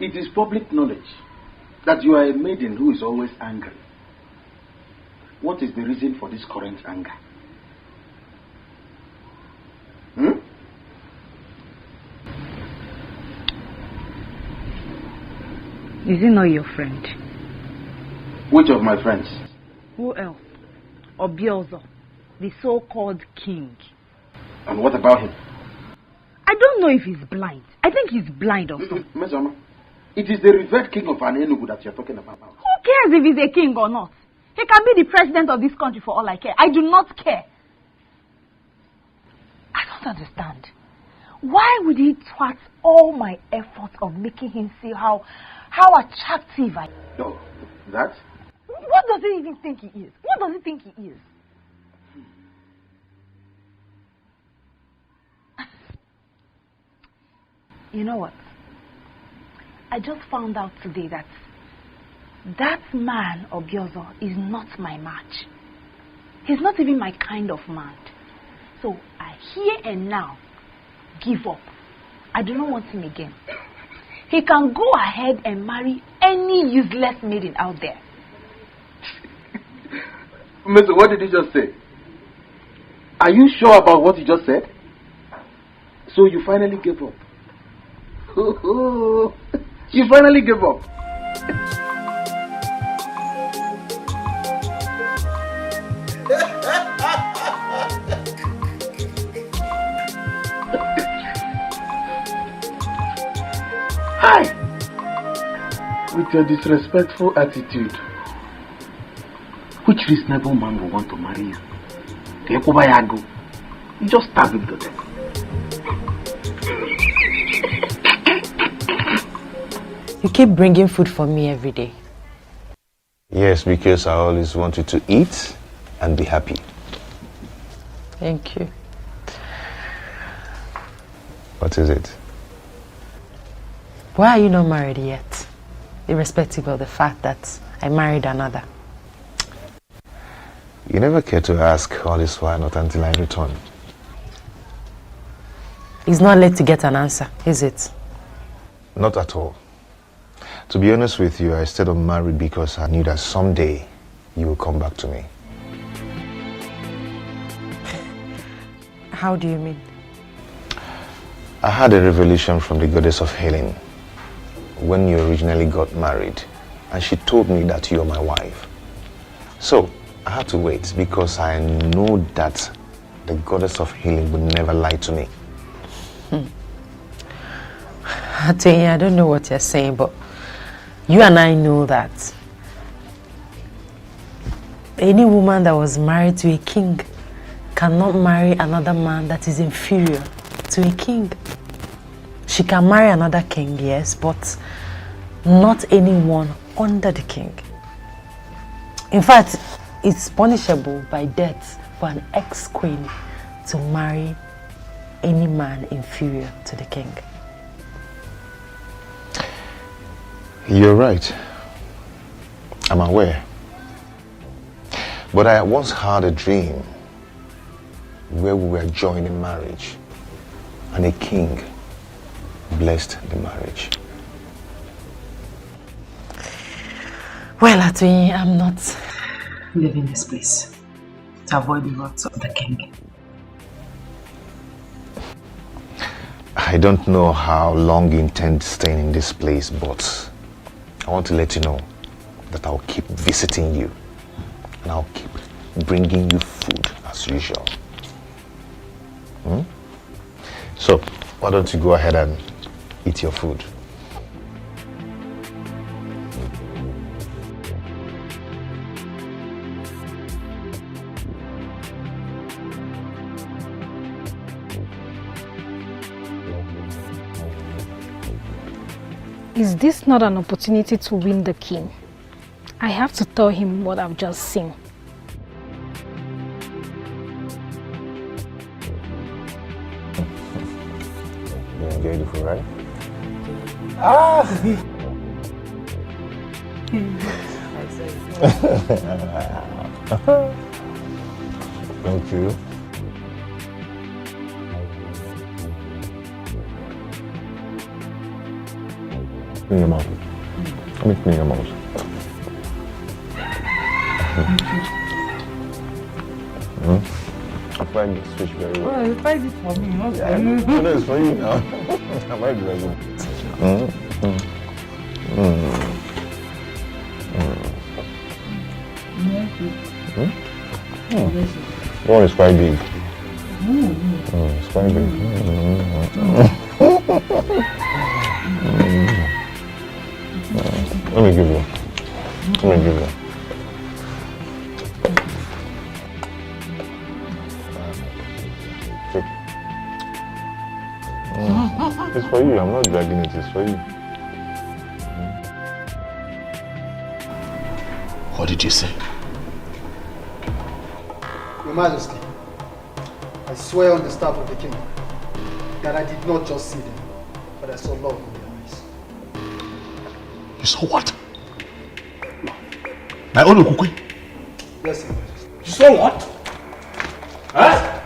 Speaker 17: It is public knowledge that you are a maiden who is always angry. What is the reason for this current anger?
Speaker 20: Is he not your friend?
Speaker 17: Which of my friends?
Speaker 20: Who else? Obiozo, the so-called king.
Speaker 17: And what about him?
Speaker 20: I don't know if he's blind. I think he's blind or something.
Speaker 17: Mesama, it is the revered king of Anenugu that you're talking about.
Speaker 20: Who cares if he's a king or not? He can be the president of this country for all I care. I do not care. I don't understand. Why would he thwart all my efforts of making him see how attractive I am?
Speaker 17: No, that?
Speaker 20: What does he even think he is? What does he think he is? You know what? I just found out today that man, Obiozo, is not my match. He's not even my kind of man. So I here and now give up. I do not want him again. He can go ahead and marry any useless maiden out there.
Speaker 17: Mister, what did you just say? Are you sure about what you just said? So you finally gave up? You finally gave up? Hi! With your disrespectful attitude, which reasonable man will want to marry you? You just stab him to death.
Speaker 14: You keep bringing food for me every day.
Speaker 6: Yes, because I always want you to eat and be happy.
Speaker 14: Thank you.
Speaker 6: What is it?
Speaker 14: Why are you not married yet? Irrespective of the fact that I married another.
Speaker 6: You never care to ask all this while, not until I return.
Speaker 14: It's not late to get an answer, is it?
Speaker 6: Not at all. To be honest with you, I stayed unmarried because I knew that someday you will come back to me.
Speaker 14: How do you mean?
Speaker 6: I had a revelation from the goddess of healing when you originally got married, and she told me that you're my wife. So I had to wait because I know that the goddess of healing would never lie to me.
Speaker 14: I don't know what you're saying, but you and I know that any woman that was married to a king cannot marry another man that is inferior to a king. She can marry another king, yes, but not anyone under the king. In fact, it's punishable by death for an ex-queen to marry any man inferior to the king.
Speaker 6: You're right. I'm aware. But I once had a dream where we were joined in marriage and a king blessed the marriage.
Speaker 14: Well, Atuyi, I'm not
Speaker 3: leaving this place to avoid the wrath of the king.
Speaker 6: I don't know how long you intend staying in this place, but I want to let you know that I'll keep visiting you and I'll keep bringing you food as usual. So, why don't you go ahead and eat your food?
Speaker 20: Is this not an opportunity to win the king? I have to tell him what I've just seen.
Speaker 6: You enjoyed the food, right? Ah! Thank you. In your mouth. Let me clean your mouth. I find this fish very well.
Speaker 5: Well, you find it for me, not
Speaker 6: Yeah,
Speaker 5: for you.
Speaker 6: no, it's for you now. I might be ready. The one is quite big. It's quite big. Let me give you. Take. It's for you. I'm not dragging it. It's for you.
Speaker 11: What did you say?
Speaker 18: Your Majesty, I swear on the staff of the king that I did not just see them, but I saw love in their eyes.
Speaker 17: You saw what? My own Okukwe?
Speaker 18: Yes, Your Majesty.
Speaker 17: You saw what? Huh?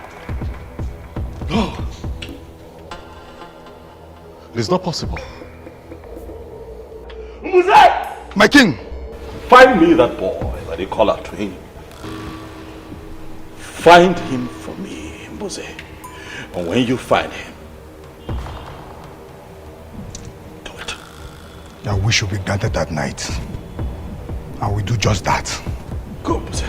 Speaker 17: No. It is not possible.
Speaker 21: My king!
Speaker 17: Find me that boy that they call Atuyi. Find him for me, Mose. And when you find him,
Speaker 2: Your wish will be granted that night. And we do just that.
Speaker 17: Go, Mose.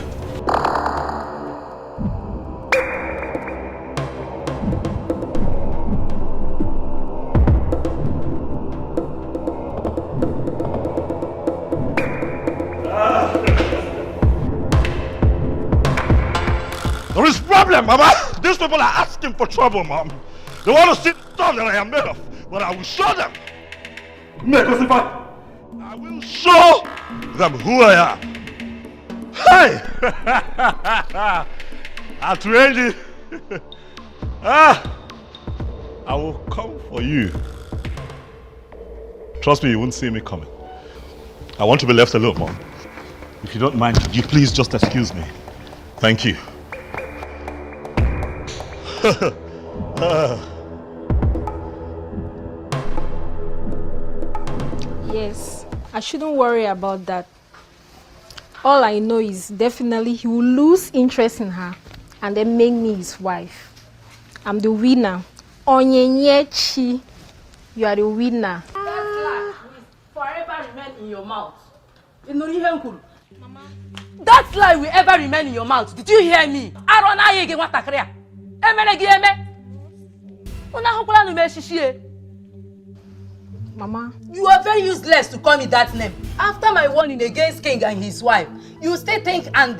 Speaker 17: There is problem, Mama. These people are asking for trouble, Mom. They want to see the stuff that I am made of, but I will show them. I will show them who I am. Hey! Atuyi. I will come for you. Trust me, you won't see me coming. I want to be left alone, Mom. If you don't mind, could you please just excuse me? Thank you.
Speaker 20: Yes, I shouldn't worry about that. All I know is definitely he will lose interest in her and then make me his wife. I'm the winner. Onyenyechi, you are the winner.
Speaker 15: That lie will forever remain in your mouth. Mama. That lie will ever remain in your mouth. Did you hear me?
Speaker 20: Mama,
Speaker 15: you are very useless to call me that name. After my warning against king and his wife, you still think and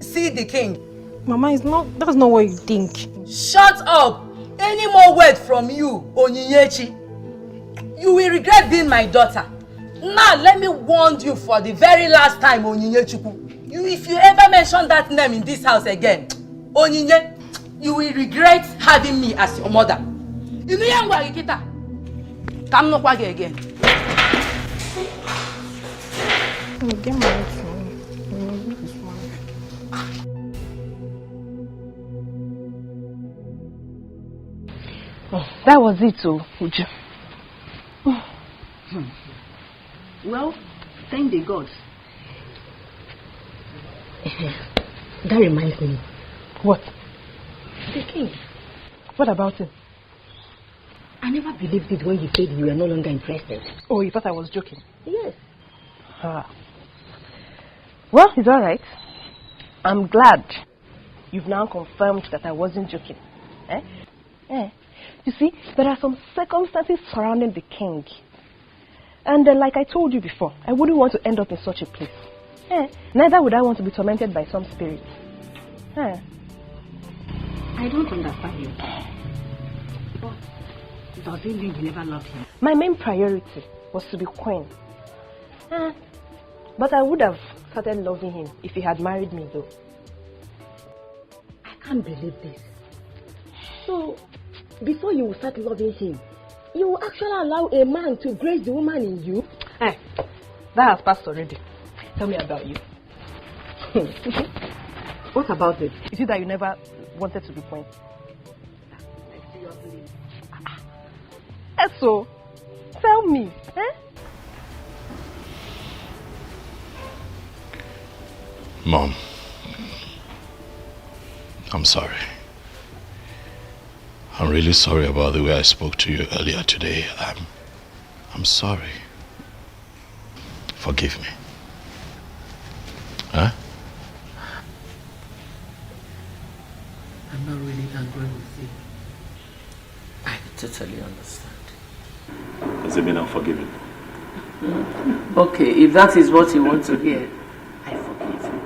Speaker 15: see the king.
Speaker 20: Mama, that's not what you think.
Speaker 15: Shut up! Any more word from you, Onyinyechi?
Speaker 3: You will regret being my daughter. Now let me warn you for the very last time, Onyinye Chukwu. If you ever mention that name in this house again, Onyinye, you will regret having me as your mother. You know young Kita. Come no kwage again.
Speaker 23: Get married to me.
Speaker 14: Oh, that was it, Uju.
Speaker 7: Well, thank the gods. That reminds me.
Speaker 14: What?
Speaker 7: The king.
Speaker 14: What about him?
Speaker 7: I never believed it when you said you were no longer interested.
Speaker 14: Oh, you thought I was joking?
Speaker 7: Yes.
Speaker 14: Well, it's alright. I'm glad you've now confirmed that I wasn't joking. You see, there are some circumstances surrounding the king. And like I told you before, I wouldn't want to end up in such a place. Neither would I want to be tormented by some spirit.
Speaker 7: I don't understand you. But does it mean you never loved him?
Speaker 14: My main priority was to be queen. But I would have started loving him if he had married me, though.
Speaker 7: I can't believe this. So, before you will start loving him, you will actually allow a man to grace the woman in you?
Speaker 14: That has passed already. Tell me about you.
Speaker 7: What about it?
Speaker 14: Is it that you never wanted to be queen? So, tell me.
Speaker 11: Mom, I'm sorry. I'm really sorry about the way I spoke to you earlier today. I'm sorry. Forgive me. Huh?
Speaker 5: I'm not really angry with you. I totally understand.
Speaker 10: Has it been unforgiving?
Speaker 5: Okay, if that is what you want to hear, I forgive you.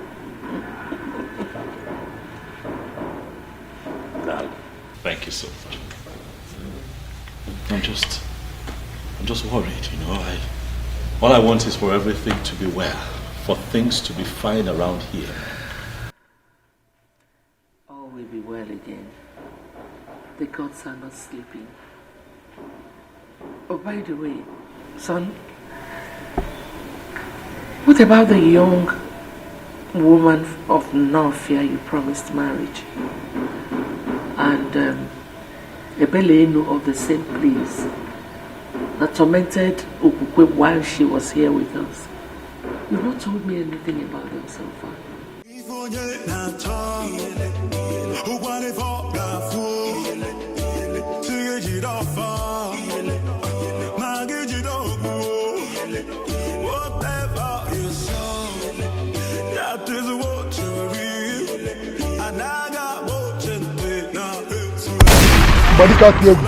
Speaker 10: Dad.
Speaker 11: Thank you so much. I'm just worried, you know. All I want is for everything to be well, for things to be fine around here.
Speaker 5: All will be well again. The gods are not sleeping. Oh, by the way, son, what about the young woman of Nofia you promised marriage? And Ebelenu of the same place that tormented Okukwe while she was here with us. You've not told me anything about them so far.
Speaker 18: Body can't hear you.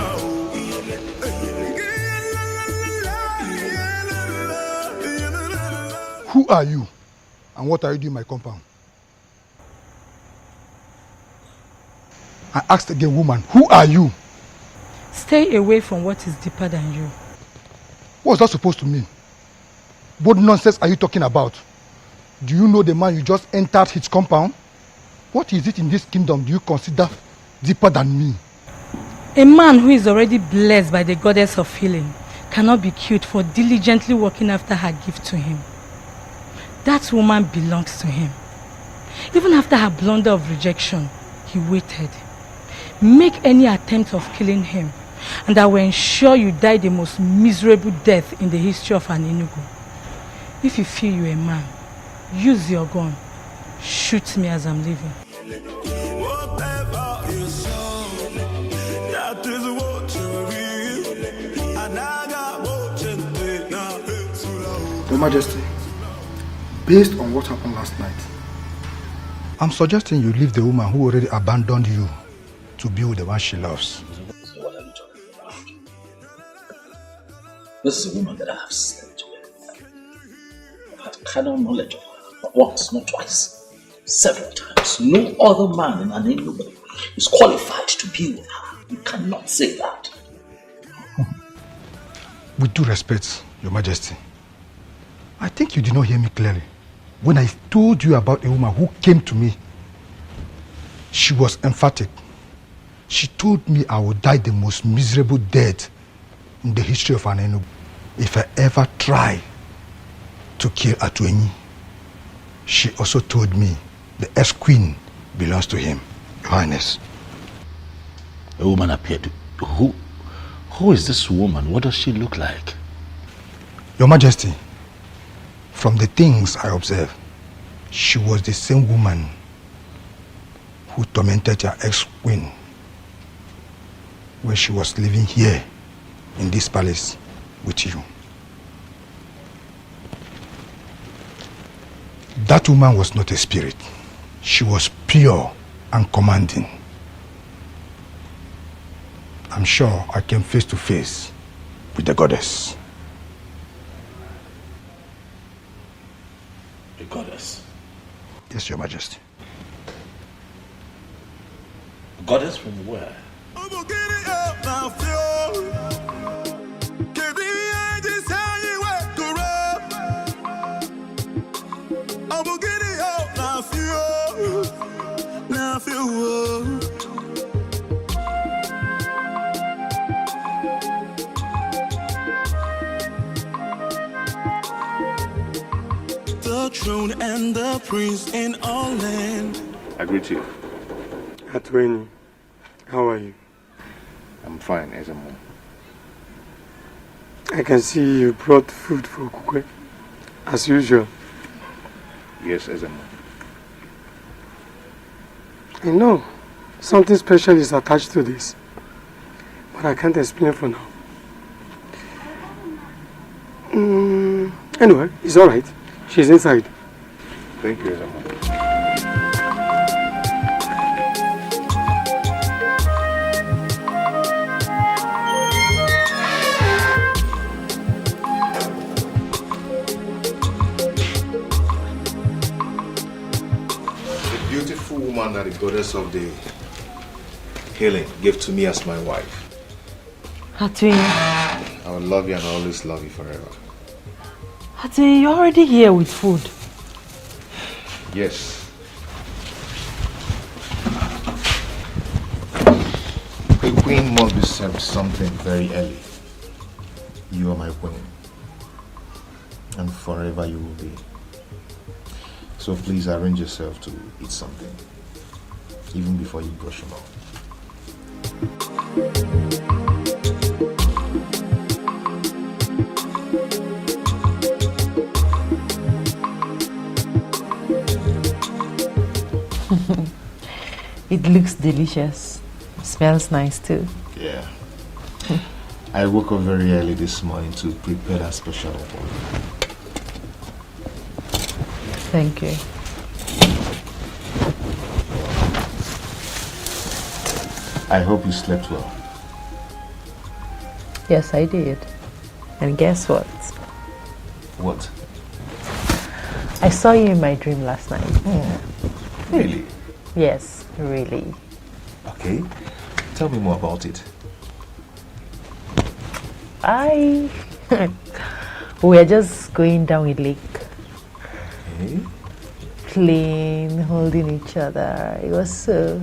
Speaker 18: Who are you? And what are you doing in my compound? I asked again, woman, who are you?
Speaker 20: Stay away from what is deeper than you.
Speaker 18: What's that supposed to mean? What nonsense are you talking about? Do you know the man you just entered his compound? What is it in this kingdom do you consider deeper than me?
Speaker 20: A man who is already blessed by the goddess of healing cannot be killed for diligently working after her gift to him. That woman belongs to him. Even after her blunder of rejection, he waited. Make any attempt of killing him, and I will ensure you die the most miserable death in the history of an Enugu. If you feel you're a man, use your gun. Shoot me as I'm leaving.
Speaker 18: Your Majesty, based on what happened last night, I'm suggesting you leave the woman who already abandoned you to be with the one she loves.
Speaker 4: What are you talking about? This is a woman that I have slept with. I've had carnal knowledge of her, not once, not twice, several times. No other man in an Enugu is qualified to be with her. You cannot say that.
Speaker 18: With due respect, Your Majesty, I think you did not hear me clearly. When I told you about a woman who came to me, she was emphatic. She told me I would die the most miserable death in the history of an Enugu if I ever try to kill Atuenyi. She also told me the ex-queen belongs to him, Your Highness.
Speaker 4: A woman appeared to... Who is this woman? What does she look like?
Speaker 18: Your Majesty, from the things I observed, she was the same woman who tormented your ex-queen when she was living here in this palace with you. That woman was not a spirit. She was pure and commanding. I'm sure I came face to face with the goddess.
Speaker 4: The goddess?
Speaker 18: Yes, Your Majesty.
Speaker 4: A goddess from where?
Speaker 9: The throne and the prince in all land.
Speaker 10: I greet you.
Speaker 1: Atweni, how are you?
Speaker 10: I'm fine, Ezemo.
Speaker 1: I can see you brought food for Kukwe, as usual.
Speaker 10: Yes, Ezemo.
Speaker 1: I know something special is attached to this, but I can't explain for now. Anyway, it's alright. She's inside.
Speaker 10: Thank you, Ezemo.
Speaker 6: Woman that the goddess of the healing gave to me as my wife.
Speaker 14: Atweni.
Speaker 6: I will love you and always love you forever.
Speaker 14: Atweni, you're already here with food.
Speaker 6: Yes. A queen must be served something very early. You are my queen. And forever you will be. So please arrange yourself to eat something, even before you brush your mouth.
Speaker 14: It looks delicious. It smells nice too.
Speaker 6: Yeah. I woke up very early this morning to prepare that special one.
Speaker 14: Thank you.
Speaker 6: I hope you slept well.
Speaker 14: Yes, I did. And guess what?
Speaker 6: What?
Speaker 14: I saw you in my dream last night.
Speaker 6: Really?
Speaker 14: Yes, really.
Speaker 6: Okay. Tell me more about it.
Speaker 14: We were just going down a lake.
Speaker 6: Okay.
Speaker 14: Playing, holding each other. It was so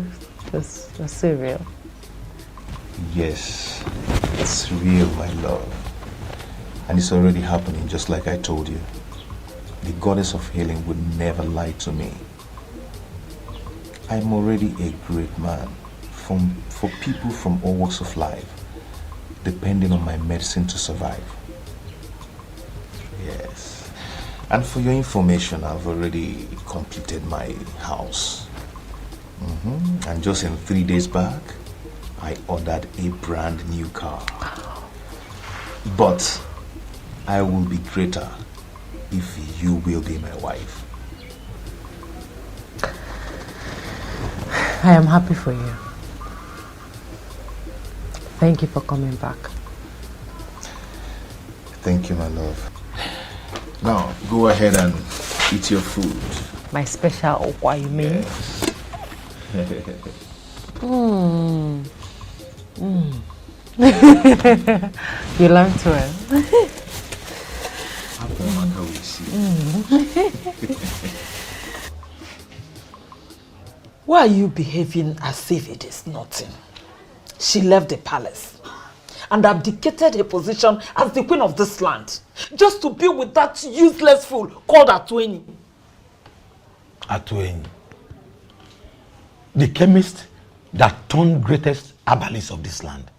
Speaker 14: real.
Speaker 6: Yes, it's real, my love. And it's already happening, just like I told you. The goddess of healing would never lie to me. I'm already a great man for people from all walks of life, depending on my medicine to survive. Yes. And for your information, I've already completed my house. And just in 3 days back, I ordered a brand new car. But I will be greater if you will be my wife.
Speaker 14: I am happy for you. Thank you for coming back.
Speaker 6: Thank you, my love. Now, go ahead and eat your food.
Speaker 14: My special okwa, you mean?
Speaker 6: Yes.
Speaker 14: You learned well.
Speaker 5: Why are you behaving as if it is nothing? She left the palace and abdicated her position as the queen of this land just to be with that useless fool called Atueni.
Speaker 8: Atueni. The chemist that turned greatest herbalist of this land.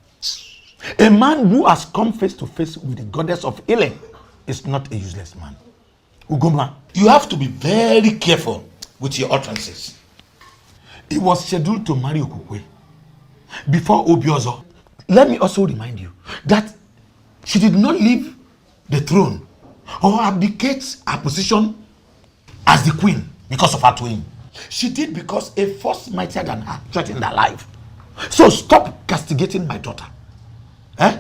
Speaker 8: A man who has come face to face with the goddess of healing is not a useless man. Ugoma, you have to be very careful with your utterances. He was scheduled to marry Okukwe before Obiozo. Let me also remind you that she did not leave the throne or abdicate her position as the queen because of her twin. She did because a force mightier than her threatened her life. So stop castigating my daughter. Eh?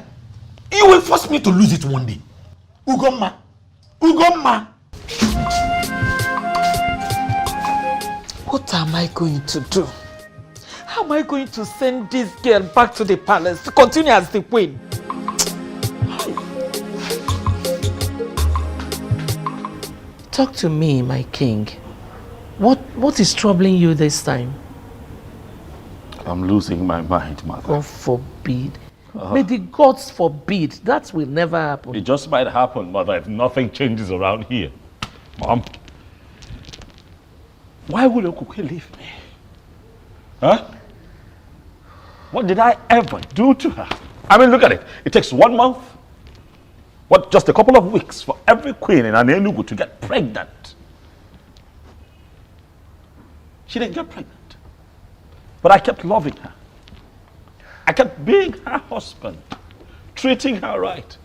Speaker 8: You will force me to lose it one day. Ugoma. Ugoma.
Speaker 5: What am I going to do? How am I going to send this girl back to the palace to continue as the queen? Talk to me, my king. What is troubling you this time?
Speaker 4: I'm losing my mind, mother.
Speaker 5: God forbid. May the gods forbid. That will never happen.
Speaker 4: It just might happen, mother, if nothing changes around here. Mom, why would Okuke leave me? Huh? What did I ever do to her? I mean, look at it. It takes 1 month, just a couple of weeks for every queen in an Enugu to get pregnant. She didn't get pregnant. But I kept loving her. I kept being her husband, treating her right.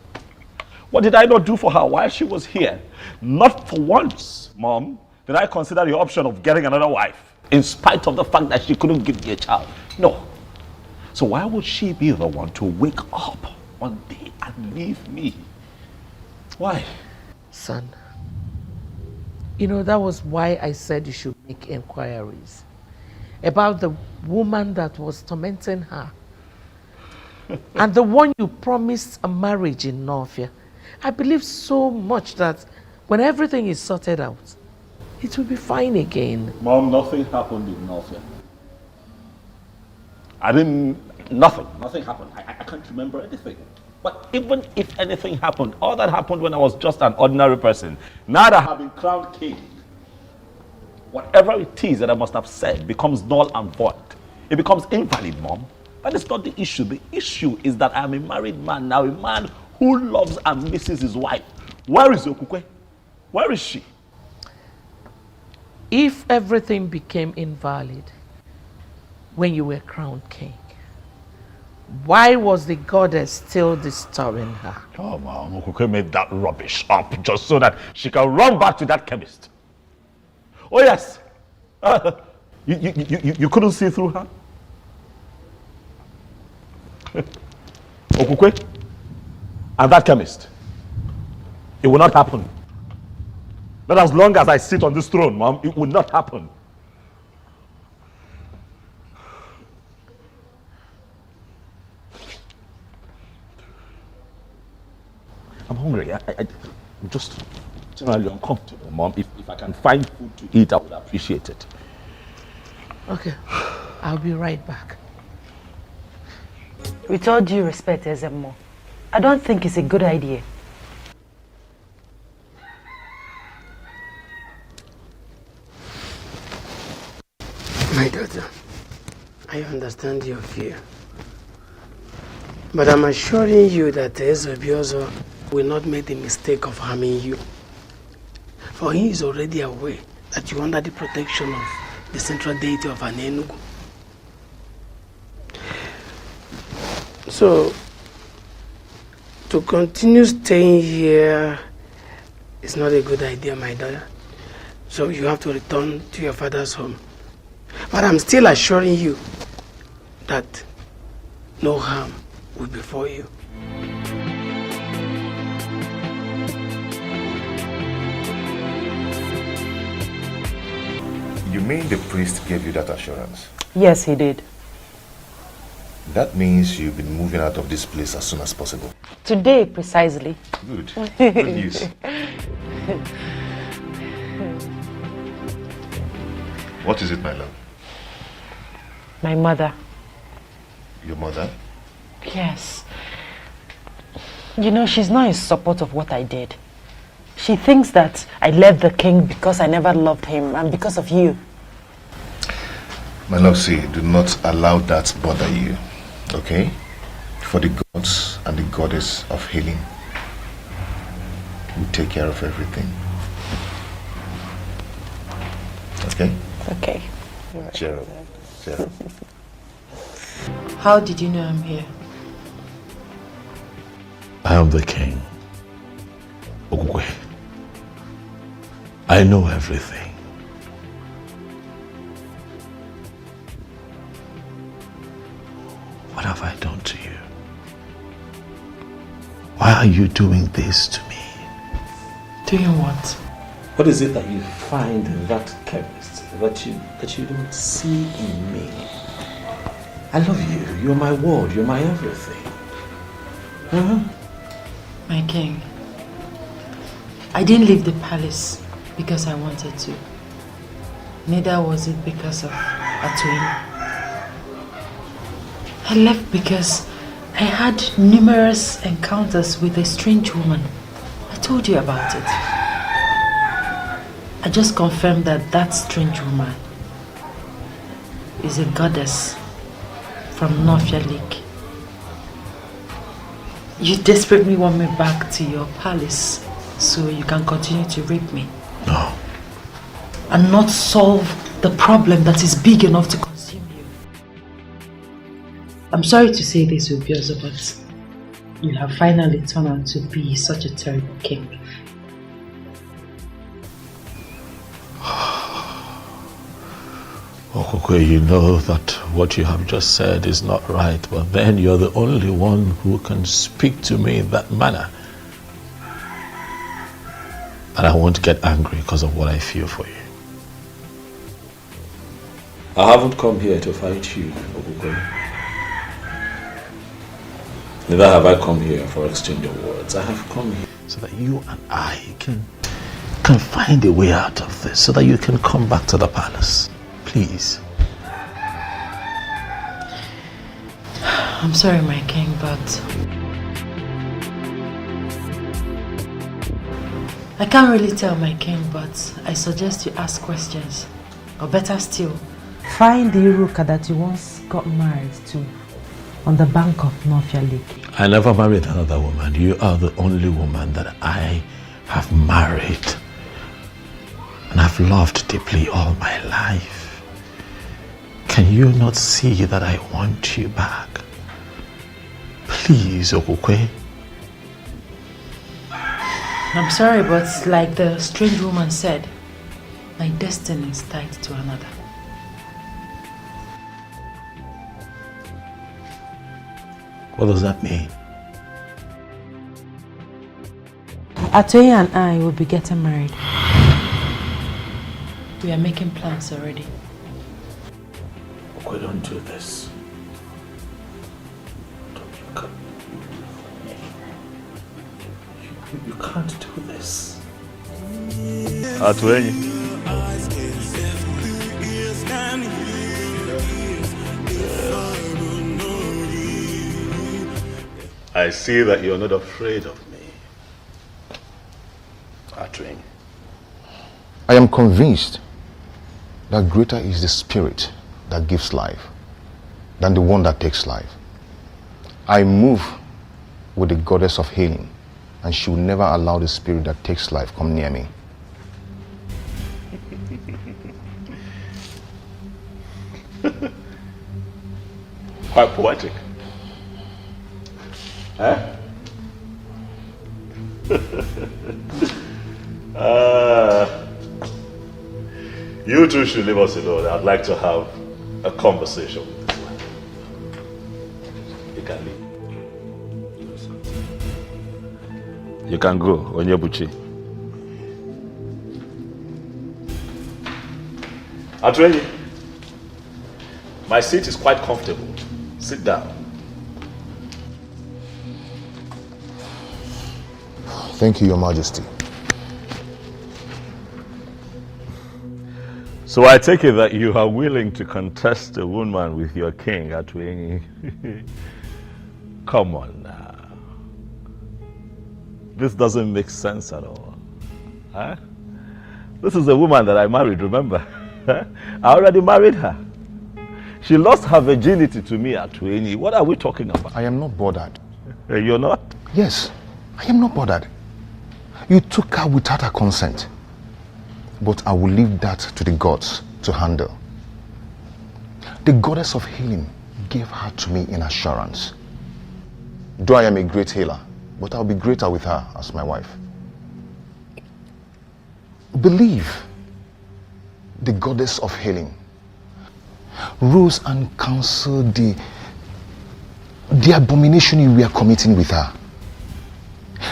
Speaker 4: What did I not do for her while she was here? Not for once, Mom, did I consider the option of getting another wife, in spite of the fact that she couldn't give me a child. No. So why would she be the one to wake up one day and leave me? Why?
Speaker 5: Son, you know, that was why I said you should make inquiries about the woman that was tormenting her. And the one you promised a marriage in Northia. I believe so much that when everything is sorted out, it will be fine again.
Speaker 4: Mom, nothing happened in Northia. Nothing happened. I can't remember anything. But even if anything happened, all that happened when I was just an ordinary person. Now that I have been crowned king, whatever it is that I must have said becomes null and void. It becomes invalid, Mom. That is not the issue. The issue is that I am a married man now, a man who loves and misses his wife. Where is Okukwe? Where is she?
Speaker 5: If everything became invalid when you were crowned king, why was the goddess still disturbing her?
Speaker 4: Oh, Mom, Okukwe made that rubbish up just so that she can run back to that chemist. Oh, yes. You couldn't see through her? Okukwe and that chemist. It will not happen. Not as long as I sit on this throne, Mom. It will not happen. I'm hungry. I'm just generally uncomfortable, Mom. If I can find food to eat, I would appreciate it.
Speaker 5: Okay, I'll be right back.
Speaker 14: With all due respect, Ezemo, I don't think it's a good idea.
Speaker 1: My daughter, I understand your fear. But I'm assuring you that Ezebiozo will not make the mistake of harming you. For he is already aware that you are under the protection of the central deity of Enugu. So, to continue staying here is not a good idea, my daughter. So you have to return to your father's home. But I'm still assuring you that no harm will befall you.
Speaker 6: You mean the priest gave you that assurance?
Speaker 14: Yes, he did.
Speaker 6: That means you'll be moving out of this place as soon as possible.
Speaker 14: Today, precisely.
Speaker 6: Good. Good news. What is it, my love?
Speaker 14: My mother.
Speaker 6: Your mother?
Speaker 14: Yes. You know, she's not in support of what I did. She thinks that I left the king because I never loved him and because of you.
Speaker 6: My love, see, do not allow that bother you, okay? For the gods and the goddess of healing will take care of everything. Okay?
Speaker 14: Okay.
Speaker 6: Cheer up. Cheer up.
Speaker 14: How did you know I'm here?
Speaker 4: I am the king. Ogwe. I know everything. What have I done to you? Why are you doing this to me?
Speaker 14: Doing what?
Speaker 4: What is it that you find in that chemist that you don't see in me? I love you. You're my world. You're my everything.
Speaker 14: My king, I didn't leave the palace because I wanted to. Neither was it because of Atoyin. I left because I had numerous encounters with a strange woman. I told you about it. I just confirmed that that strange woman is a goddess from Nollywood. You desperately want me back to your palace so you can continue to rape me.
Speaker 4: No.
Speaker 14: And not solve the problem that is big enough to consume you. I'm sorry to say this, Ubiozo, but you have finally turned out to be such a terrible king.
Speaker 4: Okokwe, you know that what you have just said is not right, but then you're the only one who can speak to me in that manner. And I won't get angry because of what I feel for you. I haven't come here to fight you, Okokwe. Neither have I come here for exchange of words. I have come here so that you and I can find a way out of this, so that you can come back to the palace. Please.
Speaker 14: I'm sorry, my king, but I can't really tell, my king, but I suggest you ask questions. Or better still, find the Iruka that you once got married to on the bank of Nollywood.
Speaker 4: I never married another woman. You are the only woman that I have married and I've loved deeply all my life. Can you not see that I want you back? Please, Okokwe.
Speaker 14: I'm sorry, but like the strange woman said, my destiny is tied to another.
Speaker 4: What does that mean?
Speaker 14: Atoye and I will be getting married. We are making plans already.
Speaker 4: Okay, don't do this. You can't do this.
Speaker 11: Atoye. I see that you're not afraid of me. Atoye.
Speaker 2: I am convinced that greater is the spirit that gives life than the one that takes life. I move with the goddess of healing, and she will never allow the spirit that takes life come near me.
Speaker 11: Quite poetic. Huh? You two should leave us alone. I'd like to have a conversation with you. You can leave. You can go, Onyebuchi. Atoye, my seat is quite comfortable. Sit down.
Speaker 2: Thank you, Your Majesty.
Speaker 11: So I take it that you are willing to contest a woman with your king, Atwenyi. Come on now. This doesn't make sense at all. Huh? This is a woman that I married, remember? I already married her. She lost her virginity to me, Atwenyi. What are we talking about?
Speaker 2: I am not bothered.
Speaker 11: You're not?
Speaker 2: Yes, I am not bothered. You took her without her consent. But I will leave that to the gods to handle. The goddess of healing gave her to me in assurance. Though I am a great healer, but I'll be greater with her as my wife. Believe the goddess of healing rose and counseled the abomination you were committing with her.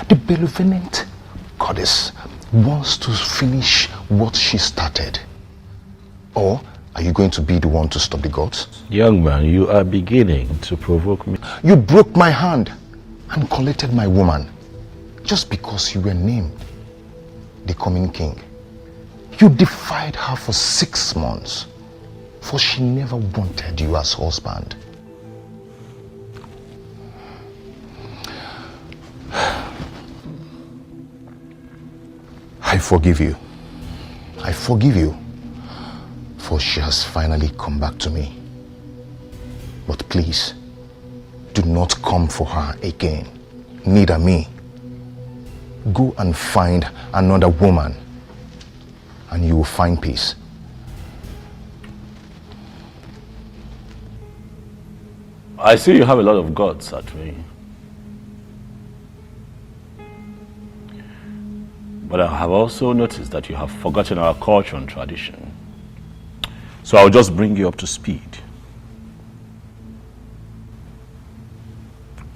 Speaker 2: The benevolent goddess wants to finish what she started. Or are you going to be the one to stop the gods?
Speaker 11: Young man, you are beginning to provoke me.
Speaker 2: You broke my hand and collected my woman just because you were named the coming king. You defied her for 6 months, for she never wanted you as husband. I forgive you. I forgive you, for she has finally come back to me. But please, do not come for her again, neither me. Go and find another woman, and you will find peace.
Speaker 11: I see you have a lot of gods, Atwenyi. But I have also noticed that you have forgotten our culture and tradition. So I'll just bring you up to speed.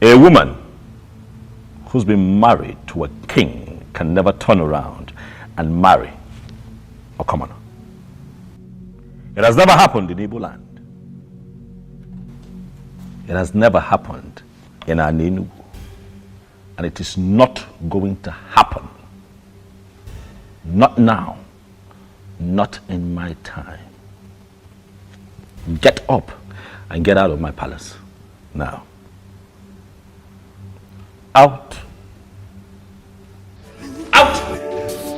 Speaker 11: A woman who's been married to a king can never turn around and marry a commoner. It has never happened in Igbo land. It has never happened in Enugu. And it is not going to happen. Not now. Not in my time. Get up and get out of my palace now. Out. Out.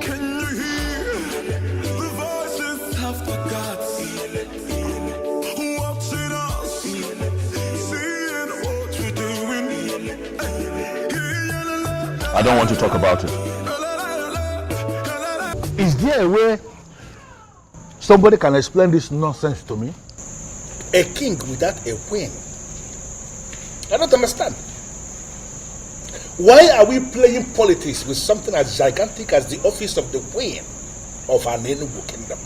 Speaker 9: Can you hear the voices of the gods watching us, seeing what we're doing?
Speaker 11: I don't want to talk about it.
Speaker 16: Is there a way somebody can explain this nonsense to me?
Speaker 17: A king without a queen? I don't understand. Why are we playing politics with something as gigantic as the office of the queen of an Enugu kingdom?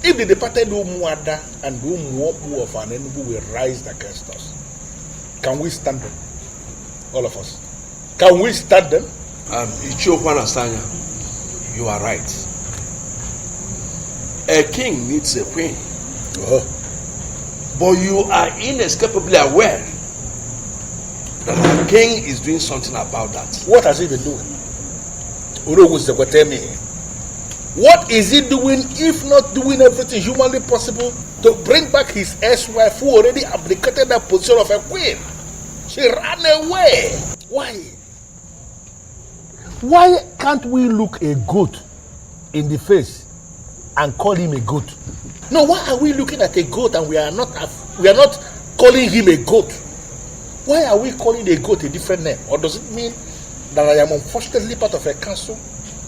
Speaker 17: If the departed Umuada and Umuobu of an Enugu will rise against us, can we stand them? All of us. Can we stand them?
Speaker 21: Ichokwana Sanya, you are right. A king needs a queen. But you are inescapably aware that the king is doing something about that.
Speaker 17: What has he been doing? What is he doing if not doing everything humanly possible to bring back his ex-wife who already abdicated that position of a queen? She ran away. Why?
Speaker 16: Why can't we look a goat in the face and call him a goat?
Speaker 17: No, why are we looking at a goat and we are not calling him a goat? Why are we calling a goat a different name? Or does it mean that I am unfortunately part of a council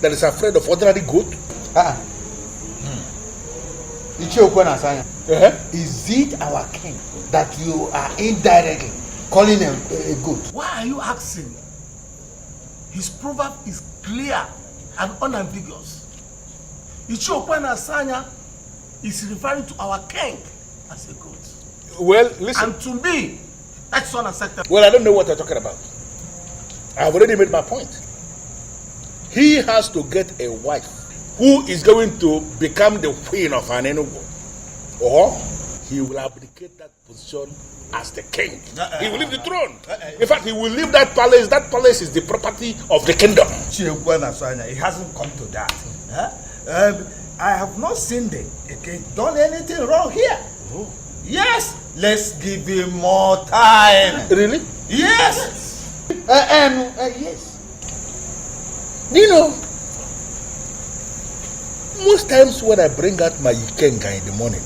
Speaker 17: that is afraid of ordinary goat?
Speaker 16: Is it our king that you are indirectly calling him a goat?
Speaker 21: Why are you asking? His proverb is clear and unambiguous. Ichiokwana Sanya is referring to our king as a goat.
Speaker 17: Well, listen.
Speaker 21: And to me, that's unacceptable.
Speaker 17: Well, I don't know what you're talking about. I've already made my point. He has to get a wife who is going to become the queen of an Enugu. Or he will abdicate that position as the king. He will leave the throne. In fact, he will leave that palace. That palace is the property of the kingdom.
Speaker 16: It hasn't come to that. I have not seen the king done anything wrong here. Oh. Yes, let's give him more time.
Speaker 17: Really?
Speaker 16: Yes.
Speaker 17: Yes. You know, most times when I bring out my Ikenga in the morning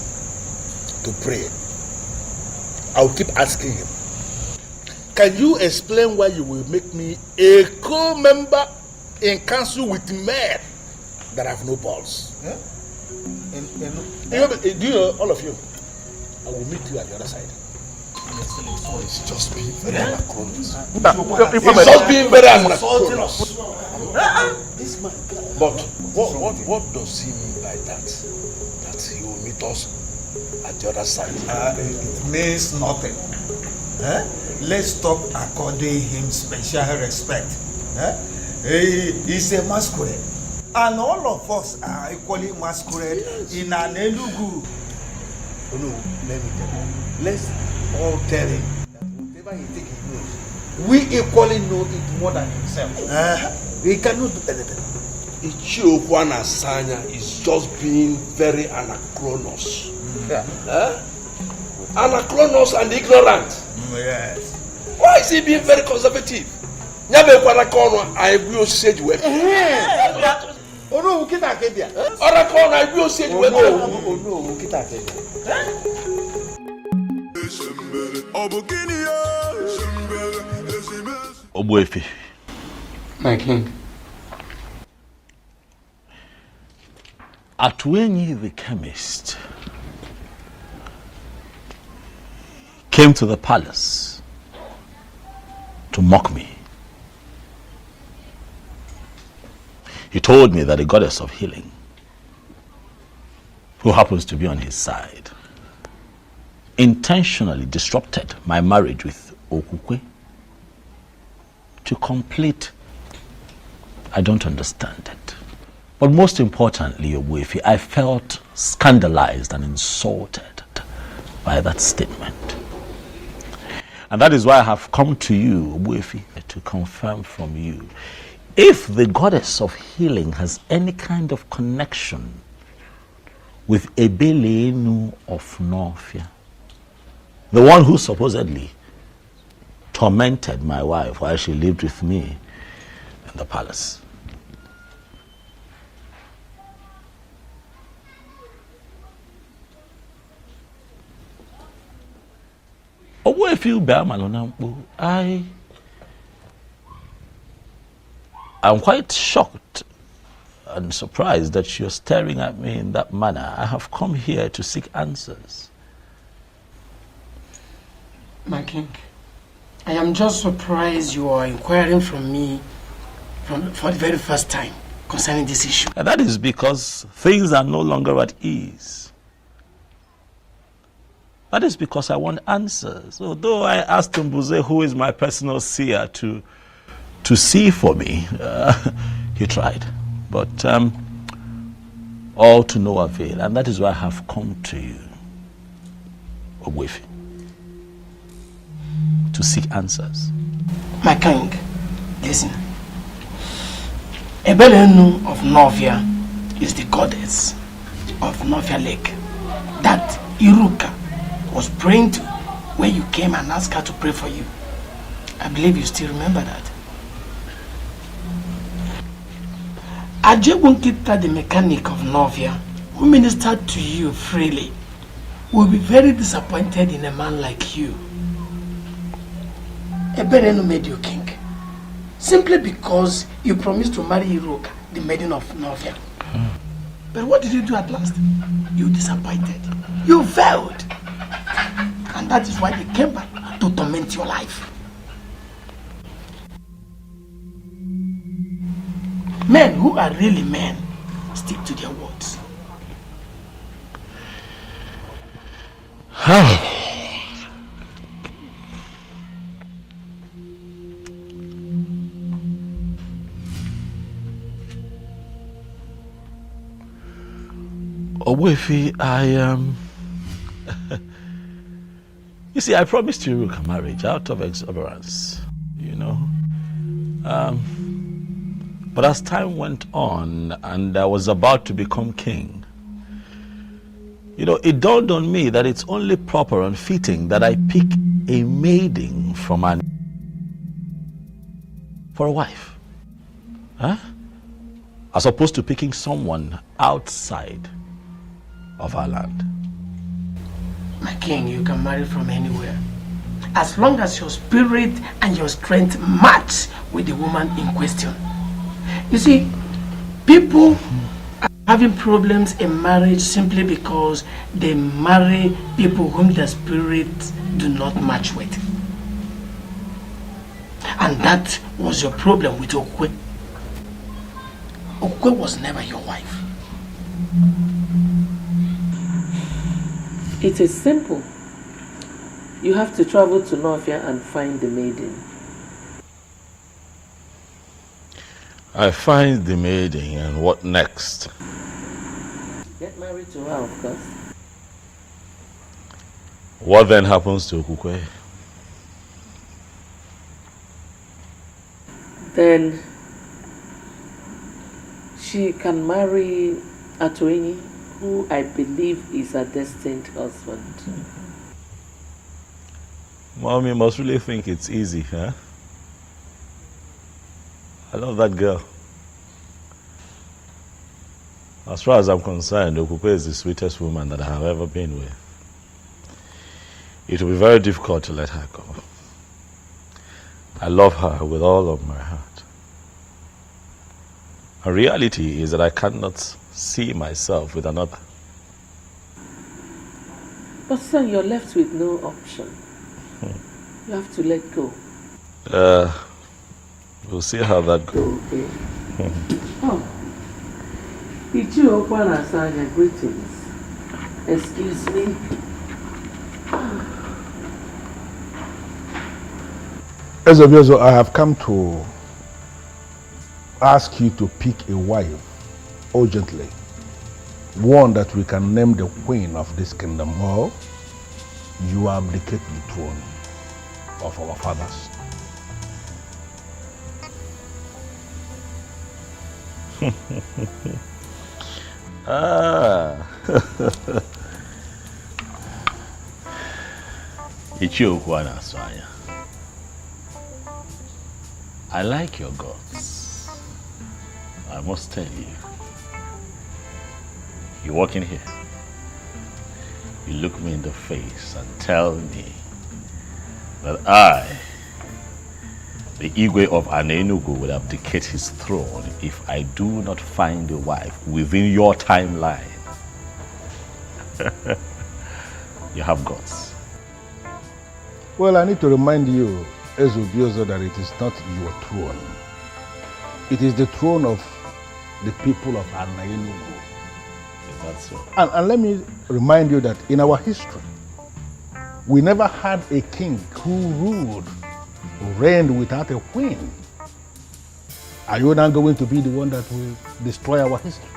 Speaker 17: to pray, I'll keep asking him, can you explain why you will make me a co-member in council with men that have no balls? Huh? Do you know, all of you, I will meet you at the other side.
Speaker 16: It's just being very anachronous.
Speaker 17: It's just being very anachronous. But what does he mean by that? That he will meet us at the other side?
Speaker 16: It means nothing. Let's stop according him special respect. He's a masquerade. And all of us are equally masquerade in an Elugu.
Speaker 17: Oh no, let me tell you. Let's all tell him that whatever he thinks he knows, we equally know it more than himself. He cannot do anything. Ichiokwana Sanya is just being very anachronous. Anachronous and ignorant.
Speaker 16: Yes.
Speaker 17: Why is he being very conservative? I will say you. Oh no, kita Kenya. Ora kona I will say you. Oh no, kita Kenya.
Speaker 4: Obuefi.
Speaker 5: My king.
Speaker 4: Atwenyi the chemist came to the palace to mock me. He told me that a goddess of healing, who happens to be on his side, intentionally disrupted my marriage with Okukwe to complete. I don't understand it. But most importantly, Obuefi, I felt scandalized and insulted by that statement. And that is why I have come to you, Obuefi, to confirm from you if the goddess of healing has any kind of connection with Ebelenu of Norfia, the one who supposedly tormented my wife while she lived with me in the palace. I'm quite shocked and surprised that you're staring at me in that manner. I have come here to seek answers.
Speaker 1: My king, I am just surprised you are inquiring from me for the very first time concerning this issue.
Speaker 4: And that is because things are no longer at ease. That is because I want answers. Although I asked Mbuze, who is my personal seer, to see for me, he tried. But all to no avail. And that is why I have come to you, Ogwefi, to seek answers.
Speaker 1: My king, listen. Ebelenu of Novia is the goddess of Novia Lake that Iruka was praying to when you came and asked her to pray for you. I believe you still remember that. Ajebunkita, the mechanic of Novia, who ministered to you freely, will be very disappointed in a man like you. Ebelenu made you king simply because you promised to marry Iruka, the maiden of Novia. But what did you do at last? You disappointed. You failed. And that is why they came back to torment your life. Men who are really men stick to their words.
Speaker 4: Ogwefi, I am see, I promised you a marriage out of exuberance, you know. But as time went on and I was about to become king, you know, it dawned on me that it's only proper and fitting that I pick a maiden from an for a wife. Huh? As opposed to picking someone outside of our land.
Speaker 1: My king, you can marry from anywhere. As long as your spirit and your strength match with the woman in question. You see, people are having problems in marriage simply because they marry people whom their spirits do not match with. And that was your problem with Okwe. Okwe was never your wife.
Speaker 5: It is simple. You have to travel to Nofia and find the maiden.
Speaker 4: I find the maiden, and what next?
Speaker 5: Get married to her, of course.
Speaker 4: What then happens to Okukwe?
Speaker 5: Then she can marry Atoini, who I believe is her destined husband.
Speaker 4: Mommy must really think it's easy, huh? I love that girl. As far as I'm concerned, Okukwe is the sweetest woman that I have ever been with. It will be very difficult to let her go. I love her with all of my heart. The reality is that I cannot see myself with another.
Speaker 5: But son, you're left with no option. You have to let go.
Speaker 4: We'll see how that goes.
Speaker 5: Okay. Oh. Ichi Okwana Sanya, greetings. Excuse me.
Speaker 2: Ezobiozo, I have come to ask you to pick a wife urgently. One that we can name the queen of this kingdom, or you abdicate the throne of our fathers.
Speaker 4: Ichiokwana Swanya. I like your guts. I must tell you. You walk in here. You look me in the face and tell me that I, the Igwe of Anenugu, will abdicate his throne if I do not find a wife within your timeline. You have guts.
Speaker 2: Well, I need to remind you, Ezobiozo, that it is not your throne. It is the throne of the people of Anenugu.
Speaker 4: Is that so?
Speaker 2: And let me remind you that in our history, we never had a king who ruled or reigned without a queen. Are you now going to be the one that will destroy our history?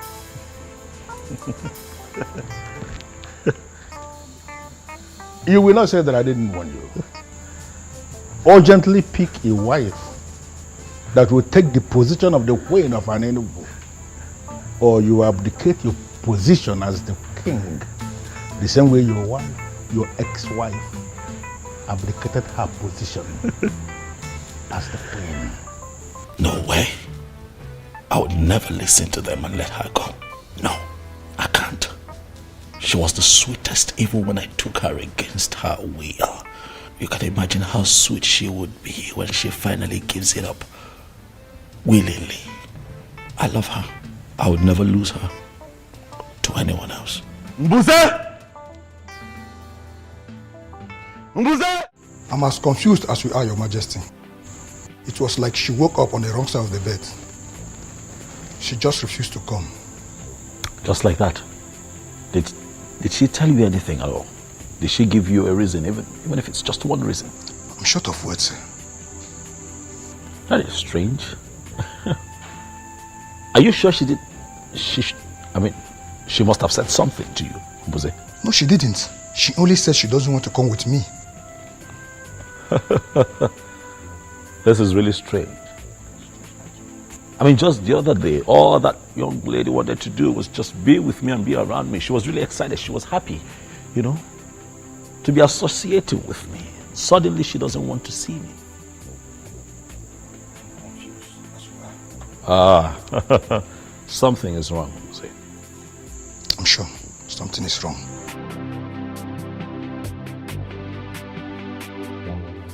Speaker 2: You will not say that I didn't warn you. Urgently pick a wife that will take the position of the queen of Anenugu, or you abdicate your position as the king, the same way your wife, your ex-wife, abdicated her position as the queen.
Speaker 8: No way. I would never listen to them and let her go. No, I can't. She was the sweetest even when I took her against her will. You can imagine how sweet she would be when she finally gives it up willingly. I love her. I would never lose her to anyone else.
Speaker 18: Mbuze! Mbuze! I'm as confused as you are, Your Majesty. It was like she woke up on the wrong side of the bed. She just refused to come.
Speaker 4: Just like that? Did she tell you anything at all? Did she give you a reason, even if it's just one reason?
Speaker 18: I'm short of words, sir.
Speaker 4: That is strange. Are you sure she did? She must have said something to you, Mbuze.
Speaker 18: No, she didn't. She only said she doesn't want to come with me.
Speaker 4: This is really strange. I mean, just the other day, all that young lady wanted to do was just be with me and be around me. She was really excited. She was happy, you know, to be associated with me. Suddenly, she doesn't want to see me. Something is wrong, see.
Speaker 18: I'm sure something is wrong.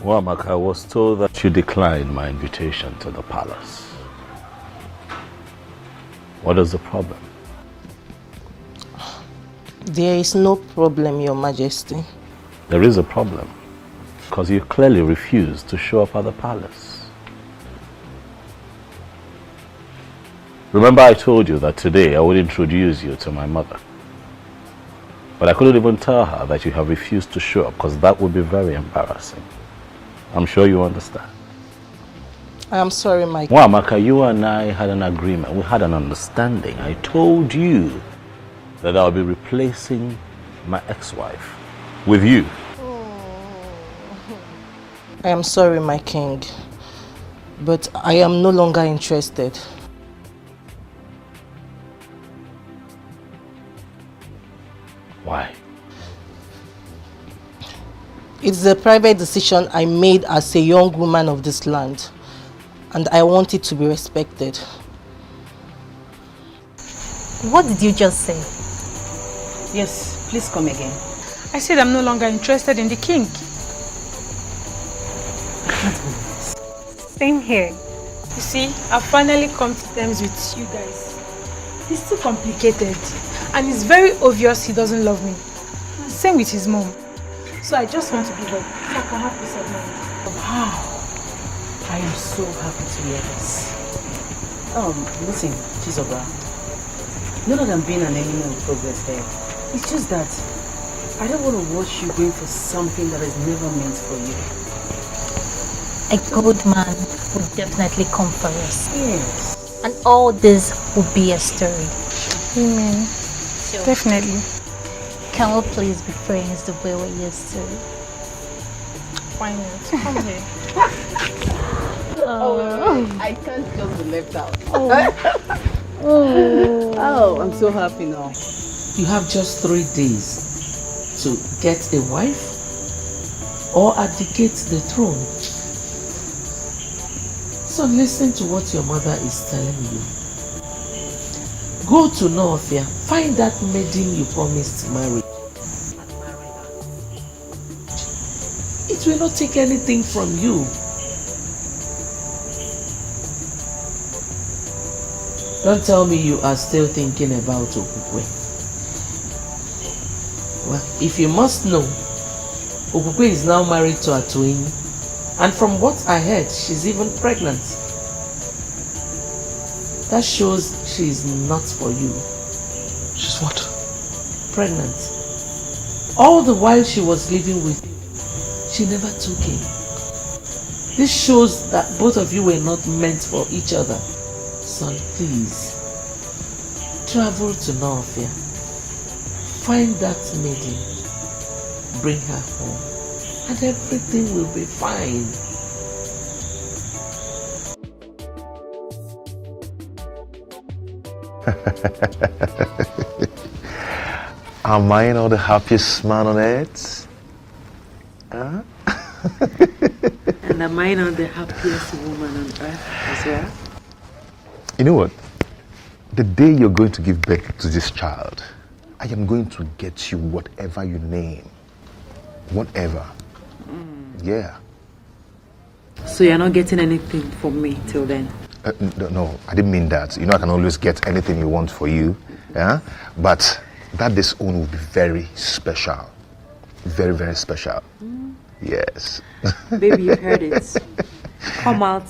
Speaker 4: Well, Amaka, I was told that you declined my invitation to the palace. What is the problem?
Speaker 12: There is no problem, Your Majesty.
Speaker 4: There is a problem, because you clearly refused to show up at the palace. Remember I told you that today I would introduce you to my mother. But I couldn't even tell her that you have refused to show up, because that would be very embarrassing. I'm sure you understand.
Speaker 12: I am sorry, my
Speaker 4: Well, Amaka, you and I had an agreement. We had an understanding. I told you that I'll be replacing my ex-wife with you.
Speaker 12: I am sorry, my king, but I am no longer interested.
Speaker 4: Why?
Speaker 12: It's a private decision I made as a young woman of this land, and I want it to be respected.
Speaker 13: What did you just say?
Speaker 3: Yes, please come again.
Speaker 20: I said I'm no longer interested in the king. Same here. You see, I've finally come to terms with you guys. He's too complicated, and it's very obvious he doesn't love me. Same with his mom. So I just want to give up, so I can have peace of mind.
Speaker 5: Wow. I am so happy to hear this.
Speaker 3: Listen, Chizoba. Not that I'm being an enemy of progress there. It's just that I don't want to watch you going for something that is never meant for you.
Speaker 13: A good man would definitely come for us.
Speaker 3: Yes.
Speaker 13: And all this would be a story.
Speaker 20: Amen.
Speaker 13: So,
Speaker 20: Definitely.
Speaker 13: can we please be friends the way we used to?
Speaker 20: Why not? Come here.
Speaker 3: I can't just be left out.
Speaker 5: Oh.
Speaker 3: I'm so happy now.
Speaker 5: You have just 3 days to get a wife or abdicate the throne. So listen to what your mother is telling you. Go to Northia, find that maiden you promised to marry. It will not take anything from you. Don't tell me you are still thinking about Okukwe. Well, if you must know, Okukwe is now married to Atoini, and from what I heard, she's even pregnant. That shows she is not for you.
Speaker 6: She's what?
Speaker 5: Pregnant. All the while she was living with you, she never took him. This shows that both of you were not meant for each other. Son, please, travel to Northia. Find that maiden. Bring her home. And everything will be fine.
Speaker 6: Am I not the happiest man on earth? Huh?
Speaker 5: And am I not the happiest woman on earth as well?
Speaker 6: You know what? The day you're going to give birth to this child, I am going to get you whatever you name. Whatever. Yeah.
Speaker 5: So you're not getting anything from me till then?
Speaker 6: No, I didn't mean that. You know, I can always get anything you want for you. Yeah? But that this own will be very special. Very, very special. Yes.
Speaker 5: Baby, you heard it. Come out.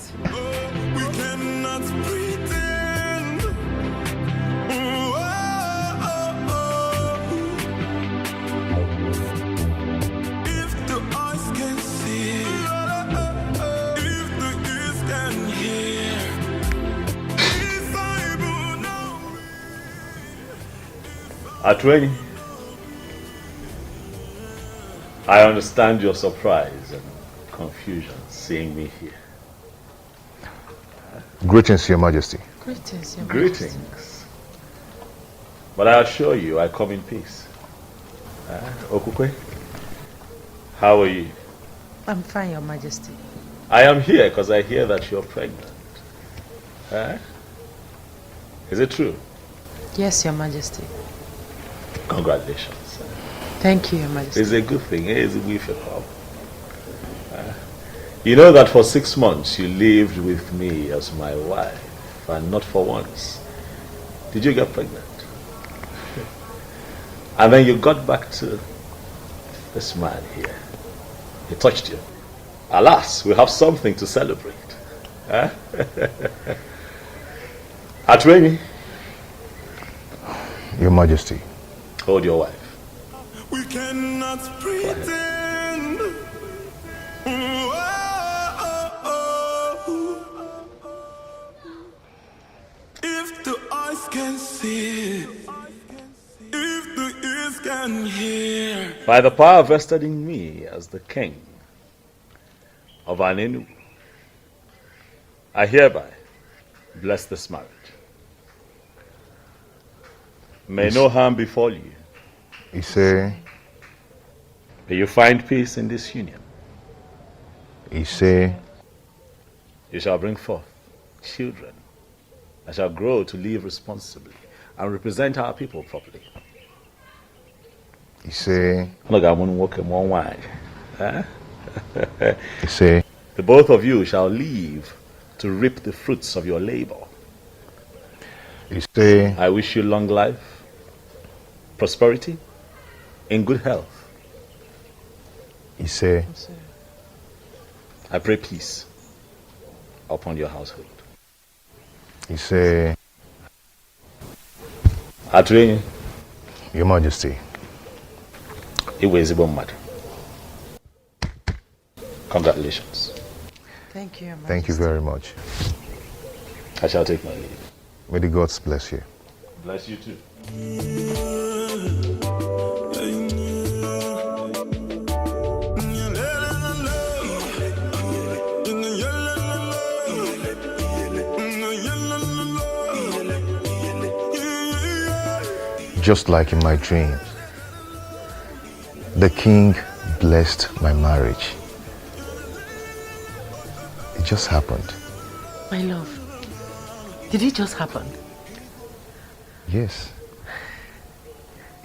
Speaker 11: Atwini, I understand your surprise and confusion seeing me here.
Speaker 2: Greetings, Your Majesty.
Speaker 14: Greetings, Your
Speaker 11: Greetings.
Speaker 14: Majesty.
Speaker 11: But I assure you, I come in peace. Okukwe, how are you?
Speaker 14: I'm fine, Your Majesty.
Speaker 11: I am here because I hear that you're pregnant. Is it true?
Speaker 14: Yes, Your Majesty.
Speaker 11: Congratulations.
Speaker 14: Thank you, Your Majesty.
Speaker 11: It's a good thing. It's a good You know that for 6 months you lived with me as my wife, and not for once did you get pregnant. And then you got back to this man here. He touched you. Alas, we have something to celebrate. Atwemi.
Speaker 2: Your Majesty.
Speaker 11: Hold your wife.
Speaker 9: We cannot pretend. If the eyes can see, if the ears can hear.
Speaker 11: By the power vested in me as the king of Anenu, I hereby bless this marriage. May no harm befall you.
Speaker 2: He say.
Speaker 11: May you find peace in this union.
Speaker 2: He say.
Speaker 11: You shall bring forth children that shall grow to live responsibly and represent our people properly.
Speaker 2: He say.
Speaker 11: Look, I'm going to walk in one way.
Speaker 2: He say.
Speaker 11: The both of you shall live to reap the fruits of your labor.
Speaker 2: He say.
Speaker 11: I wish you long life, prosperity, in good health.
Speaker 2: He say.
Speaker 11: I pray peace upon your household.
Speaker 2: He say.
Speaker 11: Atwini.
Speaker 2: Your Majesty.
Speaker 11: Congratulations.
Speaker 14: Thank you, Your Majesty.
Speaker 2: Thank you very much.
Speaker 11: I shall take my leave.
Speaker 2: May the gods bless you.
Speaker 11: Bless you too.
Speaker 2: Just like in my dreams, the king blessed my marriage. It just happened.
Speaker 14: My love, did it just happen?
Speaker 2: Yes.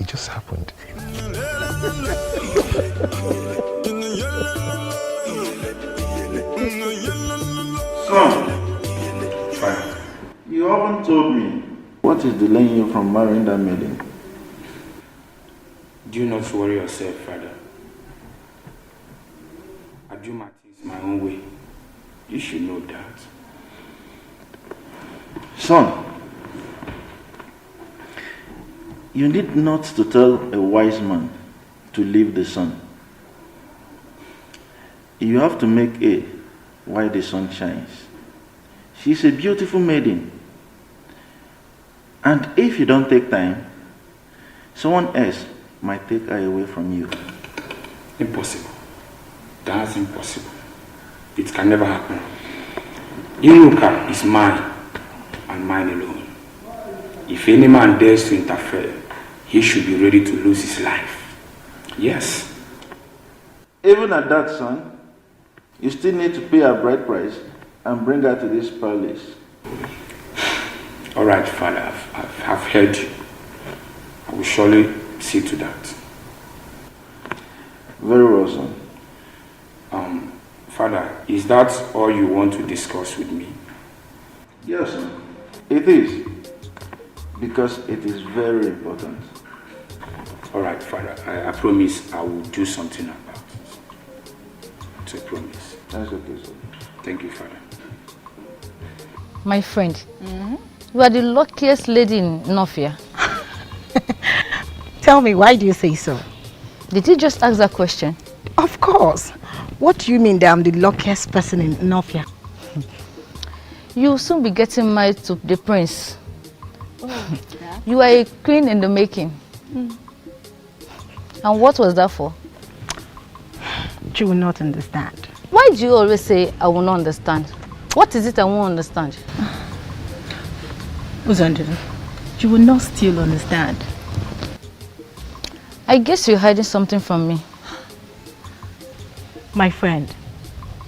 Speaker 2: It just happened.
Speaker 15: Son, you haven't told me what is delaying you from marrying that maiden.
Speaker 19: Do not worry yourself, Father. I do my things my own way. You should know that.
Speaker 15: Son, you need not to tell a wise man to leave the sun. You have to make hay while the sun shines. She's a beautiful maiden. And if you don't take time, someone else might take her away from you.
Speaker 19: Impossible. That's impossible. It can never happen. Inuka is mine and mine alone. If any man dares to interfere, he should be ready to lose his life. Yes.
Speaker 15: Even at that, son, you still need to pay a bride price and bring her to this palace.
Speaker 19: All right, Father, I've heard you. I will surely see to that.
Speaker 15: Very well, son.
Speaker 19: Father, is that all you want to discuss with me?
Speaker 15: Yes, son. It is. Because it is very important.
Speaker 19: All right, Father, I promise I will do something about it. It's a promise.
Speaker 15: That's okay, sir.
Speaker 19: Thank you, Father.
Speaker 22: My friend, you are the luckiest lady in Nofia.
Speaker 24: Tell me, why do you say so?
Speaker 22: Did you just ask that question?
Speaker 24: Of course. What do you mean that I'm the luckiest person in Nofia?
Speaker 22: You will soon be getting married to the prince. You are a queen in the making. And what was that for?
Speaker 24: You will not understand.
Speaker 22: Why Why do you always say I will not understand? What is it I won't understand?
Speaker 7: Uzandira, you will not still understand.
Speaker 22: I guess you're hiding something from me.
Speaker 7: My friend,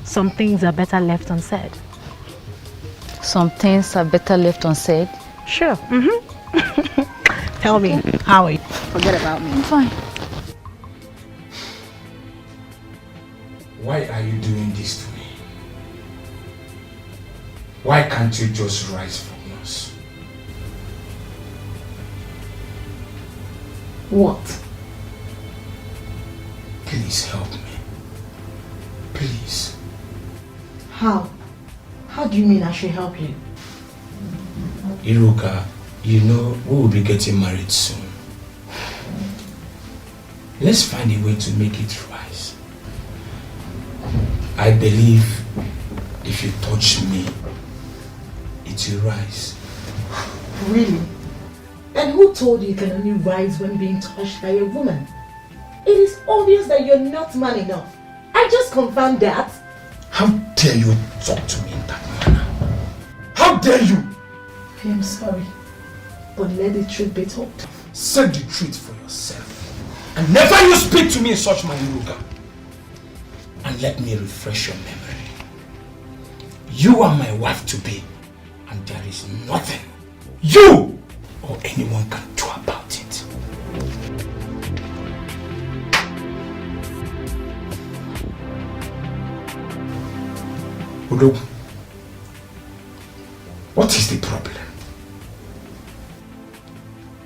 Speaker 7: some things are better left unsaid.
Speaker 22: Some things are better left unsaid?
Speaker 7: Sure. Tell me, how are you? Forget about me.
Speaker 22: I'm fine.
Speaker 19: Why are you doing this to me? Why can't you just rise from us?
Speaker 7: What?
Speaker 19: Please help me. Please.
Speaker 7: How? How do you mean I should help you?
Speaker 19: Iruka, you know we will be getting married soon. Let's find a way to make it rise. I believe if you touch me, it will rise.
Speaker 7: Really? And who told you can only rise when being touched by a woman? It is obvious that you're not man enough. I just confirmed that.
Speaker 19: How dare you talk to me in that manner? How dare you?
Speaker 7: I am sorry, but let the truth be told.
Speaker 19: Say the truth for yourself. And never you speak to me in such manner, Iruka. And let me refresh your memory. You are my wife to be, and there is nothing you or anyone can do about it. Udo, what is the problem?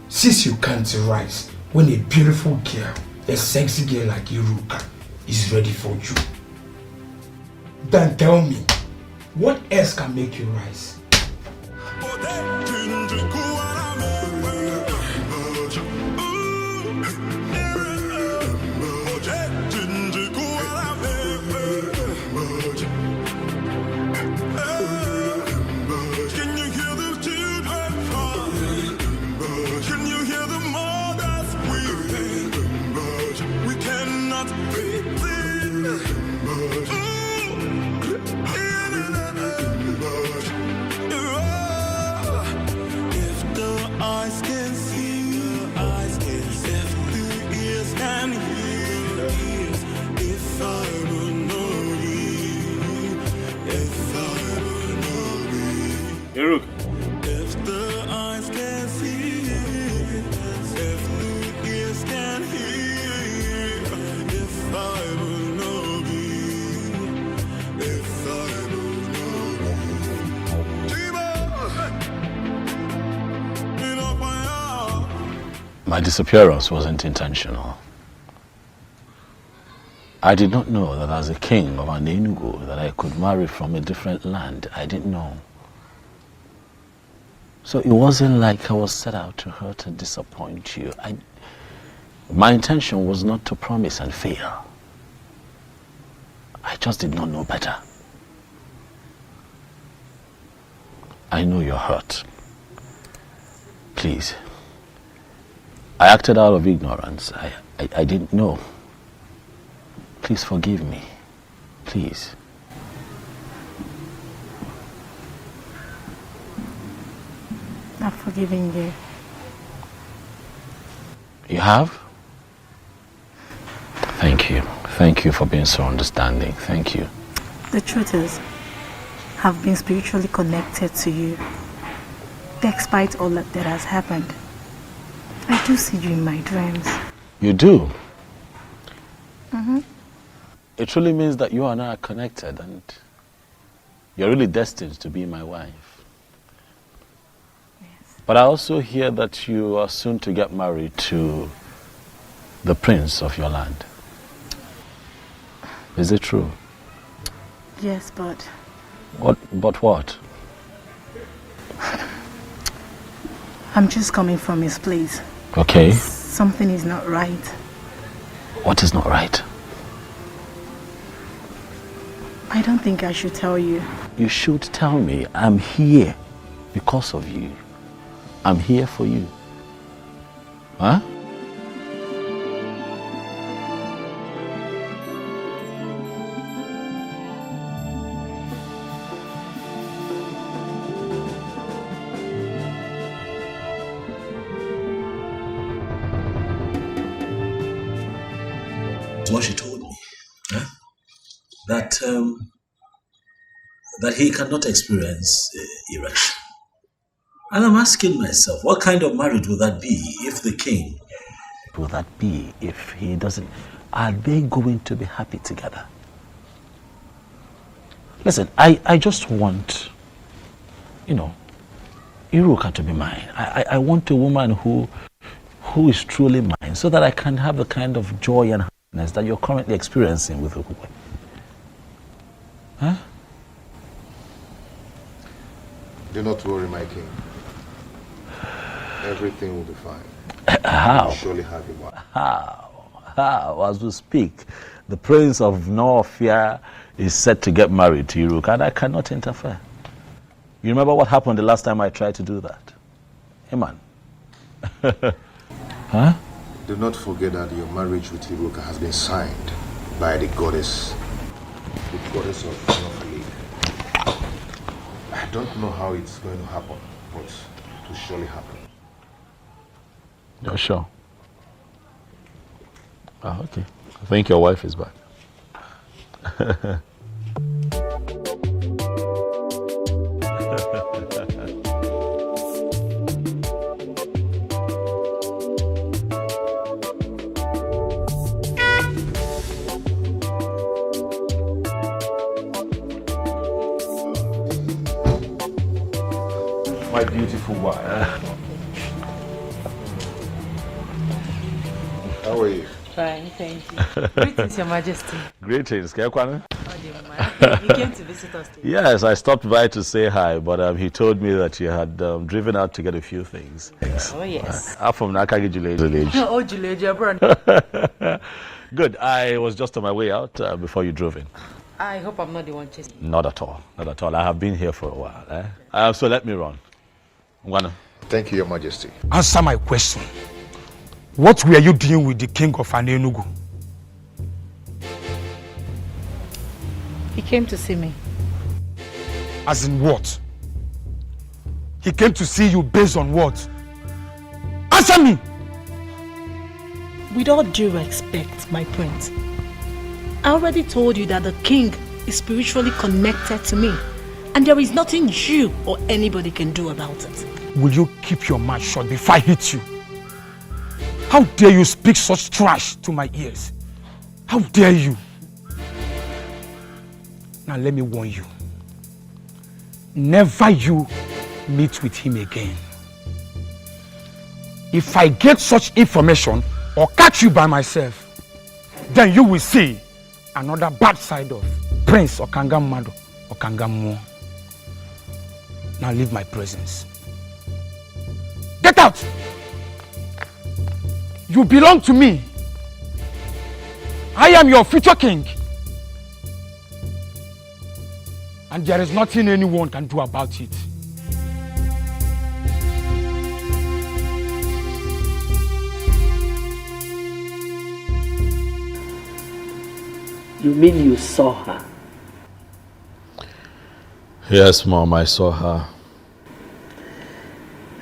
Speaker 19: Since you can't rise when a beautiful girl, a sexy girl like Iruka, is ready for you, then tell me, what else can make you rise?
Speaker 9: If the eyes can see, if the ears can hear, if I will know be, if I will know be.
Speaker 4: My disappearance wasn't intentional. I did not know that as a king of an Enugu that I could marry from a different land. I didn't know. So it wasn't like I was set out to hurt and disappoint you. My intention was not to promise and fail. I just did not know better. I know you're hurt. Please. I acted out of ignorance. I didn't know. Please forgive me. Please.
Speaker 7: I've forgiven you.
Speaker 4: You have? Thank you. Thank you for being so understanding. Thank you.
Speaker 7: The truth is, I've been spiritually connected to you. Despite all that has happened, I do see you in my dreams.
Speaker 4: You do?
Speaker 7: Mm-hmm.
Speaker 4: It truly means that you and I are connected and you're really destined to be my wife. But I also hear that you are soon to get married to the prince of your land. Is it true?
Speaker 7: Yes, but...
Speaker 4: But what?
Speaker 7: I'm just coming from his place.
Speaker 4: Okay.
Speaker 7: Something is not right.
Speaker 4: What is not right?
Speaker 7: I don't think I should tell you.
Speaker 4: You should tell me. I'm here because of you. I'm here for you. Huh? what she told me. Huh? That he cannot experience erection. And I'm asking myself, what kind of marriage would that be if the king... Will that be if he doesn't... Are they going to be happy together? Listen, I just want, Iruka to be mine. I want a woman who is truly mine, so that I can have the kind of joy and happiness that you're currently experiencing with Ukwe. Huh?
Speaker 2: Do not worry, my king. Everything will be fine.
Speaker 4: How?
Speaker 2: You'll surely have your wife.
Speaker 4: How? As we speak, the prince of Norfia is set to get married to Iruka, and I cannot interfere. You remember what happened the last time I tried to do that? Hey, man. Huh?
Speaker 2: Do not forget that your marriage with Iruka has been signed by the goddess of North. I don't know how it's going to happen, but it will surely happen.
Speaker 4: You're sure? Oh, okay. I think your wife is back.
Speaker 6: My beautiful wife.
Speaker 2: How are you?
Speaker 14: Fine, thank you. Greetings, Your Majesty.
Speaker 4: Greetings. Can you come?
Speaker 14: He came to visit us today.
Speaker 4: Yes, I stopped by to say hi, but he told me that you had driven out to get a few things.
Speaker 14: Oh, yes.
Speaker 4: I'm from Nakagi Village.
Speaker 14: Oh, Juleja, brother.
Speaker 4: Good. I was just on my way out before you drove in.
Speaker 14: I hope I'm not the one chasing.
Speaker 4: Not at all. Not at all. I have been here for a while. So let me run.
Speaker 2: Thank you, Your Majesty.
Speaker 17: Answer my question. What were you doing with the king of Anenugu?
Speaker 20: He came to see me.
Speaker 17: As in what? He came to see you based on what? Answer me!
Speaker 7: With all due respect, my prince, I already told you that the king is spiritually connected to me, and there is nothing you or anybody can do about it.
Speaker 17: Will you keep your mouth shut before I hit you? How dare you speak such trash to my ears? How dare you? Now let me warn you. Never you meet with him again. If I get such information or catch you by myself, then you will see another bad side of Prince Okangamado Okangamu. Now leave my presence. Get out! You belong to me. I am your future king. And there is nothing anyone can do about it.
Speaker 5: You mean you saw her?
Speaker 4: Yes, Mom, I saw her.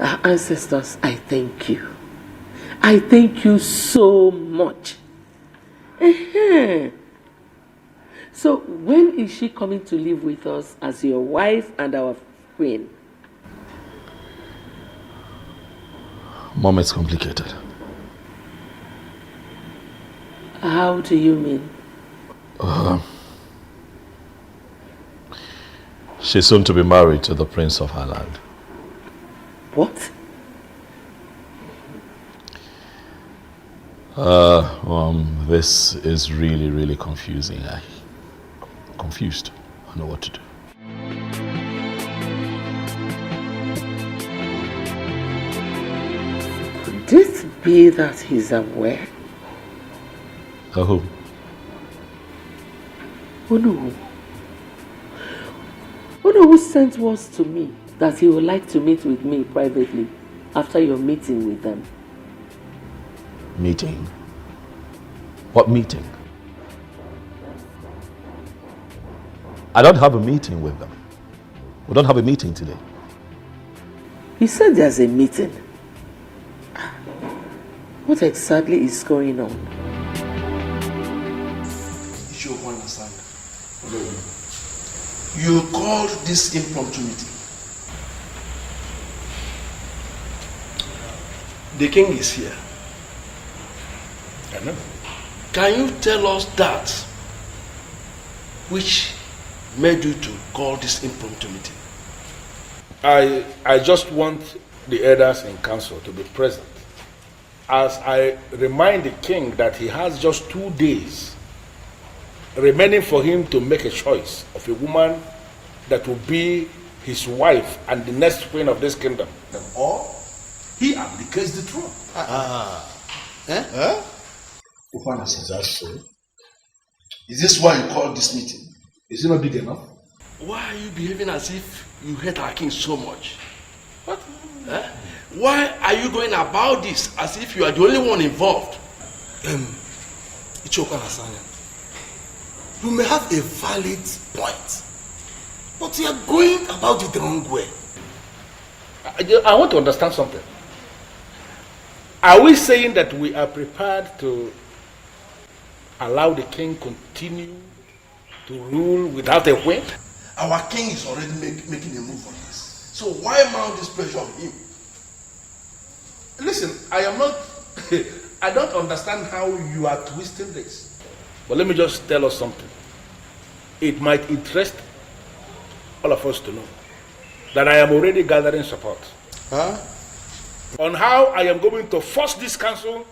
Speaker 5: Our ancestors, I thank you. I thank you so much. So when is she coming to live with us as your wife and our queen?
Speaker 4: Mom, it's complicated.
Speaker 5: How do you mean?
Speaker 4: She's soon to be married to the prince of her land.
Speaker 5: What?
Speaker 4: This is really, really confusing. I'm confused. I don't know what to do.
Speaker 5: Could it be that he's aware?
Speaker 4: Who?
Speaker 5: Who sent words to me that he would like to meet with me privately after your meeting with them?
Speaker 4: Meeting? What meeting? I don't have a meeting with them. We don't have a meeting today.
Speaker 5: He said there's a meeting. What exactly is going on?
Speaker 17: You called this impromptu meeting. The king is here.
Speaker 8: I know.
Speaker 17: Can you tell us that which made you to call this impromptu meeting?
Speaker 8: I just want the elders in council to be present as I remind the king that he has just 2 days remaining for him to make a choice of a woman that will be his wife and the next queen of this kingdom.
Speaker 17: Or he abdicates the throne.
Speaker 8: Is that so?
Speaker 17: Is this why you called this meeting?
Speaker 8: Is it not big enough?
Speaker 17: Why are you behaving as if you hate our king so much? What? Why are you going about this as if you are the only one involved?
Speaker 10: You may have a valid point, but you are going about it the wrong way.
Speaker 8: I want to understand something. Are we saying that we are prepared to allow the king continue to rule without a queen?
Speaker 17: Our king is already making a move on this. So why mount this pressure on him?
Speaker 8: Listen, I don't understand how you are twisting this. But let me just tell us something. It might interest all of us to know that I am already gathering support on how I am going to force this council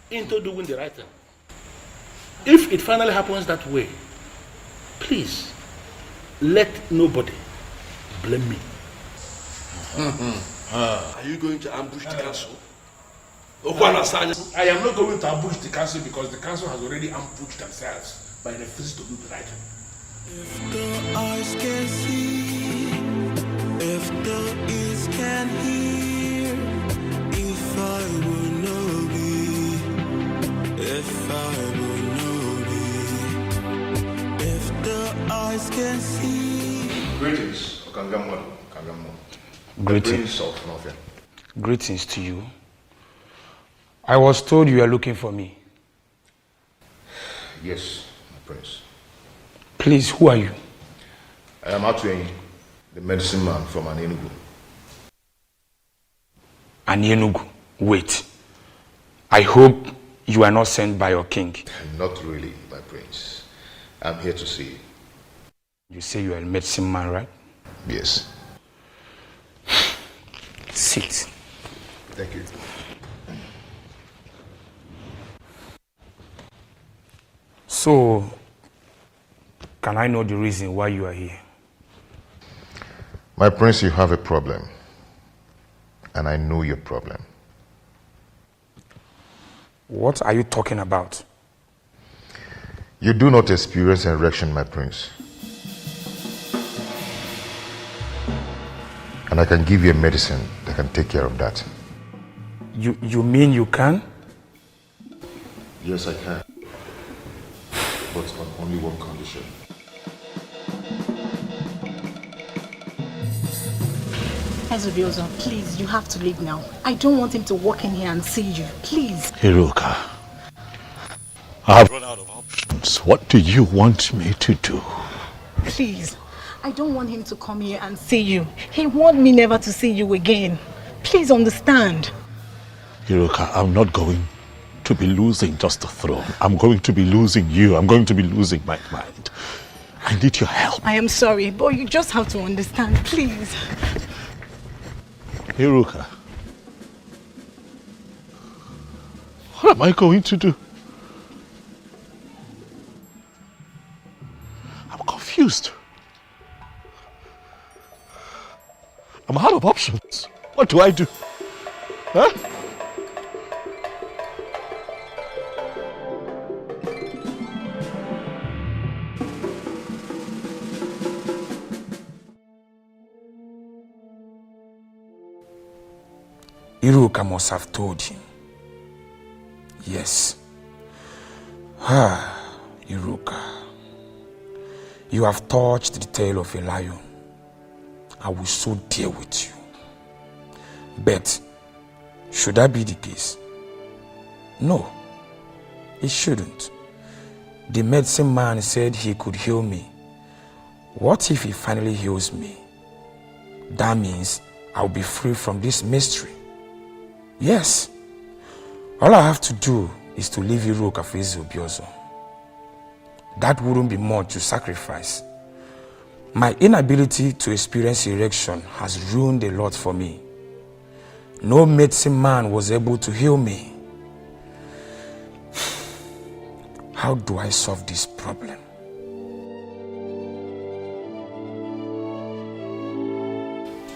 Speaker 8: into doing the right thing. If it finally happens that way, please let nobody blame me.
Speaker 17: Are you going to ambush the council?
Speaker 8: I am not going to ambush the council because the council has already ambushed themselves by refusing to do the right thing.
Speaker 9: If the eyes can see, if the ears can hear, if I will know be, if I will know be, if the eyes can see.
Speaker 6: Greetings, Okangamo.
Speaker 16: Greetings. Greetings to you. I was told you are looking for me.
Speaker 6: Yes, my prince.
Speaker 16: Please, who are you?
Speaker 6: I am Atweng, the medicine man from Enugu.
Speaker 16: Enugu? Wait. I hope you are not sent by your king.
Speaker 6: Not really, my prince. I'm here to see you.
Speaker 16: You say you are a medicine man, right?
Speaker 6: Yes.
Speaker 16: Sit.
Speaker 6: Thank you.
Speaker 16: So, can I know the reason why you are here?
Speaker 6: My prince, you have a problem. And I know your problem.
Speaker 16: What are you talking about?
Speaker 6: You do not experience erection, my prince. And I can give you a medicine that can take care of that.
Speaker 16: You mean you can?
Speaker 6: Yes, I can. But on only one condition.
Speaker 24: Ezebiozo, please, you have to leave now. I don't want him to walk in here and see you. Please.
Speaker 4: Hiruka, I have run out of options. What do you want me to do?
Speaker 24: Please. I don't want him to come here and see you. He wants me never to see you again. Please understand.
Speaker 4: Hiruka, I'm not going to be losing just the throne. I'm going to be losing you. I'm going to be losing my mind. I need your help.
Speaker 24: I am sorry, but you just have to understand, please.
Speaker 4: Hiruka, what am I going to do? I'm confused. I'm out of options. What do I do? Huh?
Speaker 16: Iruka must have told him. Yes. Iruka. You have touched the tail of a lion. I will so deal with you. But should that be the case? No, it shouldn't. The medicine man said he could heal me What if he finally heals me? That means I'll be free from this mystery. Yes. All I have to do is to leave Iruka for Obiozo. That wouldn't be much to sacrifice. My inability to experience erection has ruined a lot for me. No medicine man was able to heal me. How do I solve this problem?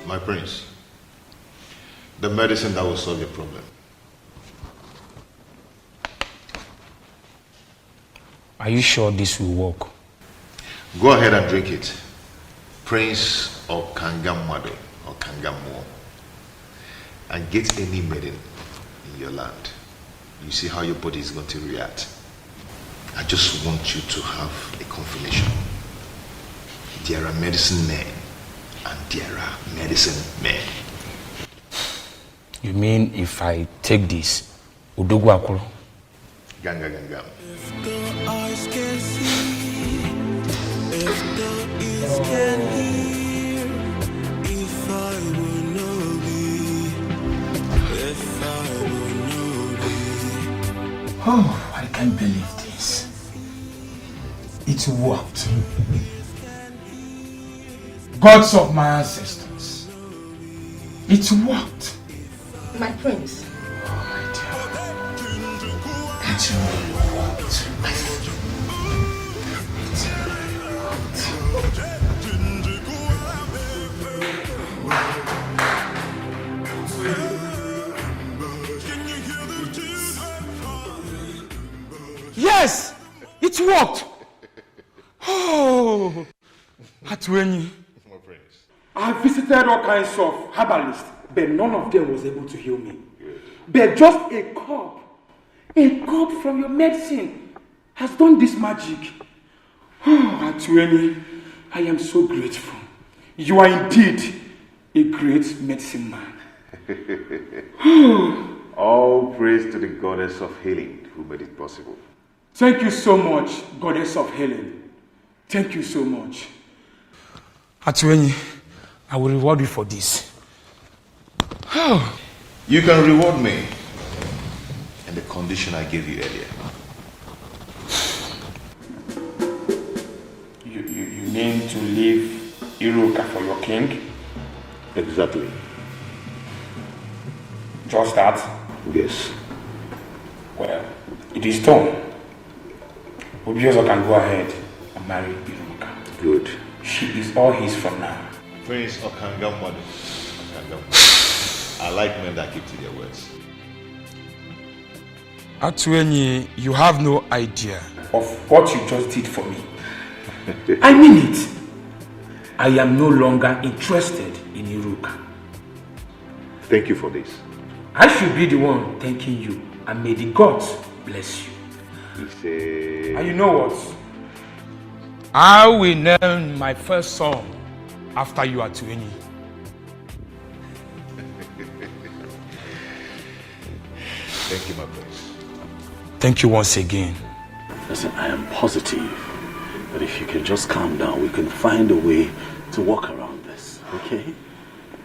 Speaker 6: My prince, the medicine that will solve your problem.
Speaker 16: Are you sure this will work?
Speaker 6: Go ahead and drink it. Prince Okangamwado or Kangamuo. And get any maiden in your land. You see how your body is going to react. I just want you to have a confirmation. There are medicine men and there are medicine men.
Speaker 16: You mean if I take this, Udogu Akuro?
Speaker 6: Ganga ganga.
Speaker 9: If the eyes can see, if the ears can hear, if I will know thee, if I will know thee.
Speaker 8: Oh, I can't believe this. It worked. Gods of my ancestors. It worked.
Speaker 7: My prince.
Speaker 8: Oh, my dear. It really worked. Yes! It worked! Oh! Atwenyi.
Speaker 19: I visited all kinds of herbalists, but none of them was able to heal me. But just a cup from your medicine has done this magic. Oh, Atwenyi, I am so grateful. You are indeed a great medicine man.
Speaker 6: All praise to the goddess of healing who made it possible.
Speaker 19: Thank you so much, goddess of healing. Thank you so much.
Speaker 16: Atwenyi, I will reward you for this.
Speaker 6: You can reward me in the condition I gave you earlier.
Speaker 19: You mean to leave Iruka for your king?
Speaker 6: Exactly.
Speaker 19: Just that?
Speaker 6: Yes.
Speaker 19: Well, it is done. Obiozo can go ahead and marry Iruka.
Speaker 6: Good.
Speaker 19: She is all his from now.
Speaker 6: Prince Okangamwado. I like men that keep to their words.
Speaker 16: Atwenyi, you have no idea
Speaker 19: of what you just did for me. I mean it. I am no longer interested in Iruka.
Speaker 6: Thank you for this.
Speaker 19: I should be the one thanking you, and may the gods bless you. And you know what?
Speaker 16: I will name my first son after you, Atwenyi.
Speaker 6: Thank you, my prince.
Speaker 16: Thank you once again.
Speaker 4: Listen, I am positive that if you can just calm down, we can find a way to work around this, okay?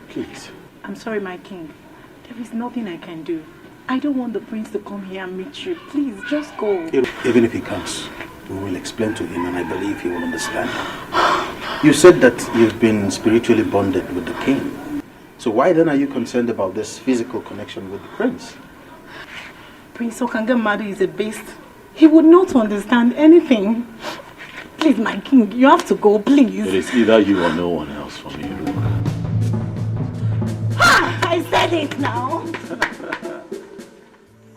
Speaker 4: Please.
Speaker 24: I'm sorry, my king. There is nothing I can do. I don't want the prince to come here and meet you. Please, just go.
Speaker 4: Even if he comes, we will explain to him and I believe he will understand. You said that you've been spiritually bonded with the king. So why then are you concerned about this physical connection with the prince?
Speaker 24: Prince Okangamadu is a beast. He would not understand anything. Please, my king, you have to go, please.
Speaker 4: It is either you or no one else for me, Luke.
Speaker 24: Ha! I said it now.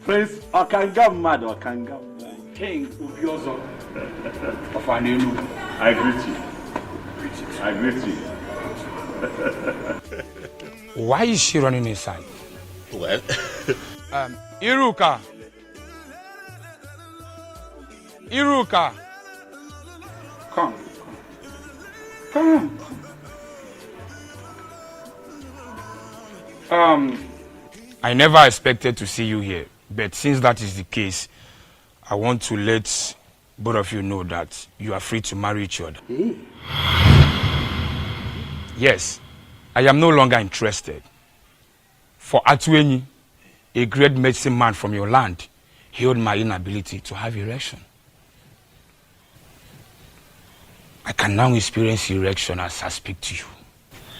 Speaker 4: Prince Okangamadu,
Speaker 19: King Obiozo of Anelu.
Speaker 2: I greet you. I greet you.
Speaker 16: Why is she running inside?
Speaker 11: Well,
Speaker 16: Iruka. Iruka.
Speaker 19: Come.
Speaker 16: I never expected to see you here, but since that is the case, I want to let both of you know that you are free to marry each other.
Speaker 4: Hey.
Speaker 19: Yes, I am no longer interested. For Atueni, a great medicine man from your land, healed my inability to have erection. I can now experience erection as I speak to you.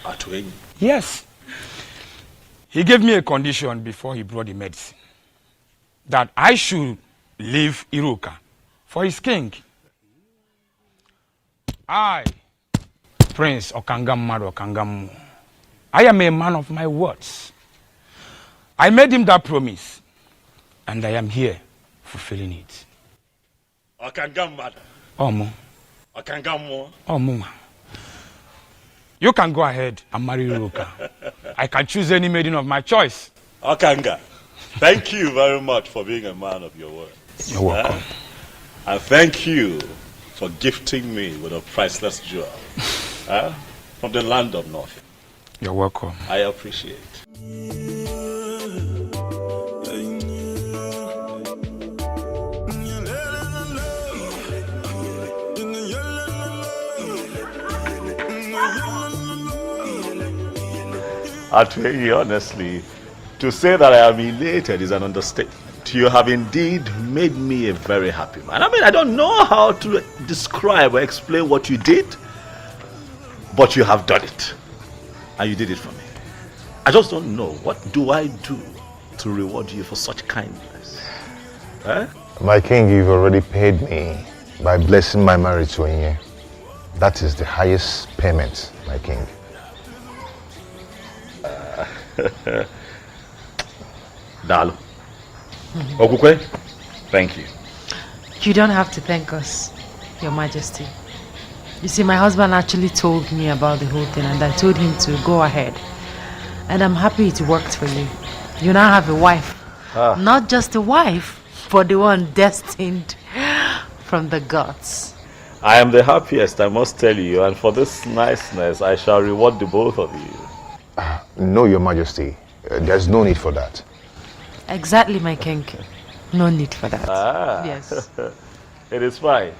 Speaker 11: Atueni?
Speaker 19: Yes. He gave me a condition before he brought the medicine. That I should leave Iruka for his king. I, Prince Okangamaro Okangamu, I am a man of my words. I made him that promise, and I am here fulfilling it.
Speaker 11: Okangamaro.
Speaker 19: Omo.
Speaker 11: Okangamu.
Speaker 19: Omo. You can go ahead and marry Iruka. I can choose any maiden of my choice.
Speaker 11: Okanga, thank you very much for being a man of your word.
Speaker 19: You're welcome.
Speaker 11: And thank you for gifting me with a priceless jewel from the land of North.
Speaker 19: You're welcome.
Speaker 11: I appreciate. I'll tell you honestly, to say that I am elated is an understatement. You have indeed made me a very happy man. I mean, I don't know how to describe or explain what you did, but you have done it. And you did it for me. I just don't know, what do I do to reward you for such kindness?
Speaker 2: My king, you've already paid me by blessing my marriage to Onye. That is the highest payment, my king.
Speaker 11: Dalo. Okukwe, thank you.
Speaker 14: You don't have to thank us, Your Majesty. You see, my husband actually told me about the whole thing and I told him to go ahead. And I'm happy it worked for you. You now have a wife. Not just a wife, but the one destined from the gods.
Speaker 11: I am the happiest, I must tell you, and for this niceness, I shall reward the both of you.
Speaker 2: No, Your Majesty. There's no need for that.
Speaker 14: Exactly, my king. No need for that.
Speaker 11: Yes. It is fine.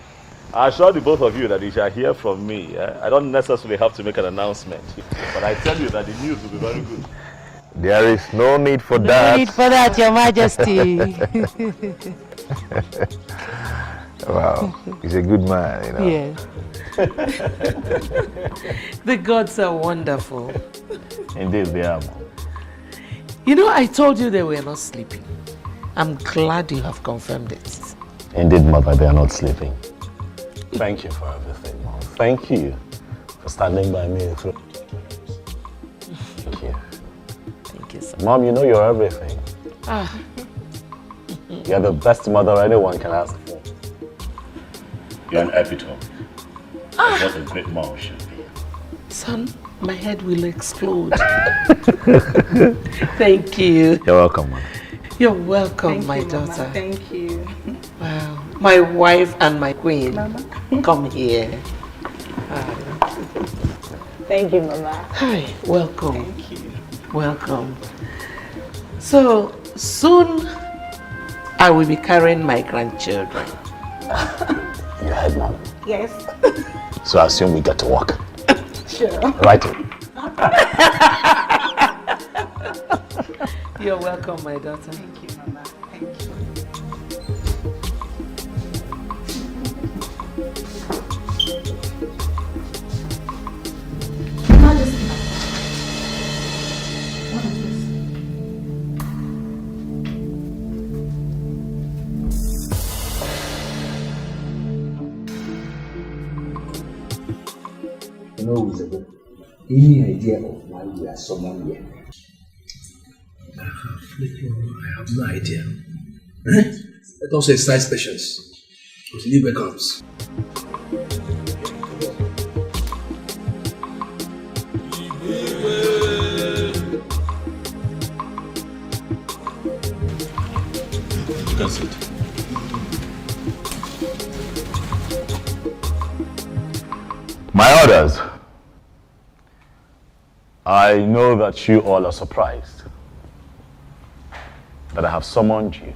Speaker 11: I assure the both of you that you shall hear from me. I don't necessarily have to make an announcement, but I tell you that the news will be very good.
Speaker 2: There is no need for that.
Speaker 14: No need for that, Your Majesty.
Speaker 2: Wow, he's a good man, you know.
Speaker 14: Yes. The gods are wonderful.
Speaker 11: Indeed, they are.
Speaker 5: You know, I told you they were not sleeping. I'm glad you have confirmed it.
Speaker 11: Indeed, Mother, they are not sleeping. Thank you for everything, Mom. Thank you for standing by me through. Thank you.
Speaker 5: Thank you, sir.
Speaker 11: Mom, you know you're everything. You're the best mother anyone can ask for. You're an epitome of what a great mom should be.
Speaker 5: Son, my head will explode. Thank you.
Speaker 11: You're welcome, Mom.
Speaker 5: You're welcome, my daughter.
Speaker 24: Mama. Thank you.
Speaker 5: Wow. My wife and my queen. Mama. Come here.
Speaker 24: Thank you, Mama.
Speaker 5: Hi, welcome.
Speaker 24: Thank you.
Speaker 5: Welcome. So, soon I will be carrying my grandchildren.
Speaker 11: You heard, Mom?
Speaker 24: Yes.
Speaker 11: So I assume we get to work.
Speaker 24: Sure.
Speaker 11: Right.
Speaker 5: You're welcome, my daughter.
Speaker 24: Thank you, Mama. Thank you.
Speaker 1: No, any idea of why we are summoned here?
Speaker 10: I have no idea. Let us exercise patience until Libre comes.
Speaker 11: That's it. My orders. I know that you all are surprised that I have summoned you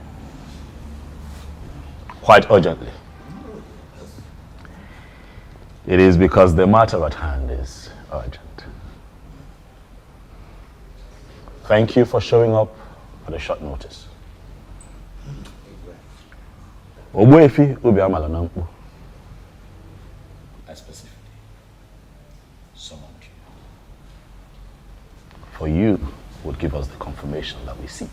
Speaker 11: quite urgently. It is because the matter at hand is urgent.
Speaker 4: Thank you for showing up at a short notice. Ogbuefi Obiamala Nampo.
Speaker 11: I specifically summoned you.
Speaker 4: For you would give us the confirmation that we seek.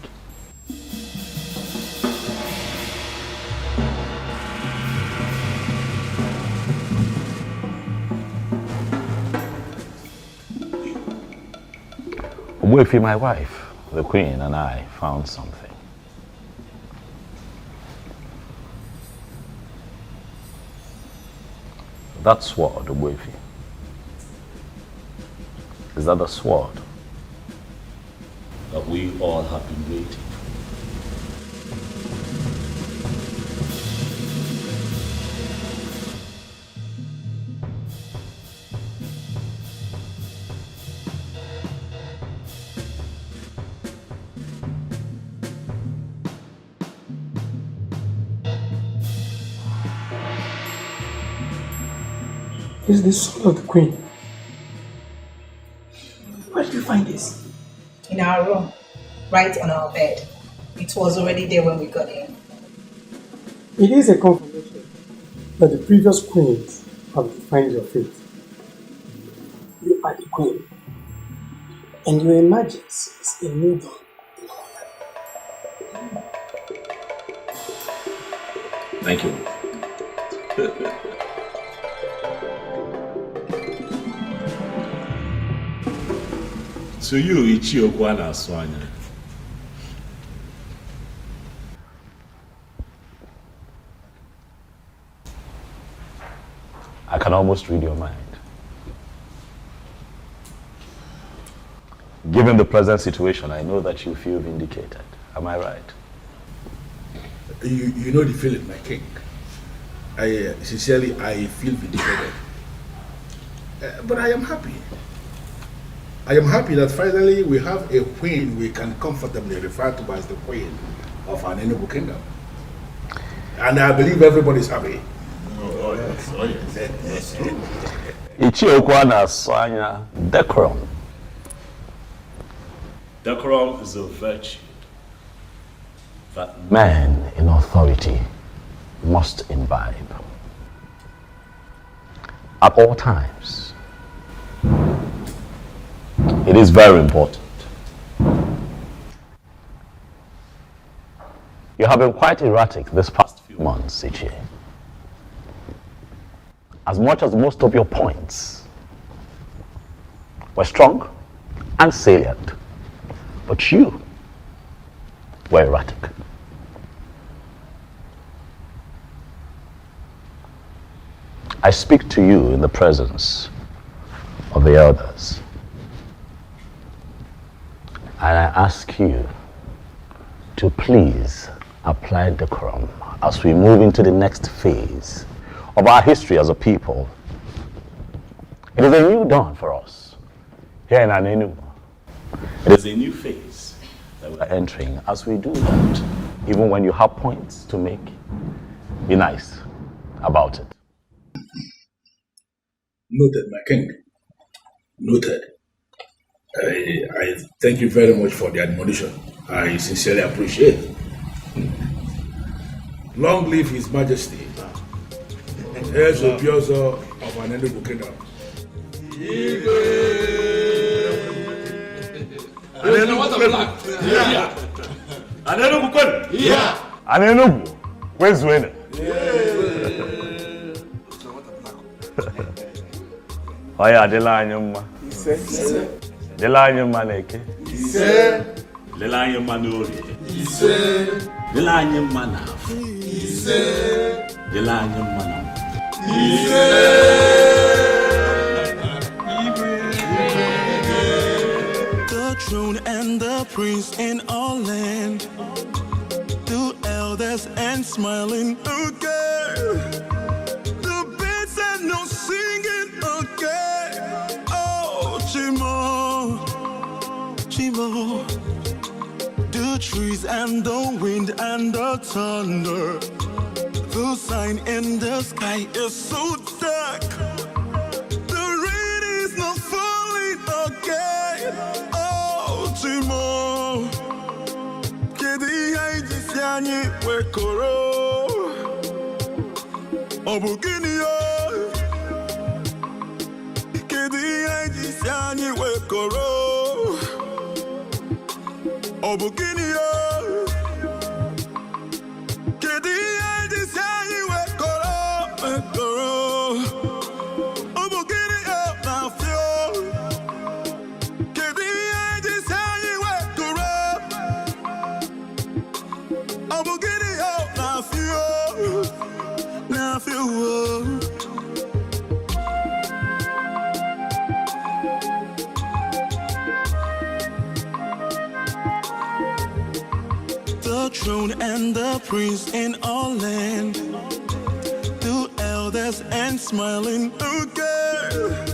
Speaker 4: Ogbuefi, my wife, the Queen, and I found something. That sword, Ogbuefi, is that the sword
Speaker 11: that we all have been waiting for?
Speaker 12: Is the sword of the Queen. Where did you find this?
Speaker 18: In our room, right on our bed. It was already there when we got in.
Speaker 12: It is a confirmation that the previous queens have defined your fate. You are the queen, and your emergence is a new dawn.
Speaker 11: Thank you. So you, Ichiokwa na Swanya.
Speaker 4: I can almost read your mind. Given the present situation, I know that you feel vindicated. Am I right?
Speaker 17: You know the feeling, my king. I sincerely feel vindicated. But I am happy. I am happy that finally we have a queen we can comfortably refer to as the queen of an Enugu kingdom. And I believe everybody is happy.
Speaker 11: Oh yes, oh yes.
Speaker 4: Ichiokwa na Swanya, decorum.
Speaker 11: Decorum is a virtue that
Speaker 4: Man in authority must imbibe. At all times. It is very important. You have been quite erratic this past few months, Ichie. As much as most of your points were strong and salient, but you were erratic. I speak to you in the presence of the elders. And I ask you to please apply decorum as we move into the next phase of our history as a people. It is a new dawn for us here in Anenu. It is a new phase that we are entering. As we do that, even when you have points to make, be nice about it.
Speaker 17: Noted, my king. Noted. I thank you very much for the admonition. I sincerely appreciate it. Long live His Majesty. Here's the Biozo of an Enugu kingdom.
Speaker 4: Anenugu, where's winning? Oya, Adelanyuma. Adelanyuma neke.
Speaker 11: Adelanyuma nuri. Adelanyuma nafu. Adelanyuma nafu.
Speaker 9: The throne and the prince in all land, the elders and smiling again, the birds and no singing again. Oh, Chimo, Chimo, the trees and the wind and the thunder, the sign in the sky is so dark. The rain is not falling again. Oh, Chimo. Kedi haijisi anyị wekoro Obugini yo Kedi haijisi anyị wekoro Obugini yo Kedi haijisi anyị wekoro Obugini yo na fio Kedi haijisi anyị wekoro Obugini yo na fio Na fio The throne and the prince in all land, the elders and smiling again.